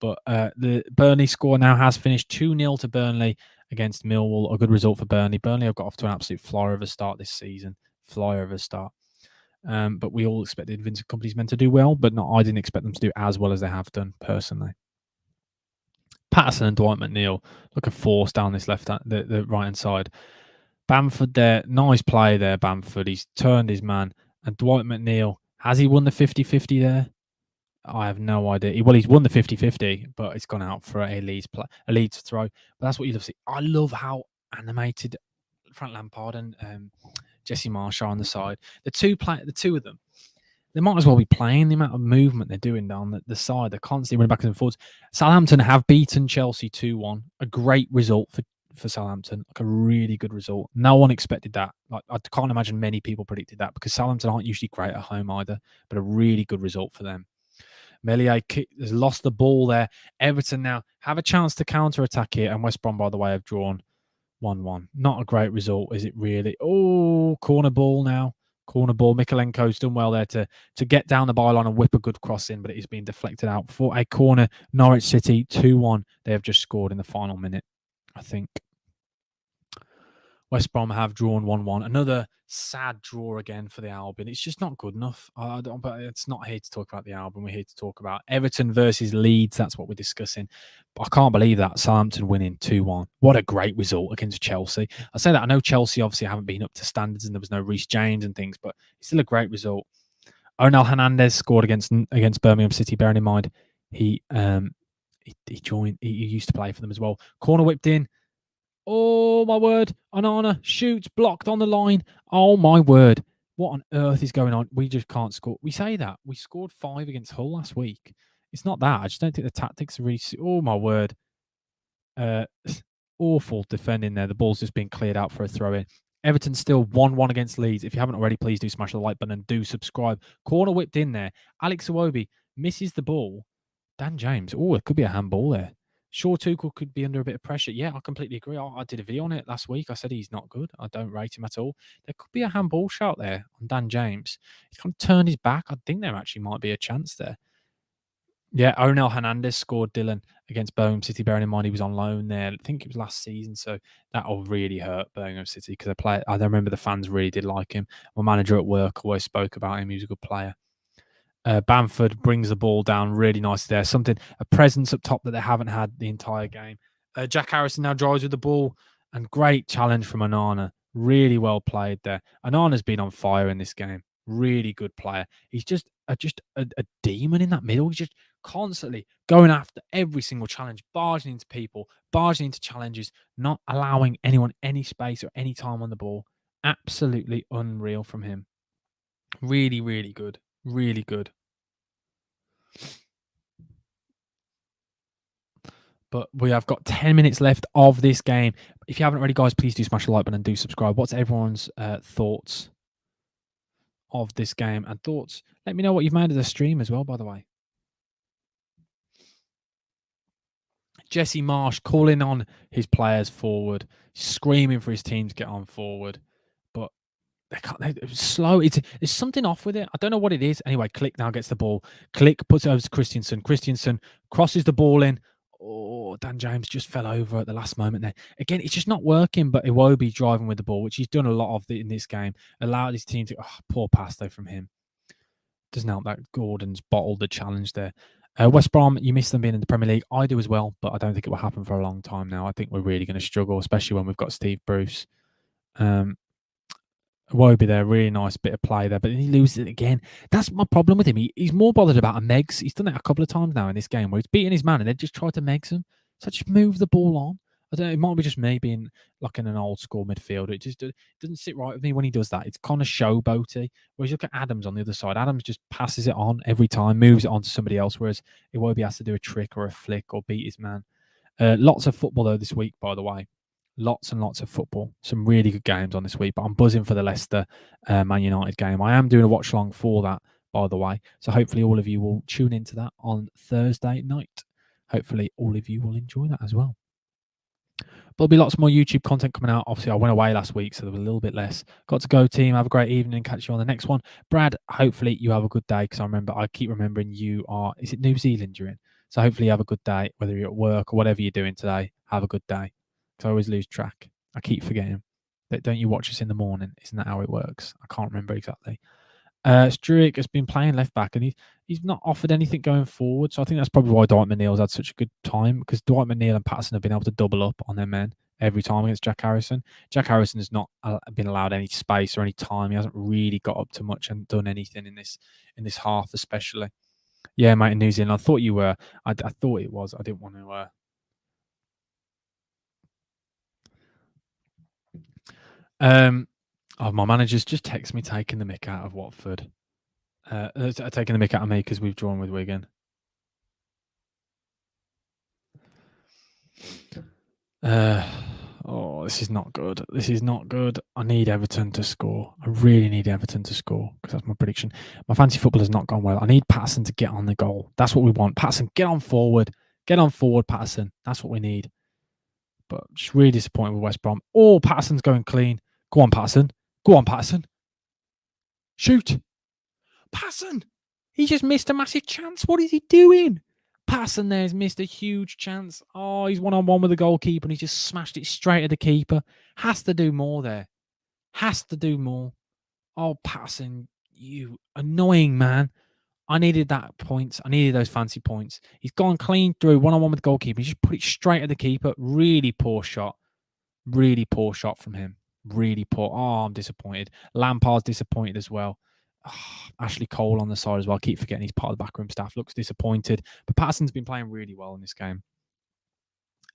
But the Burnley score now has finished 2-0 to Burnley against Millwall. A good result for Burnley. Burnley have got off to an absolute flyer of a start this season. Flyer of a start. But we all expected Vincent Kompany's meant to do well, but I didn't expect them to do as well as they have done, personally. Patterson and Dwight McNeil look a force down this the right hand side. Bamford there, nice play there, Bamford. He's turned his man. And Dwight McNeil, has he won the 50-50 there? I have no idea. Well, he's won the 50-50, but it's gone out for a Leeds throw. But that's what you love to see. I love how animated Frank Lampard and Jesse Marsh are on the side. The two of them, they might as well be playing. The amount of movement they're doing down the side, they're constantly running backwards and forwards. Southampton have beaten Chelsea 2-1. A great result for Southampton, like a really good result. No one expected that. Like, I can't imagine many people predicted that, because Southampton aren't usually great at home either, but a really good result for them. Meslier has lost the ball there. Everton now have a chance to counter-attack here, and West Brom, by the way, have drawn 1-1. Not a great result, is it really? Oh, corner ball now. Corner ball. Mikalenko's done well there to get down the byline and whip a good cross in, but it is being deflected out for a corner. Norwich City 2-1. They have just scored in the final minute, I think. West Brom have drawn 1-1. Another sad draw again for the Albion. It's just not good enough. But it's not here to talk about the Albion. We're here to talk about Everton versus Leeds. That's what we're discussing. But I can't believe that Southampton winning 2-1. What a great result against Chelsea. I say that. I know Chelsea obviously haven't been up to standards, and there was no Reece James and things, but it's still a great result. Onel Hernandez scored against Birmingham City. Bearing in mind he joined. He used to play for them as well. Corner whipped in. Oh, my word. Onana shoots, blocked on the line. Oh, my word. What on earth is going on? We just can't score. We say that. We scored 5 against Hull last week. It's not that. I just don't think the tactics are really... Oh, my word. Awful defending there. The ball's just been cleared out for a throw-in. Everton still 1-1 against Leeds. If you haven't already, please do smash the like button and do subscribe. Corner whipped in there. Alex Iwobi misses the ball. Dan James. Oh, it could be a handball there. Sure, Tuchel could be under a bit of pressure. Yeah, I completely agree. I did a video on it last week. I said he's not good. I don't rate him at all. There could be a handball shot there on Dan James. He's kind of turned his back. I think there actually might be a chance there. Yeah, Onel Hernandez scored, Dylan, against Birmingham City. Bearing in mind he was on loan there. I think it was last season, so that'll really hurt Birmingham City, because I remember the fans really did like him. My manager at work always spoke about him. He was a good player. Bamford brings the ball down really nicely there. A presence up top that they haven't had the entire game. Jack Harrison now drives with the ball, and great challenge from Onana. Really well played there. Onana's been on fire in this game. Really good player. He's just a demon in that middle. He's just constantly going after every single challenge, barging into people, barging into challenges, not allowing anyone any space or any time on the ball. Absolutely unreal from him. Really, really good. Really good. But we have got 10 minutes left of this game. If you haven't already, guys, please do smash the like button and do subscribe. What's everyone's thoughts of this game and thoughts? Let me know what you've made of the stream as well, by the way. Jesse Marsh calling on his players forward, screaming for his team to get on forward. But they're slow. It's something off with it. I don't know what it is. Anyway, Click now gets the ball. Click puts it over to Christensen. Christensen crosses the ball in. Oh, Dan James just fell over at the last moment there. Again, it's just not working, but Iwobi driving with the ball, which he's done a lot of in this game, allowed his team to... Oh, poor pass, though, from him. Doesn't help that Gordon's bottled the challenge there. West Brom, you miss them being in the Premier League. I do as well, but I don't think it will happen for a long time now. I think we're really going to struggle, especially when we've got Steve Bruce. Iwobi there, really nice bit of play there, but then he loses it again. That's my problem with him. He's more bothered about a Megs. He's done that a couple of times now in this game where he's beating his man and then just tried to Megs him. So just move the ball on. I don't know, it might be just me being like in an old school midfielder. It just doesn't sit right with me when he does that. It's kind of showboaty. Whereas you look at Adams on the other side. Adams just passes it on every time, moves it on to somebody else, whereas Iwobi has to do a trick or a flick or beat his man. Lots of football, though, this week, by the way. Lots and lots of football. Some really good games on this week, but I'm buzzing for the Leicester Man United game. I am doing a watch along for that, by the way. So hopefully all of you will tune into that on Thursday night. Hopefully all of you will enjoy that as well. There'll be lots more YouTube content coming out. Obviously, I went away last week, so there was a little bit less. Got to go, team. Have a great evening and catch you on the next one. Brad, hopefully you have a good day because I keep remembering you are, is it New Zealand you're in? So hopefully you have a good day, whether you're at work or whatever you're doing today. Have a good day. Because I always lose track. I keep forgetting. But don't you watch us in the morning? Isn't that how it works? I can't remember exactly. Struijk has been playing left back and he's not offered anything going forward. So I think that's probably why Dwight McNeil's had such a good time because Dwight McNeil and Patterson have been able to double up on their men every time against Jack Harrison. Jack Harrison has not been allowed any space or any time. He hasn't really got up to much and done anything in this half, especially. Yeah, mate, in New Zealand. I thought you were. I thought it was. I didn't want to. My manager's just texted me taking the mick out of Watford. Taking the mick out of me because we've drawn with Wigan. This is not good. This is not good. I need Everton to score. I really need Everton to score because that's my prediction. My fantasy football has not gone well. I need Patterson to get on the goal. That's what we want. Patterson, get on forward. Get on forward, Patterson. That's what we need. But just really disappointed with West Brom. Oh, Patterson's going clean. Go on, Patterson. Go on, Patterson. Shoot. Patterson. He just missed a massive chance. What is he doing? Patterson there's missed a huge chance. Oh, he's one-on-one with the goalkeeper and he just smashed it straight at the keeper. Has to do more there. Has to do more. Oh, Patterson, you annoying man. I needed that points. I needed those fancy points. He's gone clean through one-on-one with the goalkeeper. He just put it straight at the keeper. Really poor shot. Really poor shot from him. Really poor. Oh, I'm disappointed. Lampard's disappointed as well. Oh, Ashley Cole on the side as well. I keep forgetting he's part of the backroom staff. Looks disappointed. But Patterson's been playing really well in this game.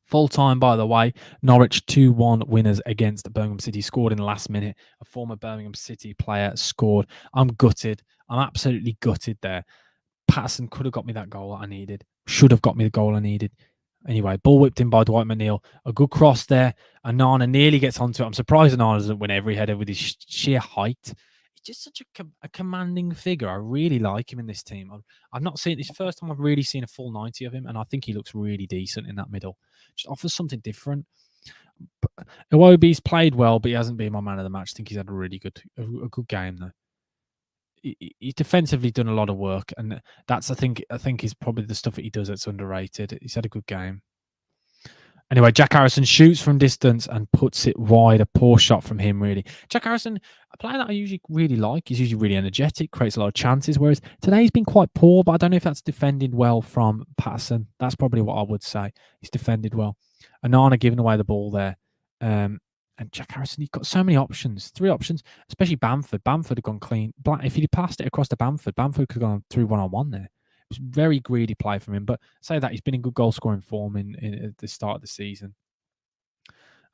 Full time, by the way. Norwich 2-1 winners against Birmingham City. Scored in the last minute. A former Birmingham City player scored. I'm gutted. I'm absolutely gutted there. Patterson could have got me that goal that I needed. Should have got me the goal I needed. Anyway, ball whipped in by Dwight McNeil. A good cross there. Anana nearly gets onto it. I'm surprised Anana doesn't win every header with his sheer height. He's just such a commanding figure. I really like him in this team. I've not seen this first time I've really seen a full 90 of him, and I think he looks really decent in that middle. Just offers something different. Iwobi's played well, but he hasn't been my man of the match. I think he's had a really good game though. He's defensively done a lot of work, and that's I think is probably the stuff that he does that's underrated. He's had a good game. Anyway, Jack Harrison shoots from distance and puts it wide. A poor shot from him, really. Jack Harrison, a player that I usually really like. He's usually really energetic, creates a lot of chances, whereas today he's been quite poor, but I don't know if that's defended well from Patterson. That's probably what I would say. He's defended well. Anana giving away the ball there. And Jack Harrison, he's got so many options. 3 options, especially Bamford. Bamford had gone clean. If he'd passed it across to Bamford, Bamford could have gone through one-on-one there. It was very greedy play from him, but say that he's been in good goal scoring form at the start of the season.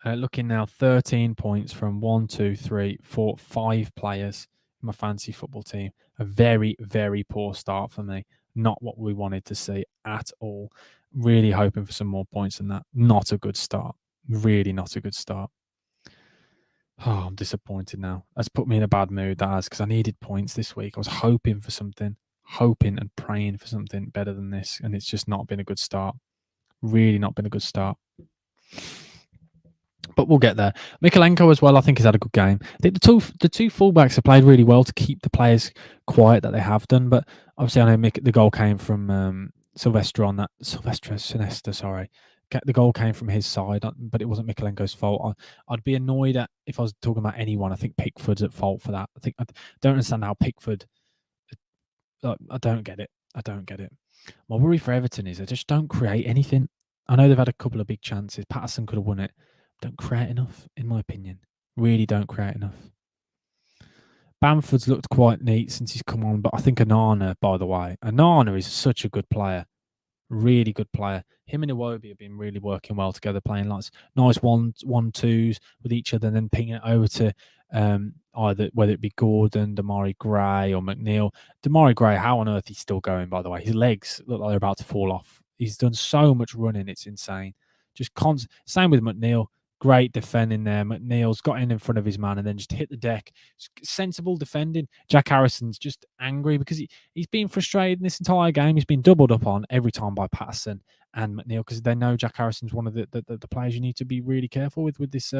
Looking now, 13 points from 1, 2, 3, 4, 5 players in my fantasy football team. A very, very poor start for me. Not what we wanted to see at all. Really hoping for some more points than that. Not a good start. Really not a good start. Oh, I'm disappointed now. That's put me in a bad mood, that has, because I needed points this week. I was hoping for something, hoping and praying for something better than this, and it's just not been a good start. Really not been a good start. But we'll get there. Mikalenko as well, I think, has had a good game. The two fullbacks have played really well to keep the players quiet that they have done, but obviously I know the goal came from Sylvester Sinester, sorry. The goal came from his side, but it wasn't Mikalenko's fault. I'd be annoyed if I was talking about anyone. I think Pickford's at fault for that. I don't understand how Pickford. I don't get it. I don't get it. My worry for Everton is they just don't create anything. I know they've had a couple of big chances. Patterson could have won it. Don't create enough, in my opinion. Really don't create enough. Bamford's looked quite neat since he's come on, but I think Anana, by the way, Anana is such a good player. Really good player. Him and Iwobi have been really working well together, playing nice 1-2s with each other, and then pinging it over to either whether it be Gordon, Damari Gray, or McNeil. Damari Gray, how on earth he's still going? By the way, his legs look like they're about to fall off. He's done so much running; it's insane. Just same with McNeil. Great defending there. McNeil's got in front of his man and then just hit the deck. Sensible defending. Jack Harrison's just angry because he's been frustrated in this entire game. He's been doubled up on every time by Patterson. and McNeil, because they know Jack Harrison's one of the players you need to be really careful with this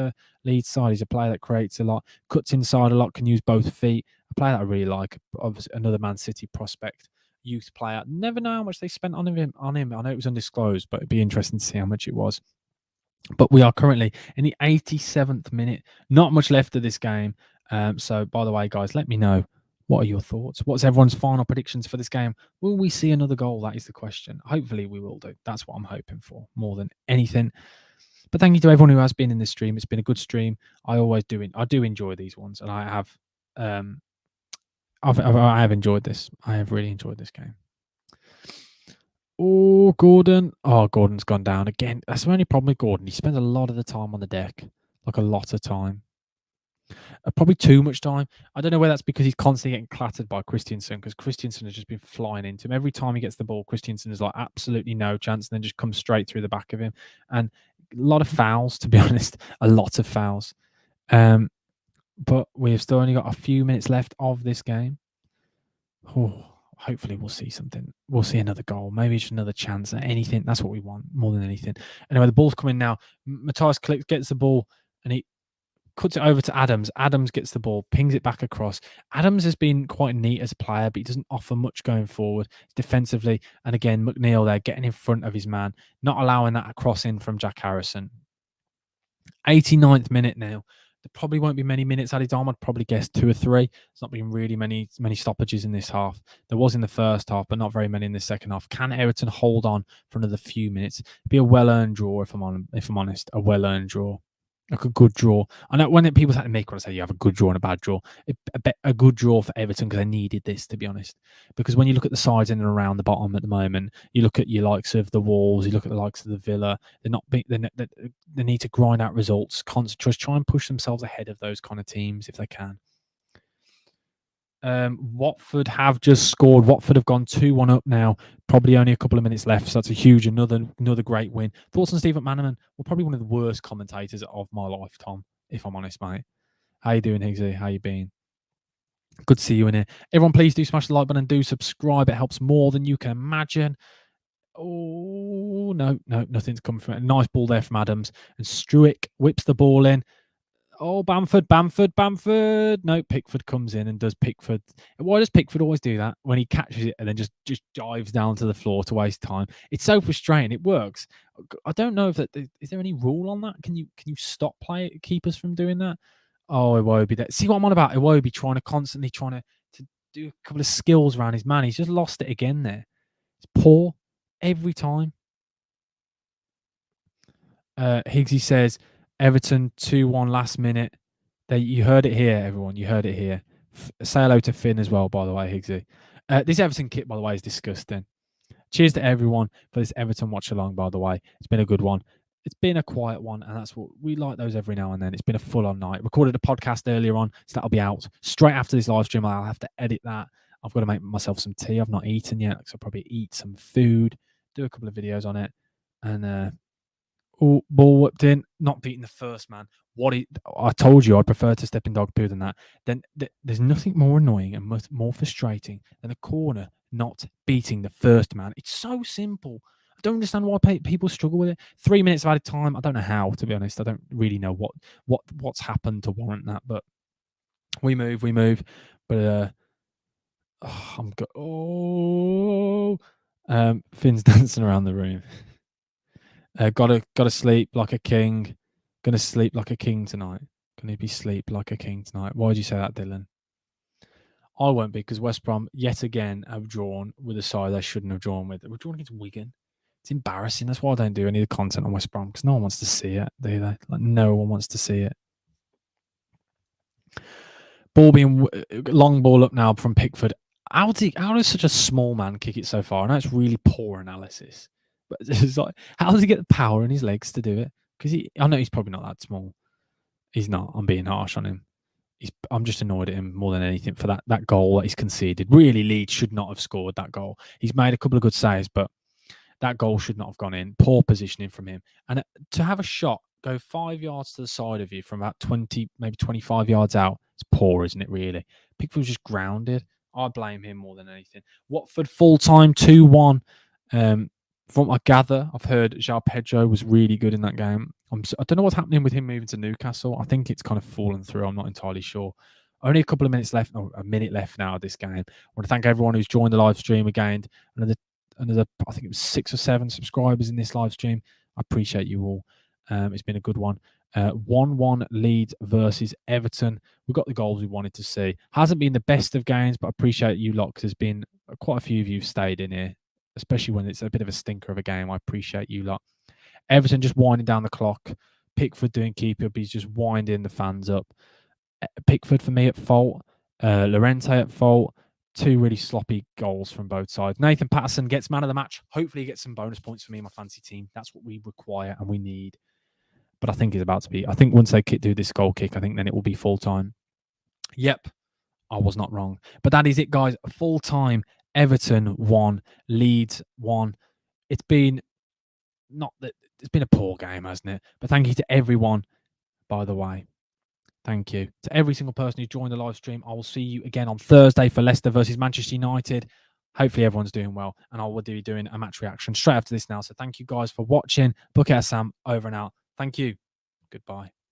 Leeds side. He's a player that creates a lot, cuts inside a lot, can use both feet. A player that I really like. Obviously, another Man City prospect, youth player. Never know how much they spent on him. I know it was undisclosed, but it'd be interesting to see how much it was. But we are currently in the 87th minute. Not much left of this game. So, by the way, guys, let me know. What are your thoughts? What's everyone's final predictions for this game? Will we see another goal? That is the question. Hopefully, we will do. That's what I'm hoping for more than anything. But thank you to everyone who has been in this stream. It's been a good stream. I always do. I do enjoy these ones, and I have. I have enjoyed this. I have really enjoyed this game. Oh, Gordon. Oh, Gordon's gone down again. That's the only problem with Gordon. He spends a lot of the time on the deck, like a lot of time. Probably too much time. I don't know whether that's because he's constantly getting clattered by Christensen, because Christensen has just been flying into him. Every time he gets the ball, Christensen is like absolutely no chance, and then just comes straight through the back of him. And a lot of fouls, to be honest. A lot of fouls. But we've still only got a few minutes left of this game. Oh, hopefully we'll see something. We'll see another goal, maybe just another chance at anything. That's what we want more than anything. Anyway, the ball's coming now. Matthias gets the ball and he cuts it over to Adams. Adams gets the ball, pings it back across. Adams has been quite neat as a player, but he doesn't offer much going forward defensively. And again, McNeil there getting in front of his man, not allowing that cross in from Jack Harrison. 89th minute now. There probably won't be many minutes added on. I'd probably guess 2 or 3. There's not been really many stoppages in this half. There was in the first half, but not very many in the second half. Can Everton hold on for another few minutes? Be a well-earned draw, if I'm honest. A well-earned draw. Like a good draw. I know when people say make when I say you have a good draw and a bad draw, a good draw for Everton because they needed this, to be honest. Because when you look at the sides in and around the bottom at the moment, you look at your likes of the Wolves, you look at the likes of the Villa. They're not big. They need to grind out results. Just try and push themselves ahead of those kind of teams if they can. Watford have just scored. Watford have gone 2-1 up now. Probably only a couple of minutes left. So that's a huge, another great win. Thoughts on Steve McManaman? Well, probably one of the worst commentators of my lifetime, if I'm honest, mate. How you doing, Higgsy? How you been? Good to see you in here. Everyone, please do smash the like button and do subscribe. It helps more than you can imagine. Oh, no, nothing's coming from it. A nice ball there from Adams. And Struick whips the ball in. Oh, Bamford. No, Pickford comes in and does Pickford. Why does Pickford always do that? When he catches it and then just dives down to the floor to waste time. It's so frustrating. It works. I don't know if is there any rule on that? Can you stop keepers from doing that? Oh, Iwobi. See what I'm on about? Iwobi constantly trying to do a couple of skills around his man. He's just lost it again there. It's poor every time. Higgsy says, Everton 2-1 last minute. You heard it here, everyone. You heard it here. Say hello to Finn as well, by the way, Higgsy. This Everton kit, by the way, is disgusting. Cheers to everyone for this Everton watch along, by the way. It's been a good one. It's been a quiet one, and that's what we like those every now and then. It's been a full-on night. Recorded a podcast earlier on, so that'll be out straight after this live stream. I'll have to edit that. I've got to make myself some tea. I've not eaten yet, so I'll probably eat some food, do a couple of videos on it, and ball whipped in, not beating the first man. I told you I'd prefer to step in dog poo than that. Then there's nothing more annoying and more frustrating than a corner not beating the first man. It's so simple. I don't understand why people struggle with it. 3 minutes of added time. I don't know how, to be honest. I don't really know what's happened to warrant that. But we move. But Finn's dancing around the room. Gotta sleep like a king. Gonna sleep like a king tonight. Gonna be sleep like a king tonight. Why did you say that, Dylan? I won't be, because West Brom yet again have drawn with a side they shouldn't have drawn with. We're drawing against Wigan. It's embarrassing. That's why I don't do any of the content on West Brom, because no one wants to see it, do they? Like, no one wants to see it. Ball being long ball up now from Pickford. How does such a small man kick it so far? I know it's really poor analysis, but it's like, how does he get the power in his legs to do it? Because I know he's probably not that small. He's not. I'm being harsh on him. I'm just annoyed at him more than anything for that goal that he's conceded. Really, Leeds should not have scored that goal. He's made a couple of good saves, but that goal should not have gone in. Poor positioning from him. And to have a shot go 5 yards to the side of you from about 20, maybe 25 yards out, it's poor, isn't it, really? Pickford was just grounded. I blame him more than anything. Watford full-time 2-1. From what I gather, I've heard João Pedro was really good in that game. I don't know what's happening with him moving to Newcastle. I think it's kind of fallen through. I'm not entirely sure. Only a couple of minutes left, or a minute left now of this game. I want to thank everyone who's joined the live stream. Again, another I think it was 6 or 7 subscribers in this live stream. I appreciate you all. It's been a good one. 1-1 Leeds versus Everton. We got the goals we wanted to see. Hasn't been the best of games, but I appreciate you lot because there's been quite a few of you who've stayed in here, especially when it's a bit of a stinker of a game. I appreciate you lot. Everton just winding down the clock. Pickford doing keep up. He's just winding the fans up. Pickford for me at fault. Llorente at fault. 2 really sloppy goals from both sides. Nathan Patterson gets man of the match. Hopefully he gets some bonus points for me and my fancy team. That's what we require and we need. But I think it's about to be. I think once they do this goal kick, I think then it will be full time. Yep, I was not wrong. But that is it, guys. Full time. Everton 1, Leeds 1. It's been it's been a poor game, hasn't it? But thank you to everyone, by the way. Thank you to every single person who joined the live stream. I will see you again on Thursday for Leicester versus Manchester United. Hopefully everyone's doing well, and I will be doing a match reaction straight after this now. So thank you guys for watching. Bucket Sam over and out. Thank you. Goodbye.